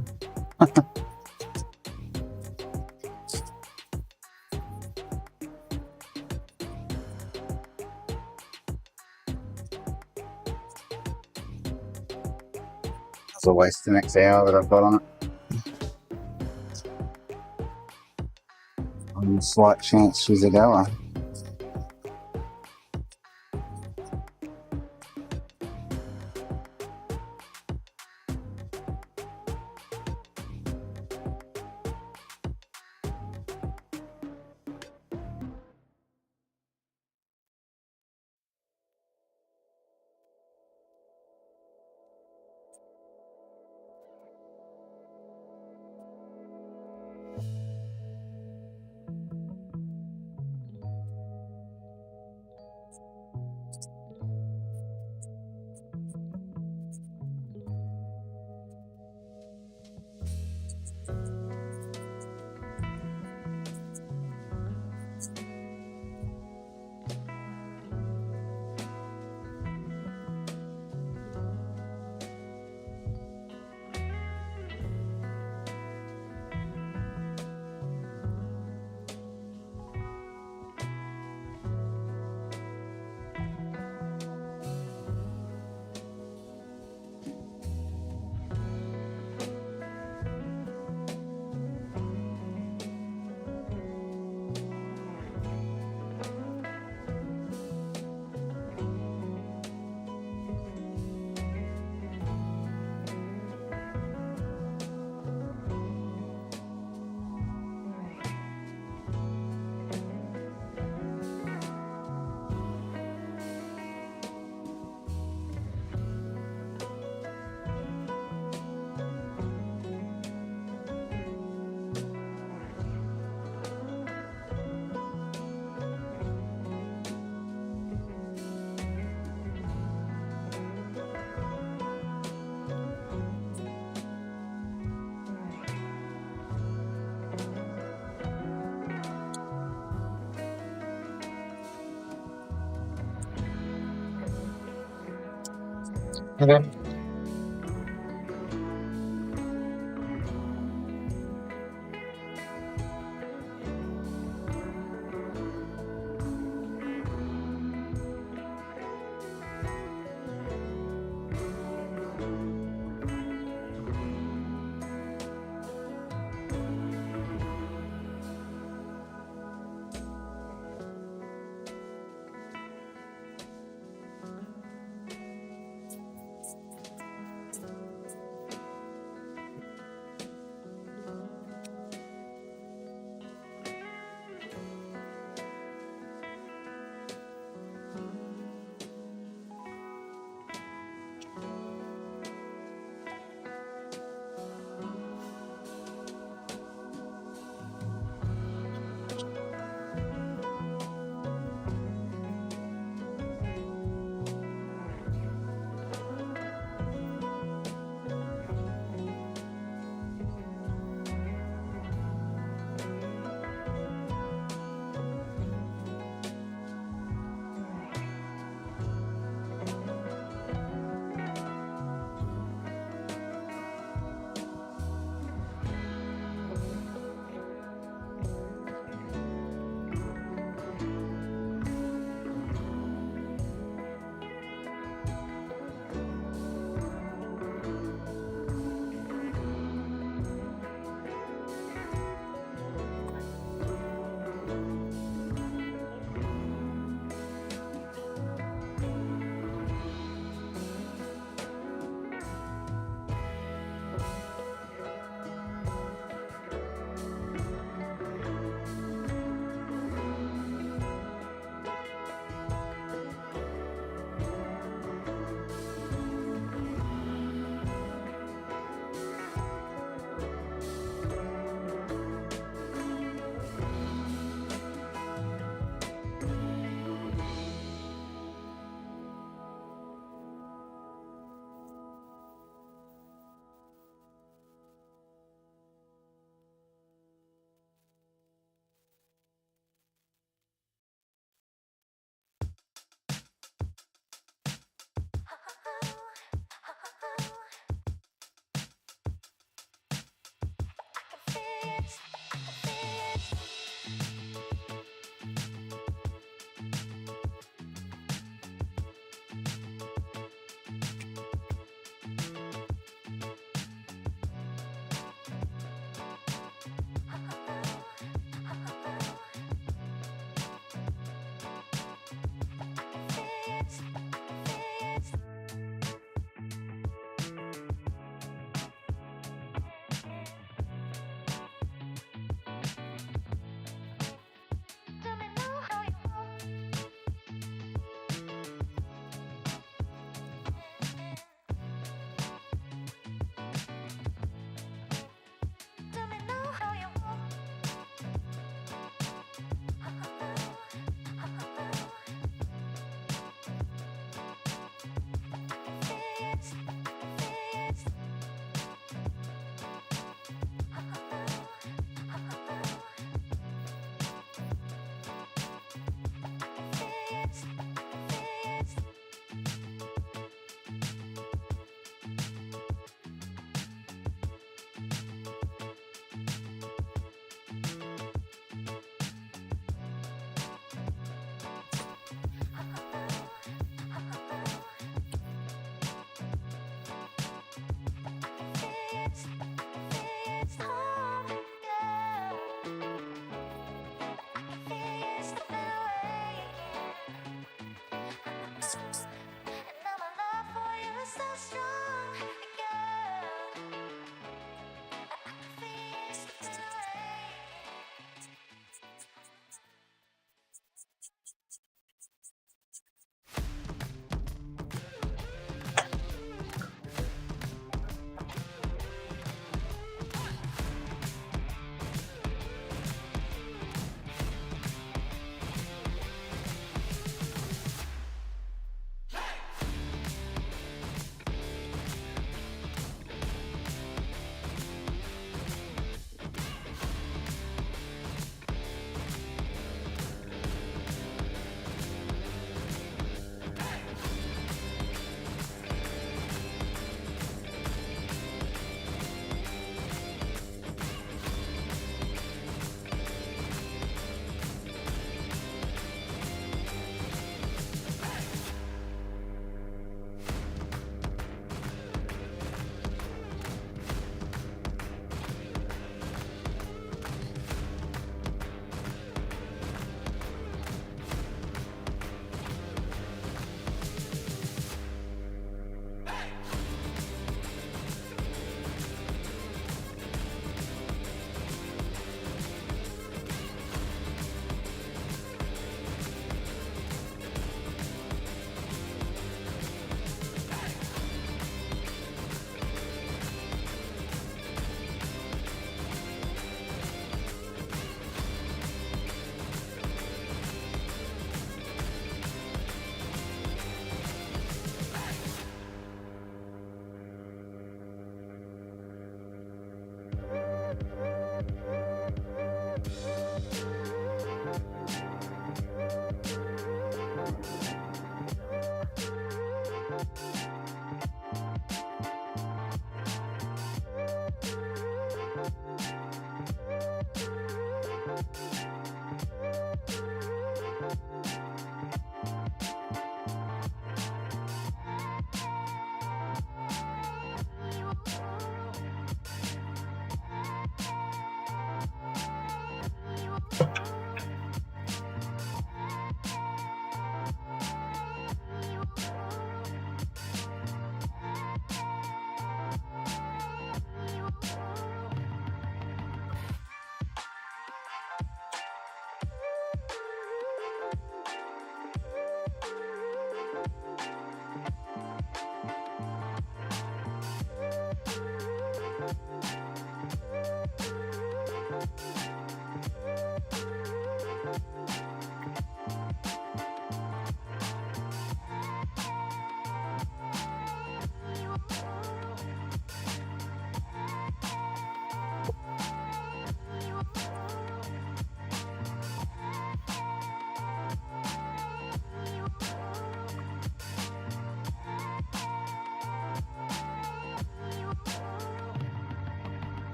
S1: It's a waste the next hour that I've got on it. On a slight chance she's a goer. Okay.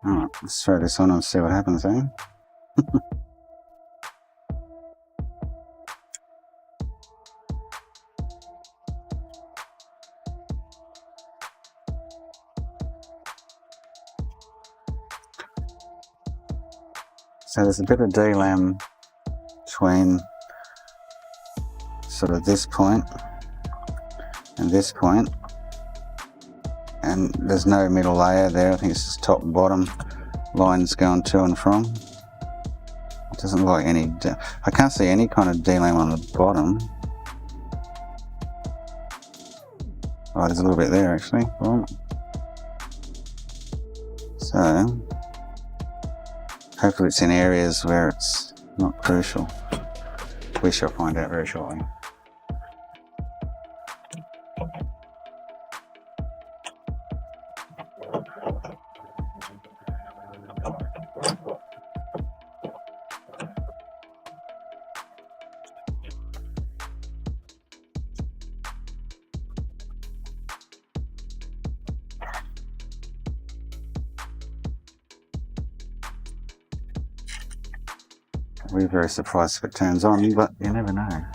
S1: Alright, let's throw this on and see what happens, eh? So there's a bit of DLAM between sort of this point and this point, and there's no middle layer there. I think it's just top and bottom lines going to and from. It doesn't look like any, I can't see any kind of DLAM on the bottom. Oh, there's a little bit there actually. Oh. So hopefully it's in areas where it's not crucial. We shall find out very shortly. We're very surprised if it turns on, but you never know.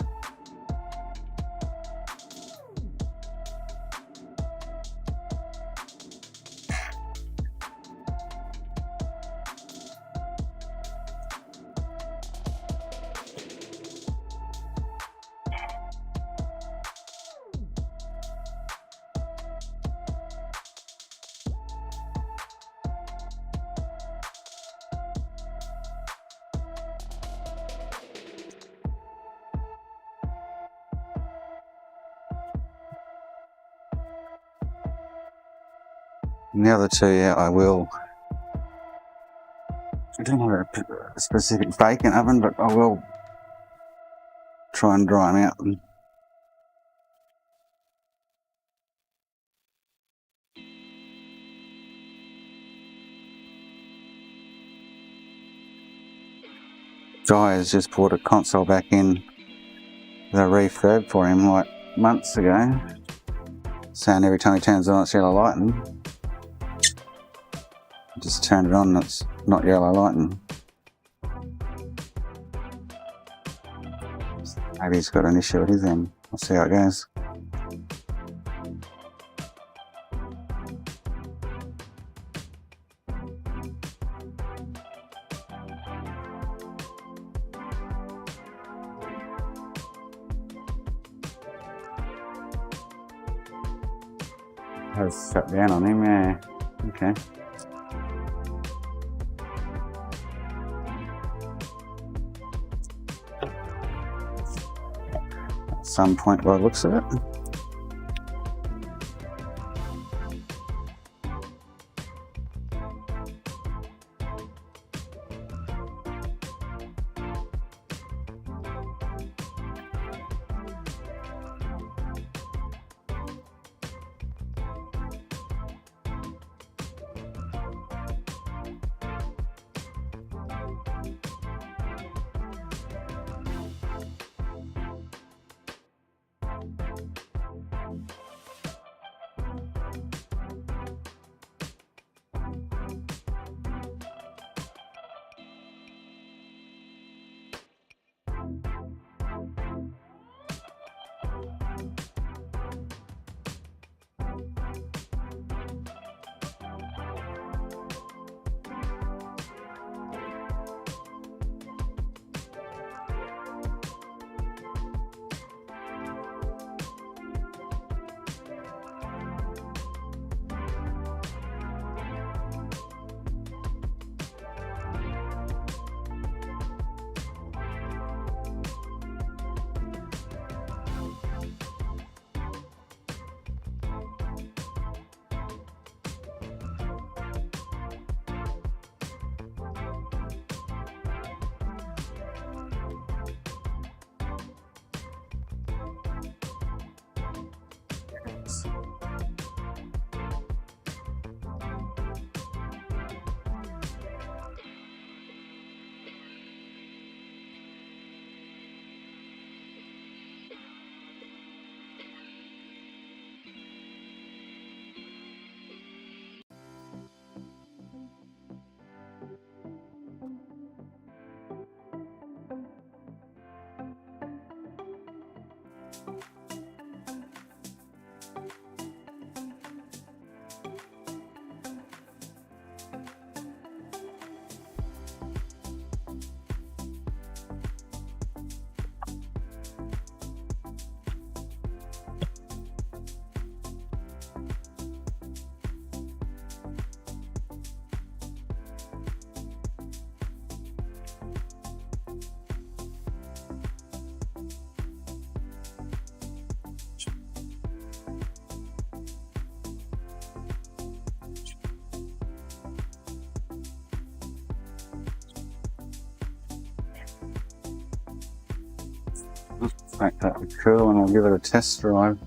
S1: And the other two, yeah, I don't have a specific baking oven, but I will try and dry them out. Guy has just brought a console back in with a refurb for him like months ago, saying every time he turns it on it's yellow lighting. Just turn it on and it's not yellow lighting. Maybe he's got an issue with his end. We'll see how it goes. Has shut down on him, yeah. Okay. At some point by the looks of it. Make that look cool, and I'll give it a test drive.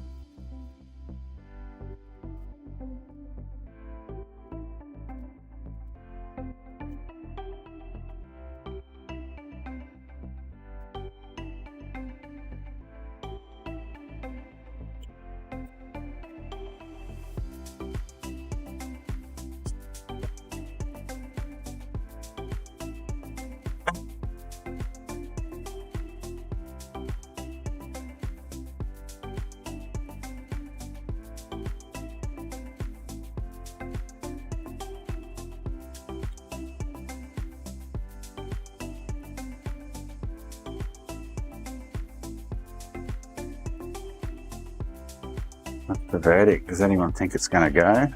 S1: That's the verdict. Does anyone think it's going to go?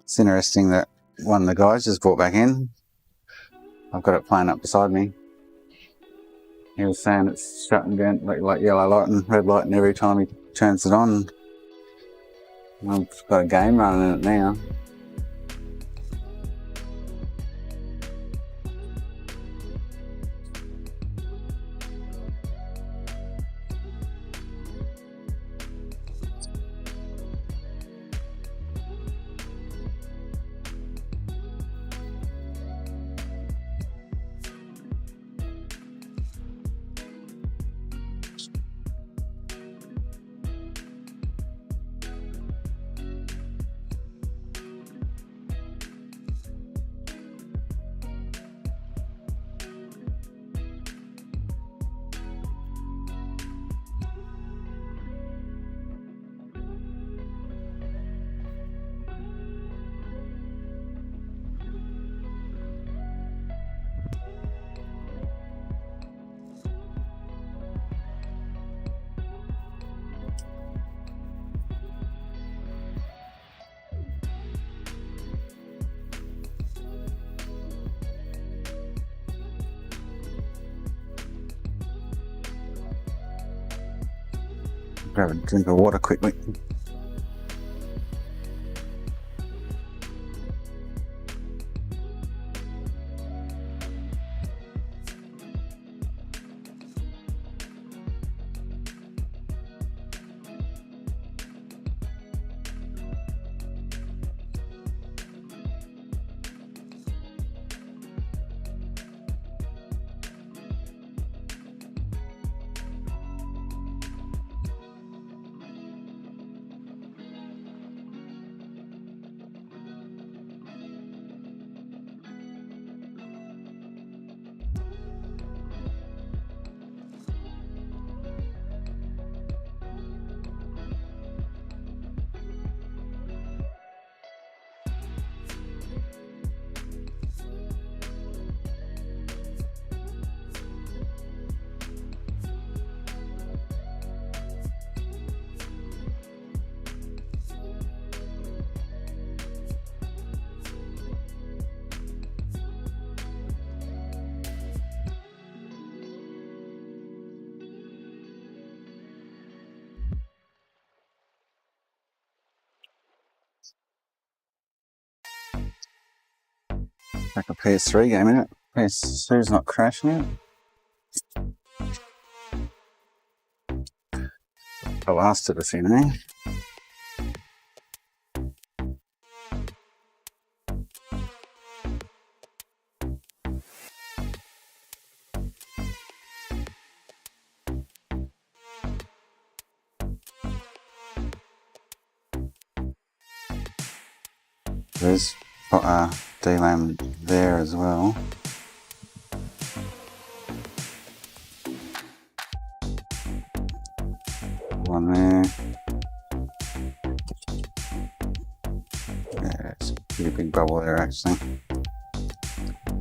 S1: It's interesting that one of the guys just brought back in. I've got it playing up beside me. He was saying it's shutting down like yellow light and red light, and every time he turns it on, I've got a game running in it now. Grab a drink of water quickly. Like a PS3 game, isn't it? PS2's not crashing it. I lasted a few, eh? There's DLAM there as well. One there. Yeah, it's a pretty big bubble there actually.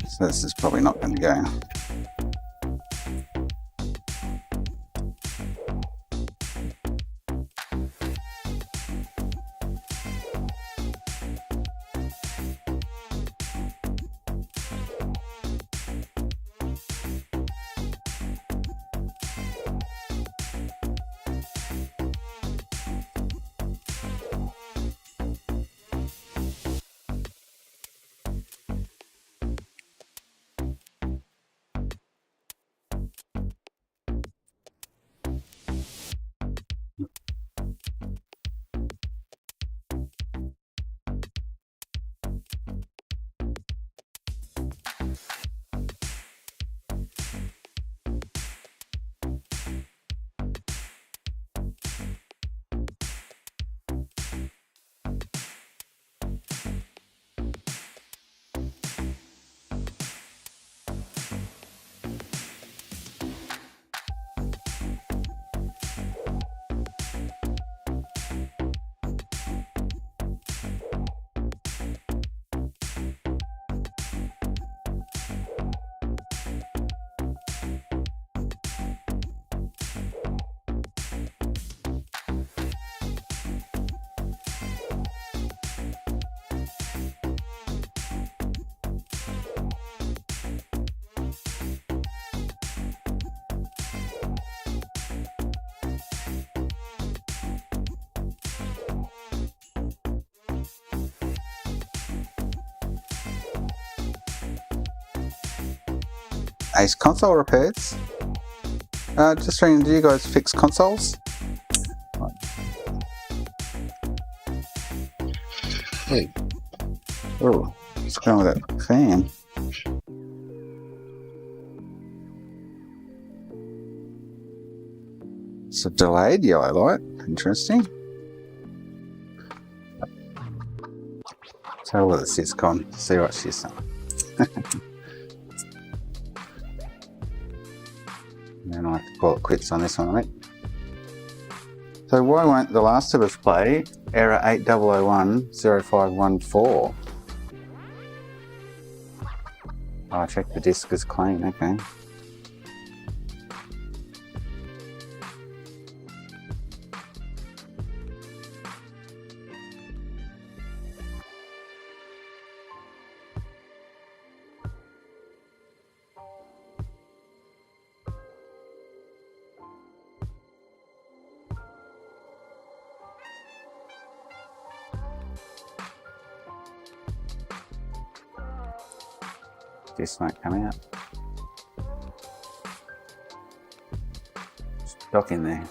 S1: So this is probably not going to go. Ace console repairs. Just ringing, do you guys fix consoles? Hey. Oh, what's going on with that fan? It's a delayed yellow light. Interesting. So with the SYSCON, see what she's saying. Then I have to call it quits on this one, I think. So why won't The Last of Us play error 8001-0514? Oh, I checked the disk is clean, okay. This won't come out. Stuck in there.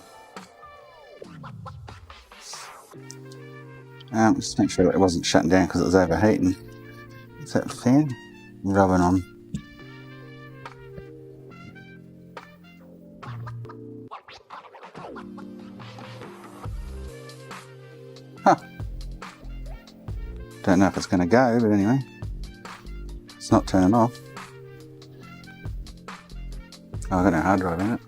S1: Just make sure it wasn't shutting down because it was overheating. Is that fan rubbing on? Huh. Don't know if it's going to go, but anyway. It's not turning off. Oh, I've got no hard drive in it.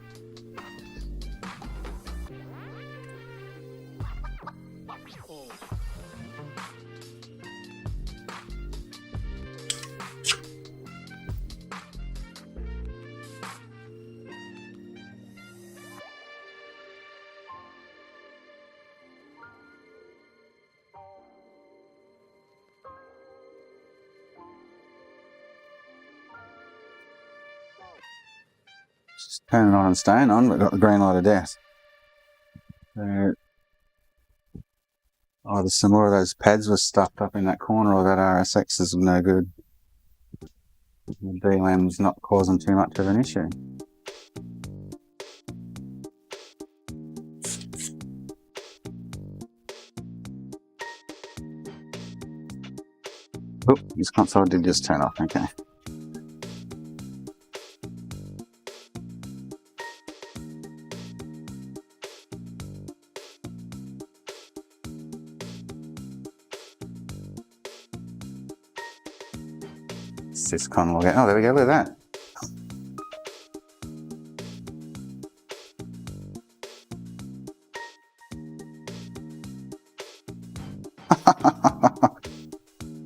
S1: Just turning on and staying on, but got the green light of death. So, either some more of those pads were stuffed up in that corner or that RSX is no good. The DLAM's not causing too much of an issue. Oh, this console did just turn off, okay. SYSCON log out. Oh, there we go, look at that.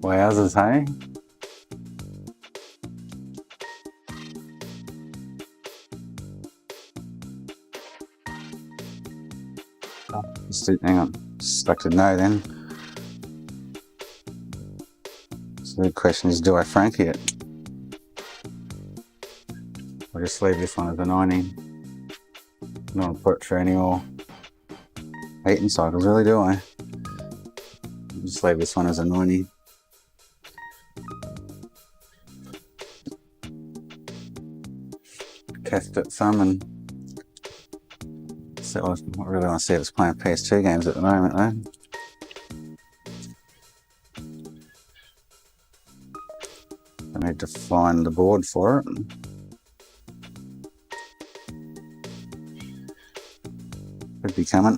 S1: Wowzers, hey? Hang on, stuck to no then. So the question is, do I Franky it? I'll just leave this one as a 90. Don't want to put it through any more heating cycles, really, do I? I'll just leave this one as a 90. Test it some and so I really want to see if it's playing PS2 games at the moment though. I need to find the board for it. Could be coming.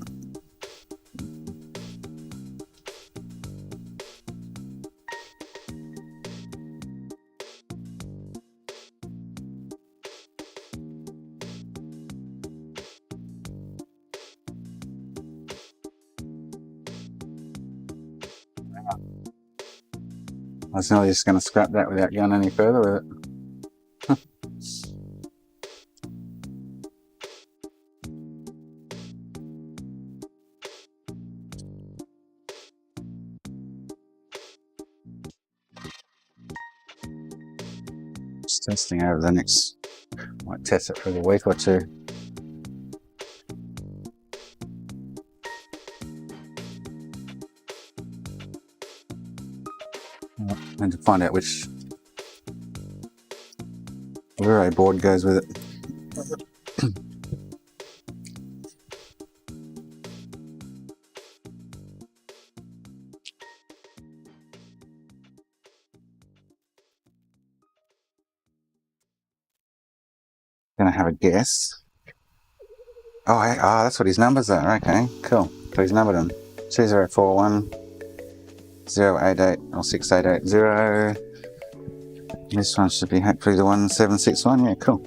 S1: I was nearly just going to scrap that without going any further with it. Just testing over the next, might test it for a week or two. And to find out which Blu-ray board goes with it. Gonna have a guess. Oh, that's what his numbers are. Okay, cool. So he's numbered them: 2041 088 or 6880. This one should be hopefully the 1761. Yeah, cool.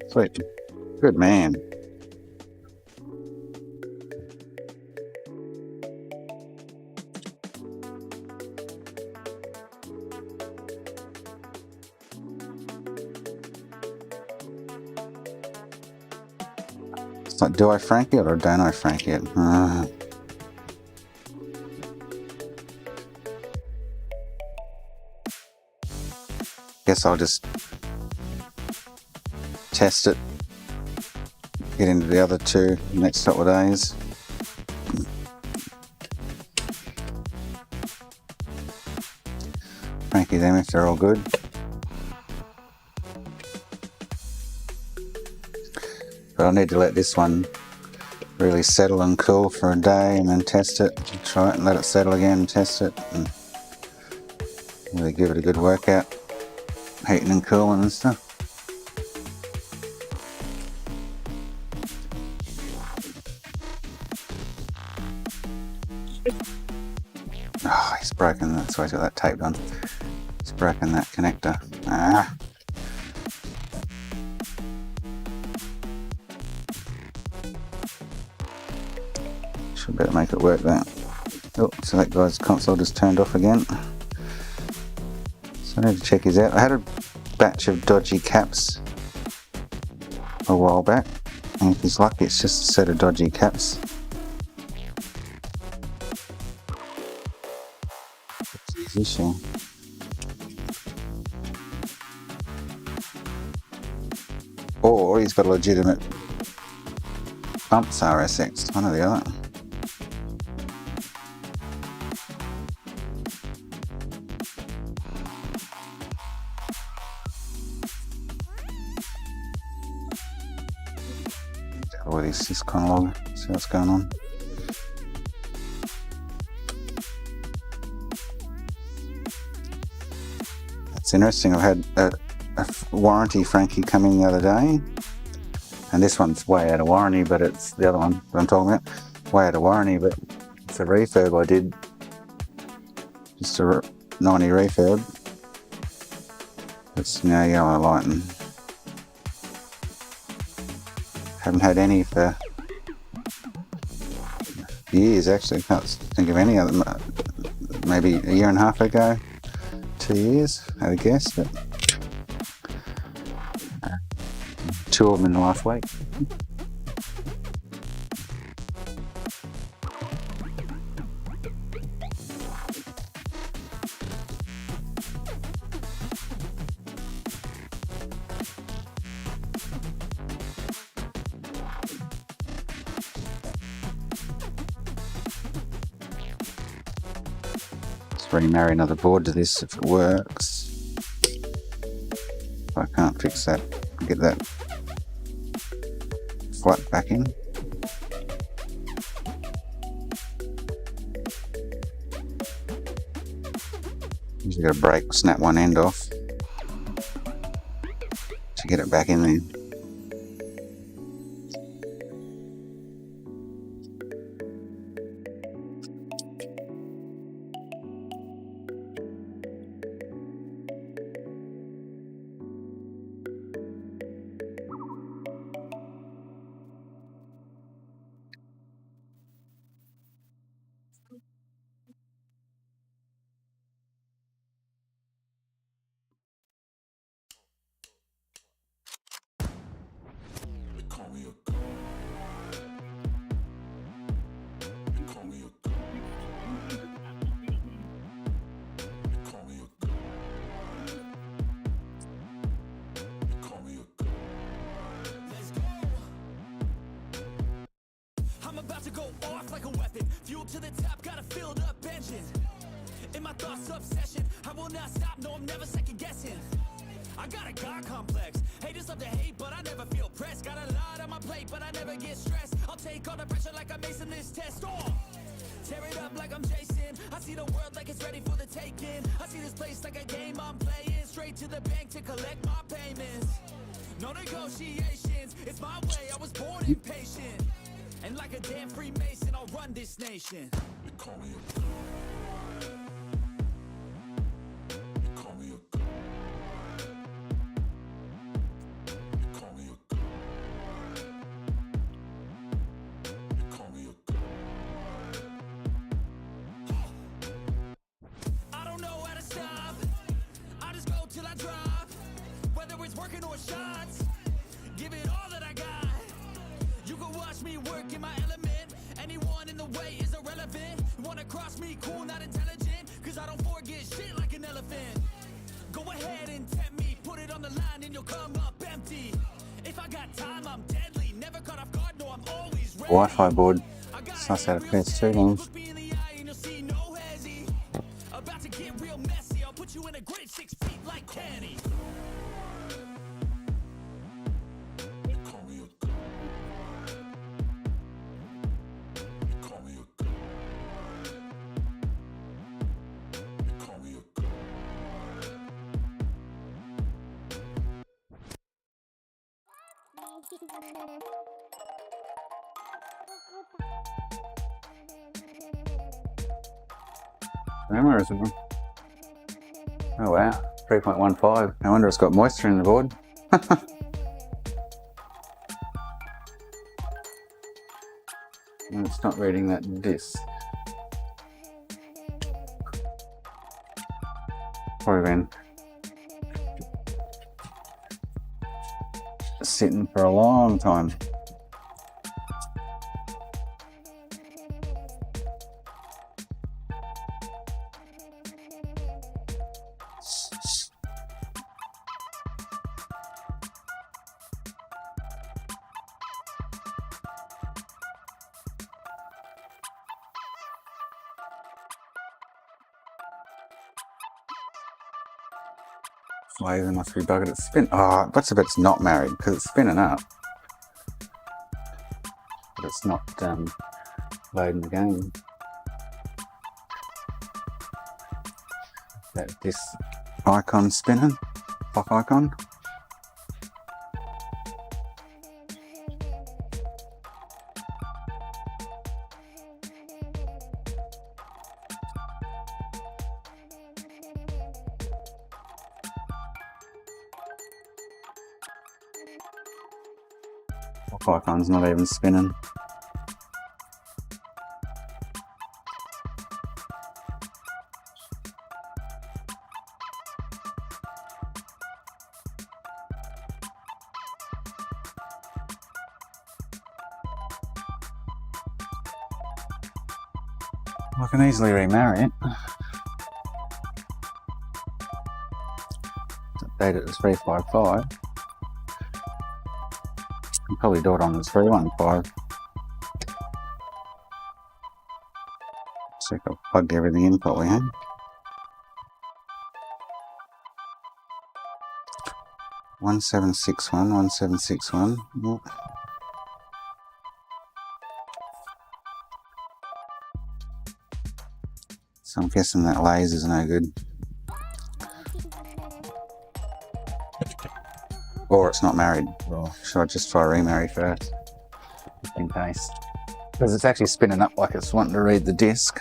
S1: Sweet. Good man. It's like, do I Franky it or don't I Franky it? Guess I'll just test it, get into the other two next couple of days. Franky them if they're all good. But I need to let this one really settle and cool for a day and then test it, try it and let it settle again and test it and really give it a good workout. Heating and cooling and stuff. Oh, he's broken that. So he's got that taped on. He's broken that connector. Should better make it work that. Oh, so that guy's console just turned off again. So I need to check his out. I had a batch of dodgy caps a while back, and if he's lucky it's just a set of dodgy caps. What's his issue? Or he's got a legitimate bumps RSX, one or the other. With his SYSCON log, see what's going on. That's interesting. I've had a warranty Franky come in the other day, and this one's way out of warranty, but it's the other one that I'm talking about. Way out of warranty, but it's a refurb I did. Just a 90 refurb. It's now yellow light, and haven't had any for years actually. Can't think of any of them. Maybe a year and a half ago, 2 years, I would guess, but 2 of them in the last week. Remarry another board to this if it works. If I can't fix that, get that flat back in. Usually got to break, snap one end off to get it back in there.
S2: I'm about to go off like a weapon. Fuel to the top, got a filled up engine. In my thoughts, obsession. I will not stop, no, I'm never second guessing. I got a God complex. Haters love to hate, but I never feel pressed. Got a lot on my plate, but I never get stressed. I'll take all the pressure like I'm acing this test. Oh! Tear it up like I'm Jason. I see the world like it's ready for the taking. I see this place like a game I'm playing. Straight to the bank to collect my payments. No negotiations, it's my way, I was born impatient. And like a damn Freemason, I'll run this nation. They call me a god. They call me a god. They call me a god. They call me a god. I don't know how to stop. I just go till I drop. Whether it's working or shots, give it all that I got. You can watch me work in my element. Anyone in the way is irrelevant. You wanna cross me, cool, not intelligent. Cause I don't forget shit like an elephant. Go ahead and tempt me. Put it on the line and you'll come up empty. If I got time, I'm deadly. Never caught off guard, no, I'm always ready.
S1: Wi-Fi board. Suss out of PS2 games.
S2: Look me in the eye and you'll see no hezzy. About to get real messy. I'll put you in a grid 6 feet like Kenny.
S1: Where is it? Oh wow, 3.15. No wonder it's got moisture in the board. And it's not reading that disk. Probably been sitting for a long time. Laser must be buggered. It's spin. Oh, what's if it's not married? Because it's spinning up, but it's not loading the game. This icon spinning, clock icon. Clock icon's not even spinning. I can easily remarry it. Update it to 355. I'll probably do it on the 315. So I've plugged everything in probably, eh? One 1761. Yep. So I'm guessing that laser's no good. Or it's not married. Or should I just try remarry first? Just in case. Because it's actually spinning up like it's wanting to read the disc.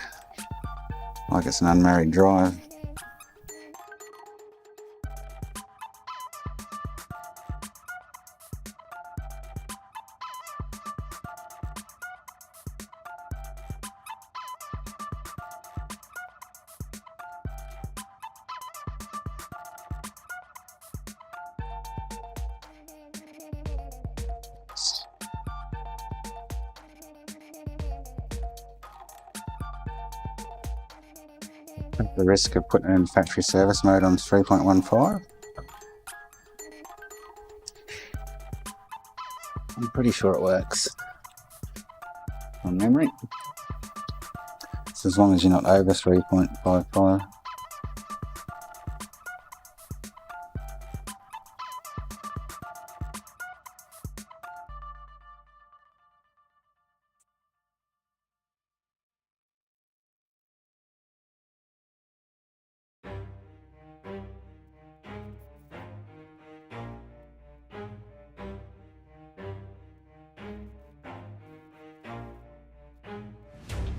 S1: Like it's an unmarried drive. The risk of putting it in factory service mode on 3.15. I'm pretty sure it works on memory. So as long as you're not over 3.55.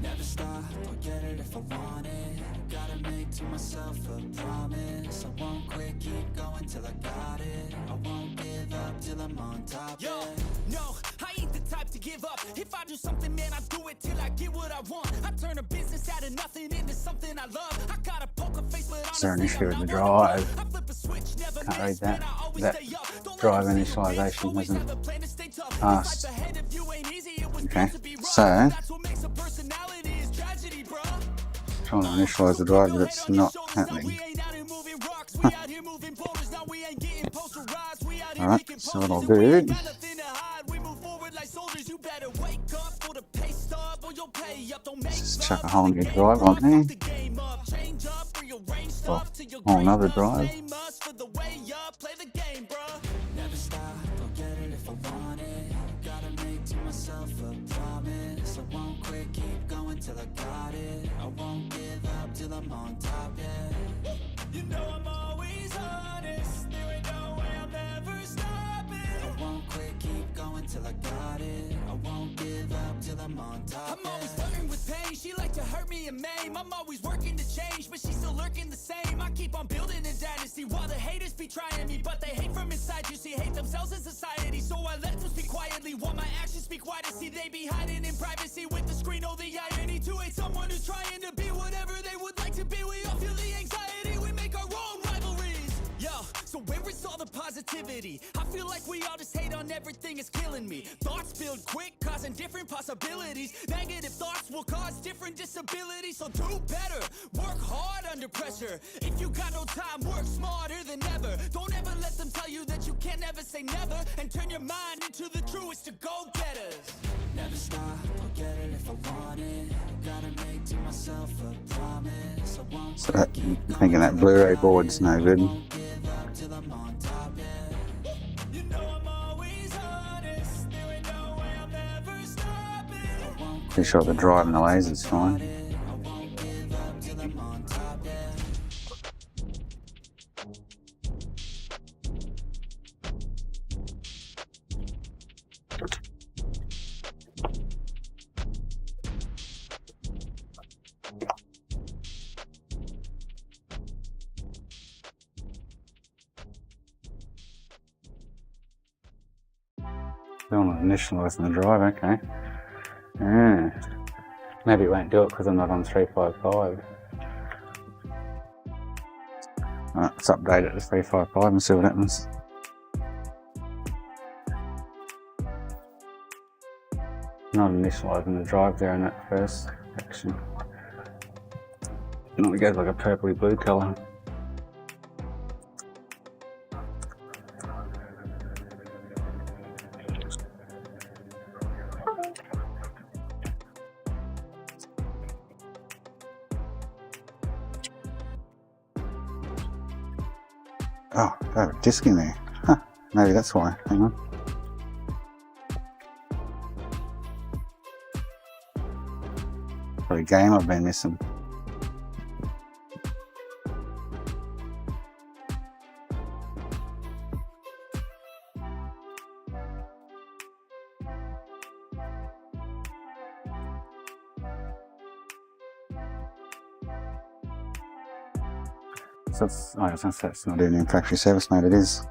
S2: Never stop, I'll get it if I want it. Gotta make to myself a promise. I won't quit, keep going till I got it. I won't give up till I'm on top.
S5: Yo, no, I ain't the type to give up. If I do something, man, I do it till I get what I want. I turn a business out of nothing into something I love. I got a poker face, but
S1: Is there an
S5: honestly,
S1: issue
S5: I'm
S1: with the
S5: not
S1: drive?
S5: I flip a switch, never
S1: Can't read
S5: miss,
S1: that.
S5: man, I always
S1: That
S5: stay up. Don't
S1: drive
S5: let it see you, bitch.
S1: initialization
S5: Always
S1: hasn't
S5: have a plan to stay tough.
S1: passed.
S5: Life ahead of you ain't easy, it was
S1: Okay,
S5: meant to be rough.
S1: so
S5: That's what makes a personality is tragedy, bro.
S1: trying to initialize the drive, but it's not happening. Alright, so what I'll do, just chuck a whole new drive on there. Oh, whole another drive.
S2: Never stop, I'll get it if I want it. Gotta make to myself a promise. I won't quit, keep going till I got it. I won't give up till I'm on top, yeah. You know I'm always honest. There ain't no way I'm ever stopping. I won't quit, keep going till I got it. I won't give up till I'm on top,
S5: I'm always flirting with pain, she like to hurt me and maim. I'm always working to change, but she's still lurking the same. I keep on building a dynasty while the haters be trying me, but they hate from inside. You see, hate themselves in society, so I let them speak quietly while my actions speak wider. See, they be hiding in privacy with the screen. Oh, the irony to hate someone who's trying to be whatever they would like to be. We all feel the anxiety, we make our own rivalries. Yo, so where is all the positivity? I feel like we all just hate on everything, it's killing me. Thoughts build quick, causing different possibilities. Negative thoughts will cause different disabilities. So do better, work hard under pressure. If you got no time, work smarter than ever. Don't ever let them tell you that you can't ever say never. And turn your mind into the truest to go-getters.
S2: Never stop, I'll get it if I want it. Gotta make to myself a promise. I won't
S1: So that, I'm thinking that Blu-ray board's no good.
S2: give up till I'm on top, yeah.
S5: You know I'm always honest. There ain't no way I'm ever stopping.
S1: Pretty sure the drive and the laser's fine.
S2: I won't give up till I'm on top, yeah.
S1: Still not initialising the drive, okay. Yeah. Maybe it won't do it because I'm not on 355. Alright, let's update it to 355 and see what happens. Not initialising the drive there in that first section. It goes like a purpley blue colour. Oh, got a disc in there. Huh, maybe that's why. Hang on. Probably a game I've been missing. So that's, oh, that's not even in factory service mode, it is.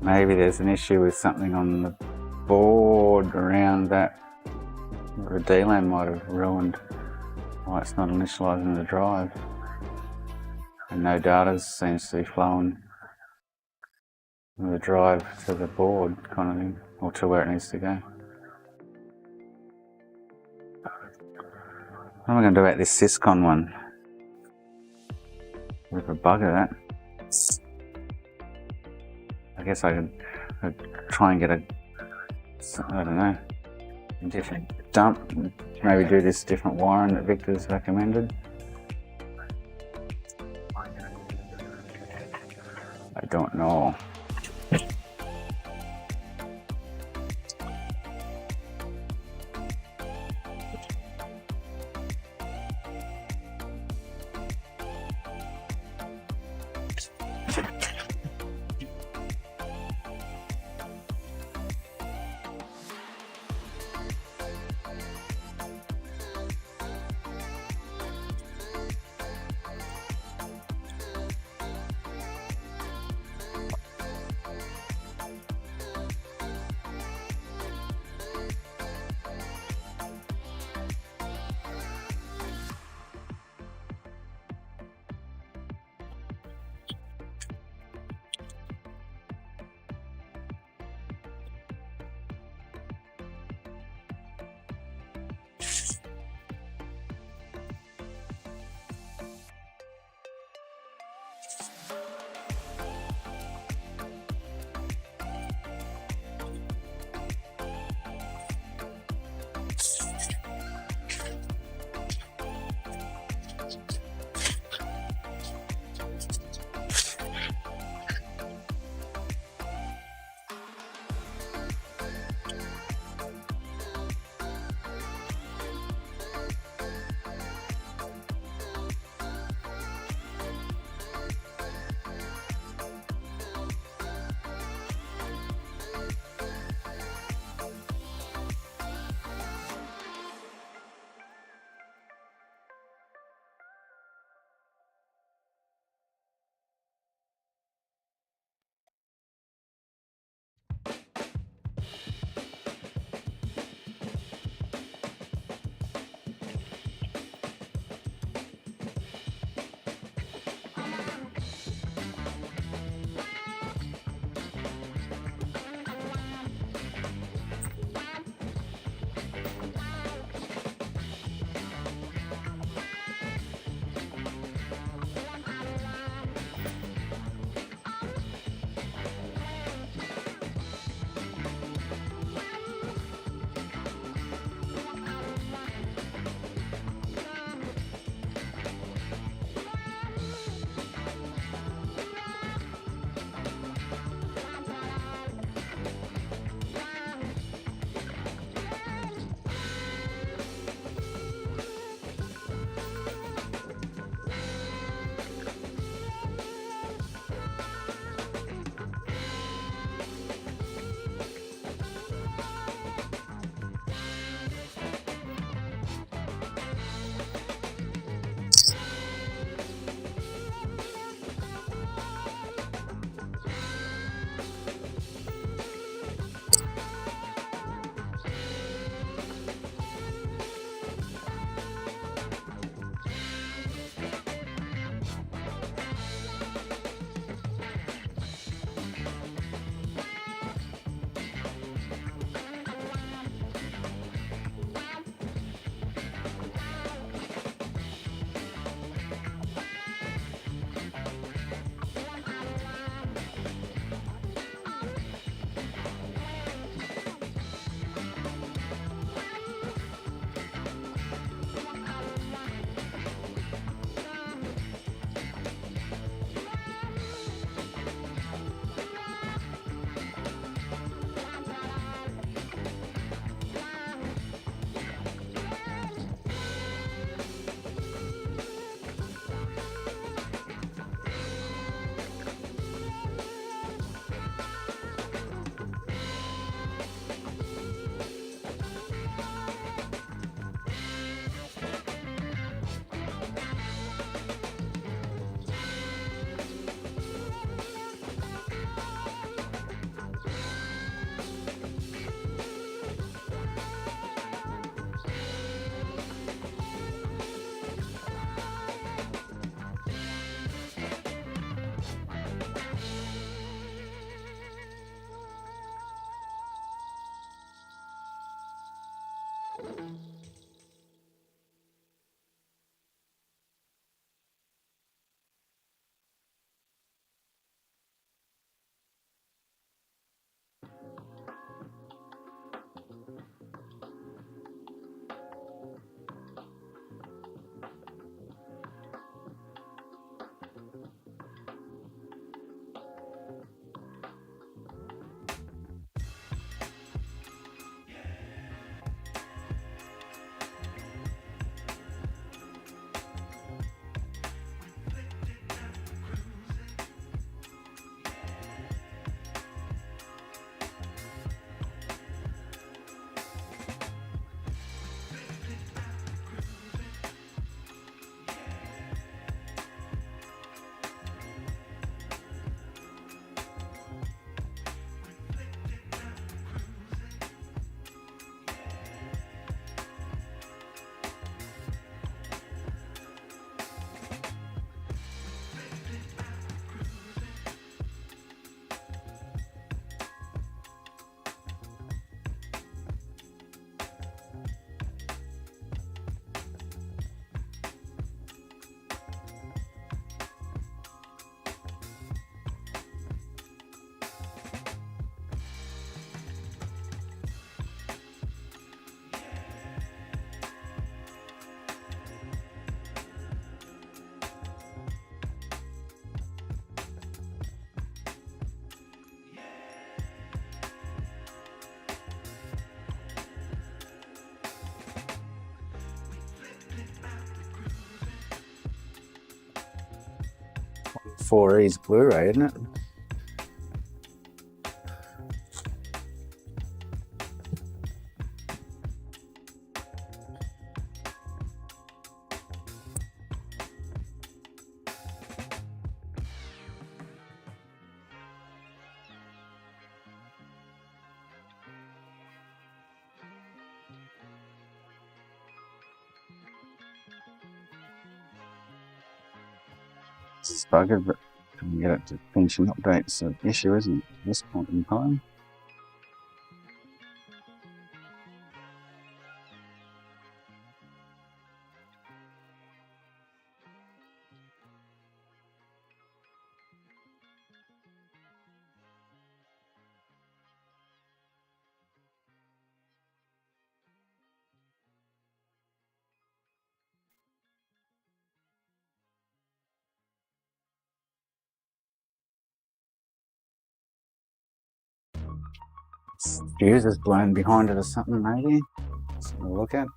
S1: Maybe there's an issue with something on the board around that. The DLAN might have ruined why it's not initialising the drive. And no data seems to be flowing from the drive to the board kind of thing, or to where it needs to go. What am I going to do about this SYSCON one? Bit of a bug of that. I guess I could try and get a, I don't know, a different dump, maybe do this different wiring that Victor's recommended. I don't know. 4E's Blu-ray, isn't it? This is buggered, but couldn't get it to finish an update. It's an issue, isn't it, at this point in time? Fuse is blown behind it or something, maybe? Let's have a look at.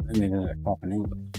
S1: I needed a proper name.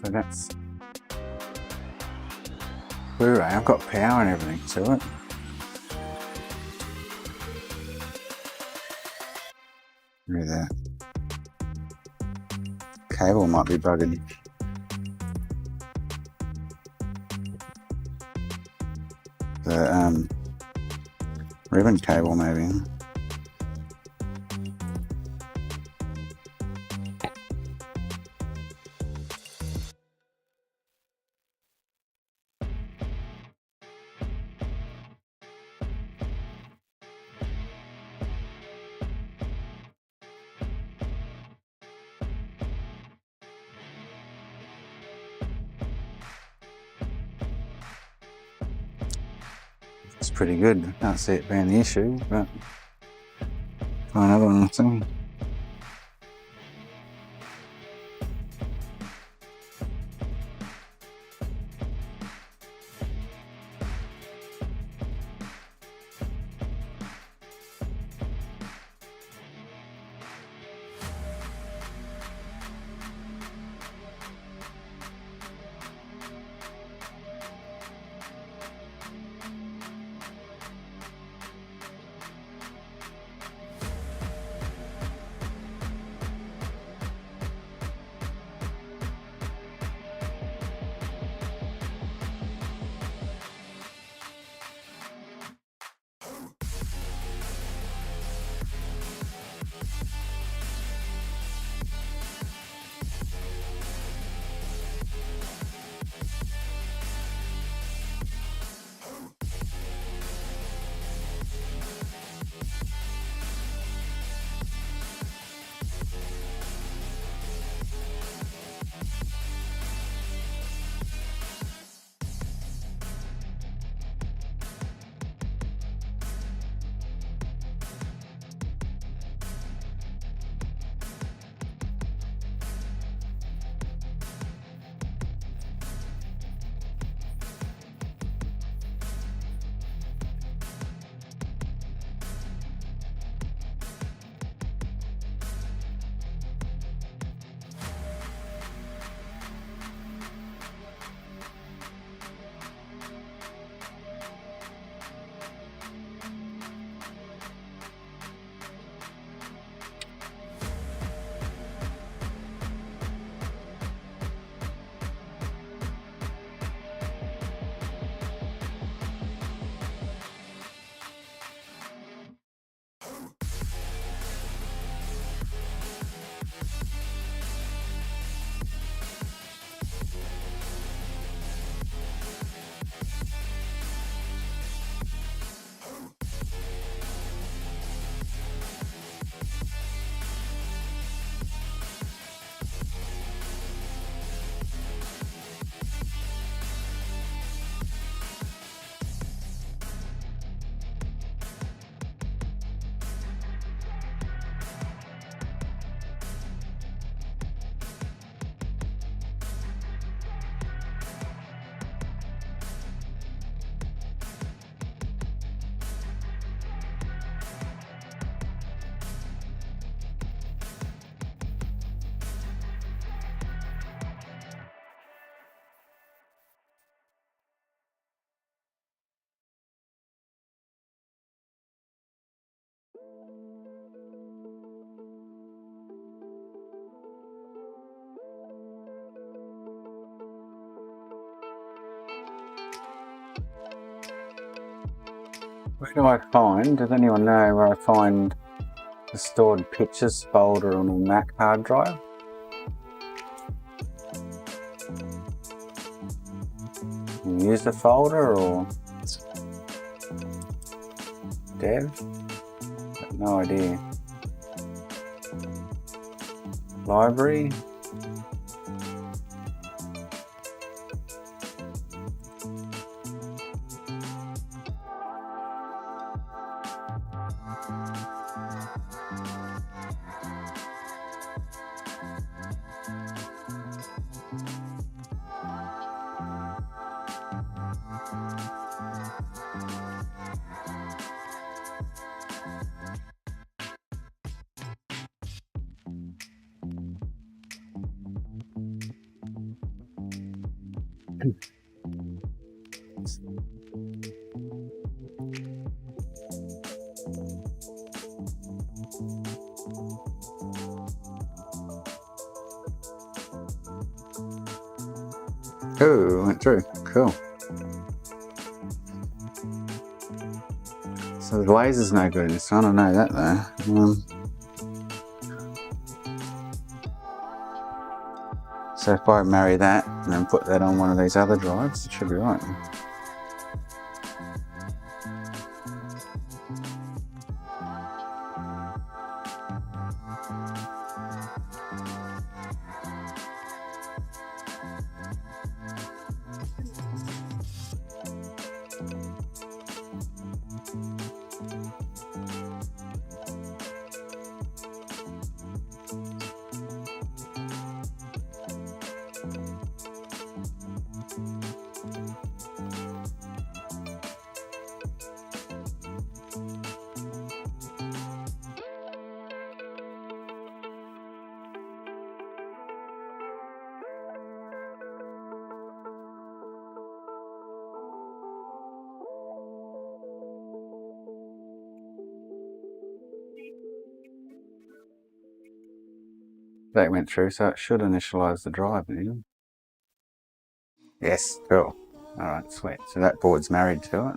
S1: So that's Blu-ray. I've got power and everything to it. Maybe the cable might be bugging. The ribbon cable maybe. It's pretty good. I can't see it being the issue, but try another one, let's see. Where do I find, does anyone know where I find the stored pictures folder on a Mac hard drive? Use the folder or dev? Got no idea. Library? Oh, went through. Cool. So the laser's no good in this one, I know that though. So if I marry that and then put that on one of these other drives, it should be right. That went through, so it should initialize the drive now. Yes, cool. Alright, sweet. So that board's married to it.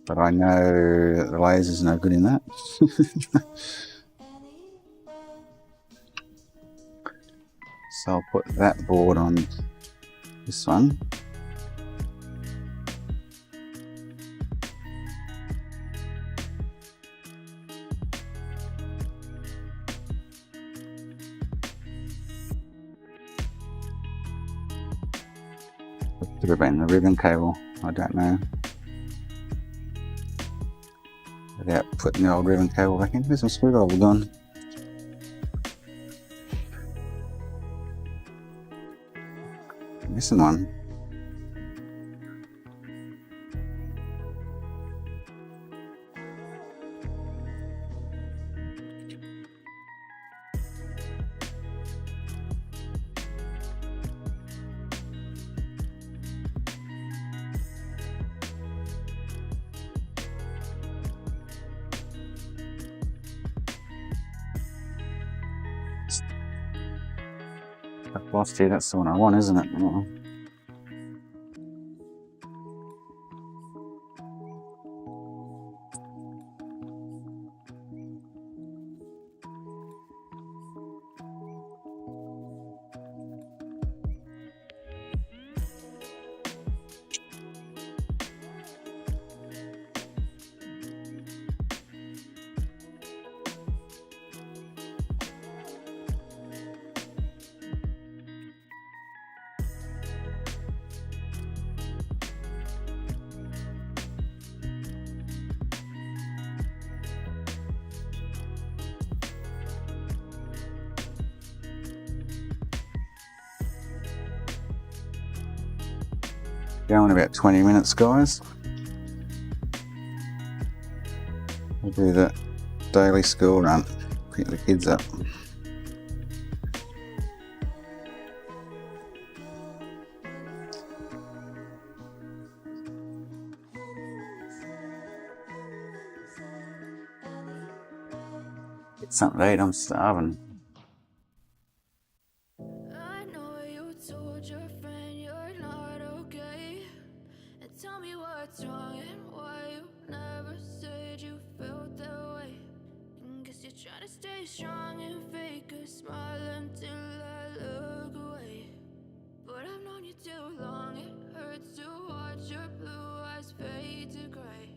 S1: But I know that the laser's no good in that. So I'll put that board on this one. Could have been the ribbon cable, I don't know. Without putting the old ribbon cable back in. Where's my screwdriver gone? Missing one. I've lost here, that's the one I want, isn't it? Oh. Going about 20 minutes, guys. We'll do the daily school run, pick the kids up. Get something to eat, I'm starving.
S3: I know you told your friend you're not okay, and tell me what what's wrong and why you never said you felt that way. And guess you're trying to stay strong and fake a smile until I look away. But I've known you too long, it hurts to watch your blue eyes fade to gray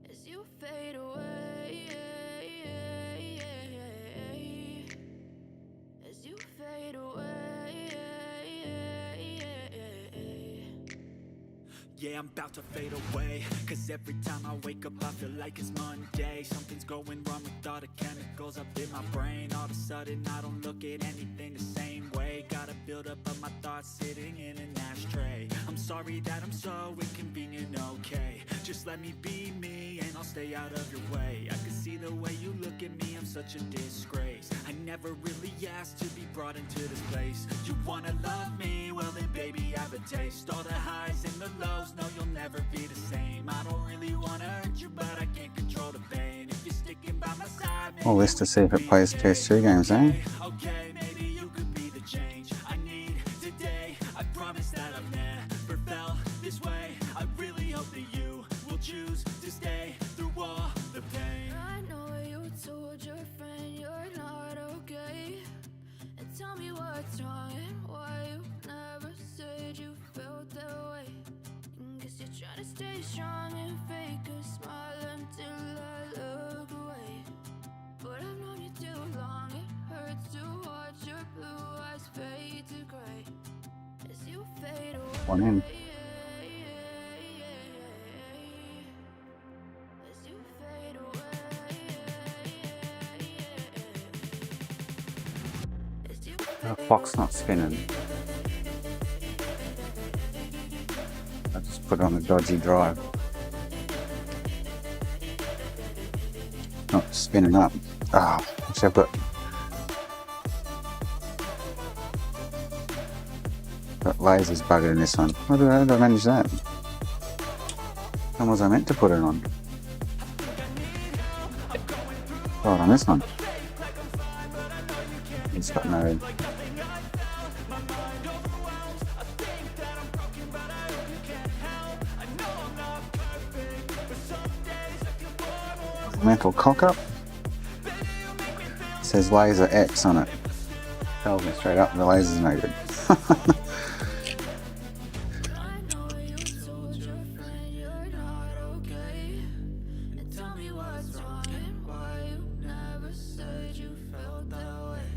S3: as you fade away. As you fade away.
S5: Yeah, I'm about to fade away, cause every time I wake up I feel like it's Monday. Something's going wrong with all the chemicals up in my brain. All of a sudden I don't look at anything the same way. Gotta build up of my thoughts sitting in an ashtray. I'm sorry that I'm so inconvenient, okay. Just let me be me and I'll stay out of your way. I can see the way you look at me, I'm such a disgrace. I never really asked to be brought into this place. You wanna love me? Well then baby have a taste. All the highs and the lows, no you'll never be the same. I don't really wanna hurt you but I can't control the pain. If you're sticking by my side,
S1: All this to see if it plays PS3 games, eh?
S5: okay, maybe you could be the change I need today. I promise that I've never felt this way. I really hope that you will choose to stay through all the pain.
S3: I know you told your friend you're not okay. And tell me what's wrong and why you never said you felt that way. And guess you're trying to stay strong and fake a smile until I look away. But I've known you too long, it hurts to watch your blue eyes fade to gray as you fade away.
S1: One in.
S3: As you fade away. As you
S1: The clock's not spinning. I just put on a dodgy drive. Not spinning up. Ah, actually I've got lasers buggered in this one. How did I manage that? When was I meant to put it on? Oh, on this one. It's got no... Mental cock up. It says laser X on it. Tells me straight up the laser's no good.
S3: I know you told your friend you're not okay. And tell me what's wrong and why you never said you felt that way.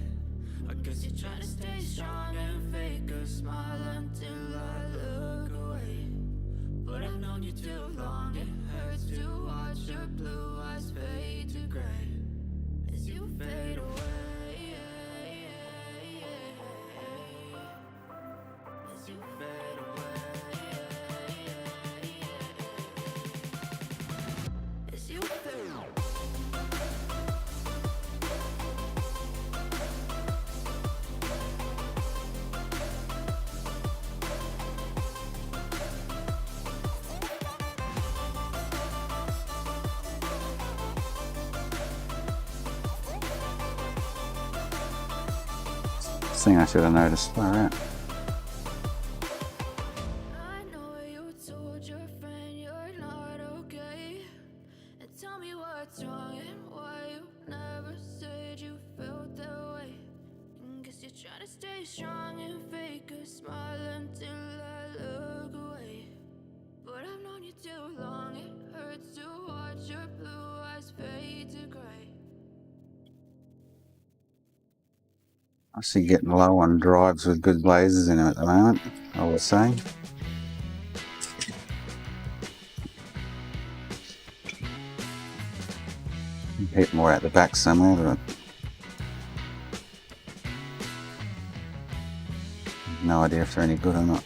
S3: I guess you're trying to stay strong and fake a smile until I look away. But I've known you too long, it hurts to watch your blue eyes fade to gray as you fade away. As you fade away. As you fade away.
S1: Thing I should have noticed. Alright.
S3: I know you told your friend you're not okay. And tell me what's wrong and why you never said you felt that way. And guess you're trying to stay strong and fake a smile until I look away. But I've known you too long, it hurts to watch your blue eyes fade to gray.
S1: I see getting low on drives with good lasers in them at the moment, I would say. Hit more at the back somewhere, but no idea if they're any good or not.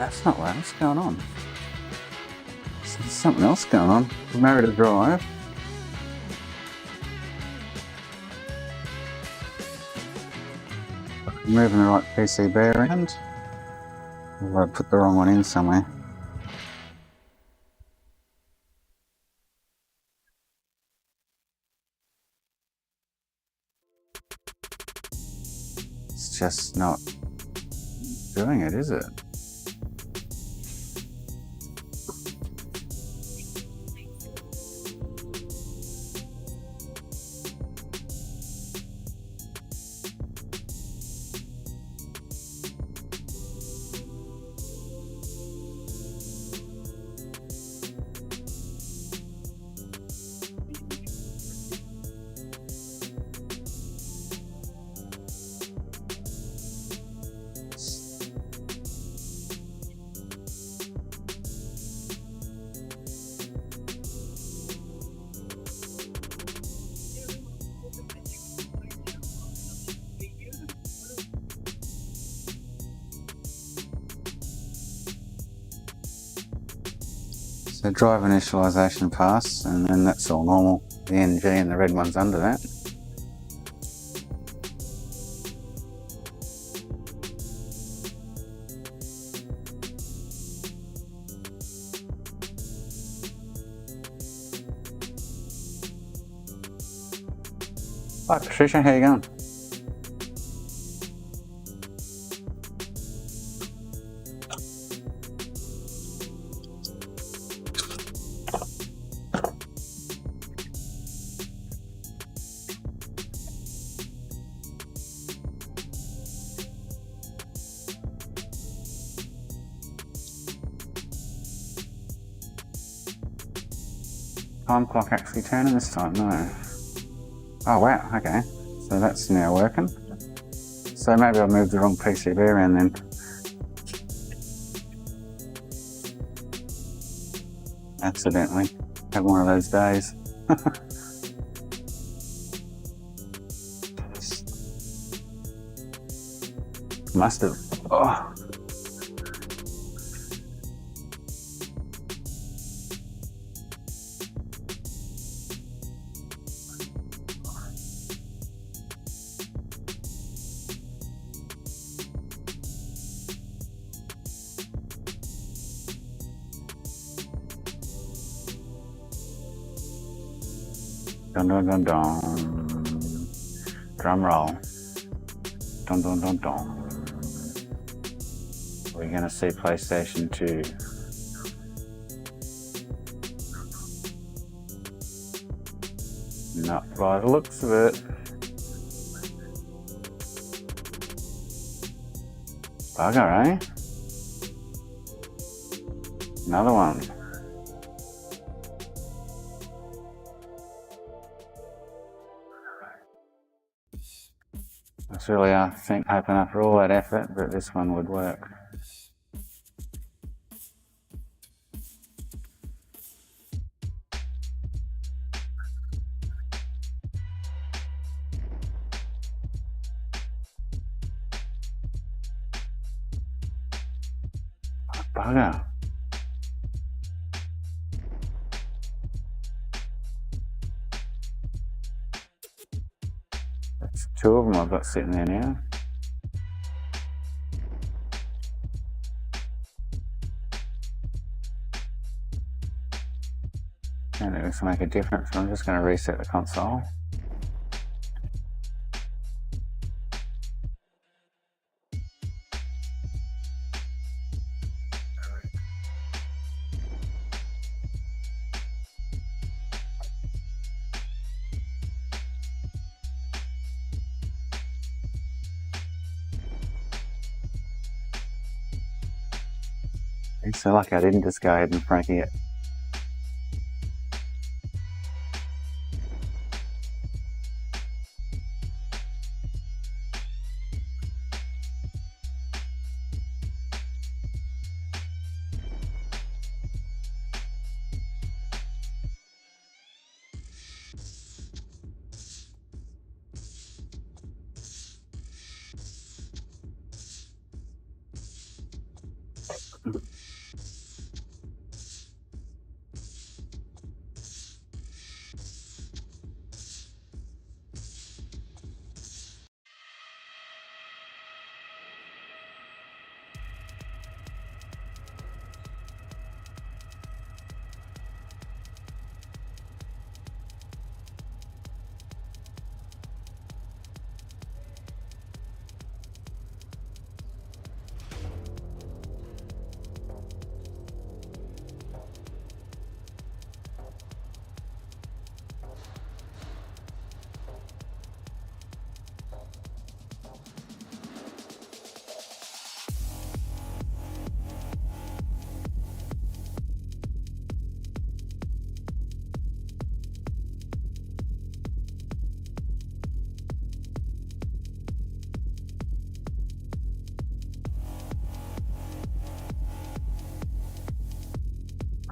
S1: That's not right. What's going on? There's something else going on. Married to drive. Moving the right PCB around. Or I put the wrong one in somewhere. It's just not doing it, is it? So drive initialization pass, and then that's all normal. The NG and the red one's under that. Hi Patricia, how you going? Time clock actually turning this time? No. Oh wow, okay. So that's now working. So maybe I moved the wrong PCB around then. Accidentally. Had one of those days. Must have. Oh. Dun dun dun dun. Drum roll. Dun dun dun dun. We're gonna see PlayStation 2. Not by the looks of it. Bugger, eh? Another one. It's really, I think, hoping after all that effort that this one would work. Bugger. That's two of them I've got sitting there now. And it looks to make a difference, but I'm just going to reset the console. It's so lucky I didn't just go ahead and Franky it.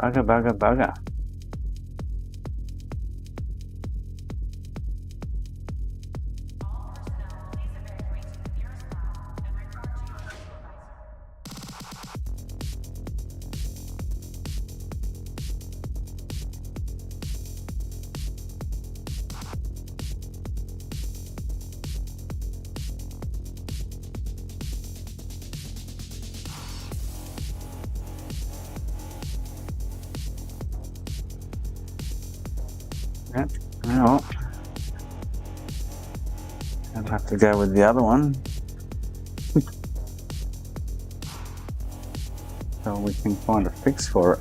S1: Bugger, bugger, bugger. Yep. Well, I'll have to go with the other one. So we can find a fix for it.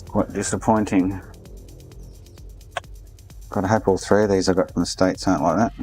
S1: Quite disappointing. Gotta hope all three of these I got from the States aren't like that.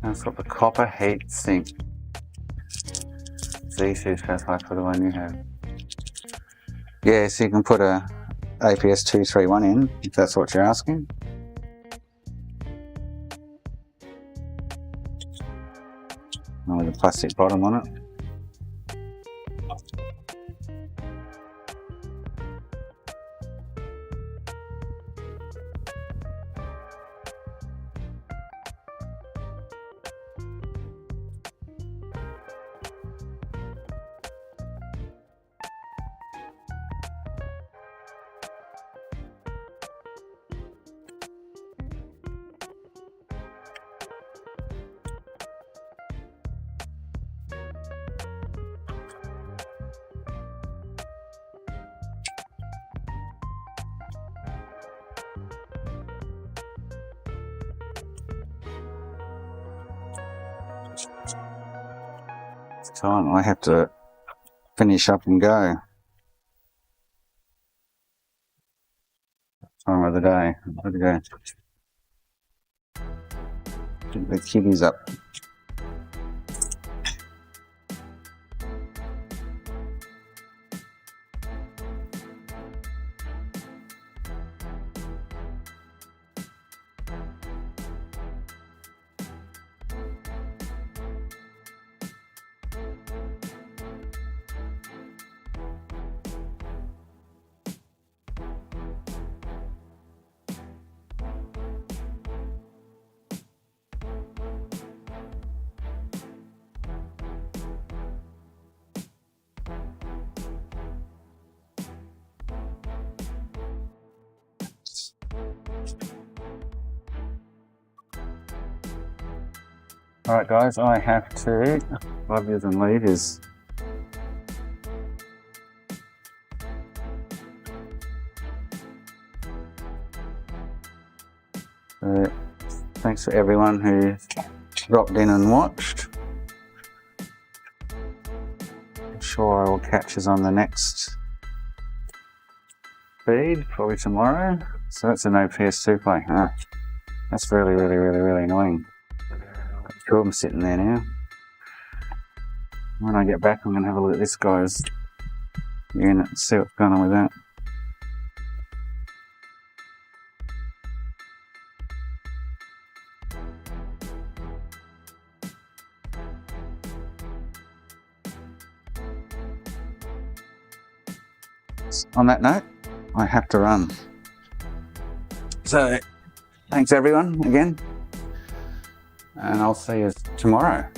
S1: That's got the copper heat sink. Z2 specified for the one you have. Yeah, so you can put a APS 231 in, if that's what you're asking. Oh, with a plastic bottom on it. time. I have to finish up and go. Time of the day. I've got to go pick the kiddies up. Alright guys, I have to love yous and leave yous. So, thanks for everyone who dropped in and watched. I'm sure I will catch us on the next feed, probably tomorrow. So that's a no PS2 play. That's really annoying. Two of them sitting there now. When I get back, I'm going to have a look at this guy's unit and see what's going on with that. On that note, I have to run. So, thanks everyone again. And I'll see you tomorrow.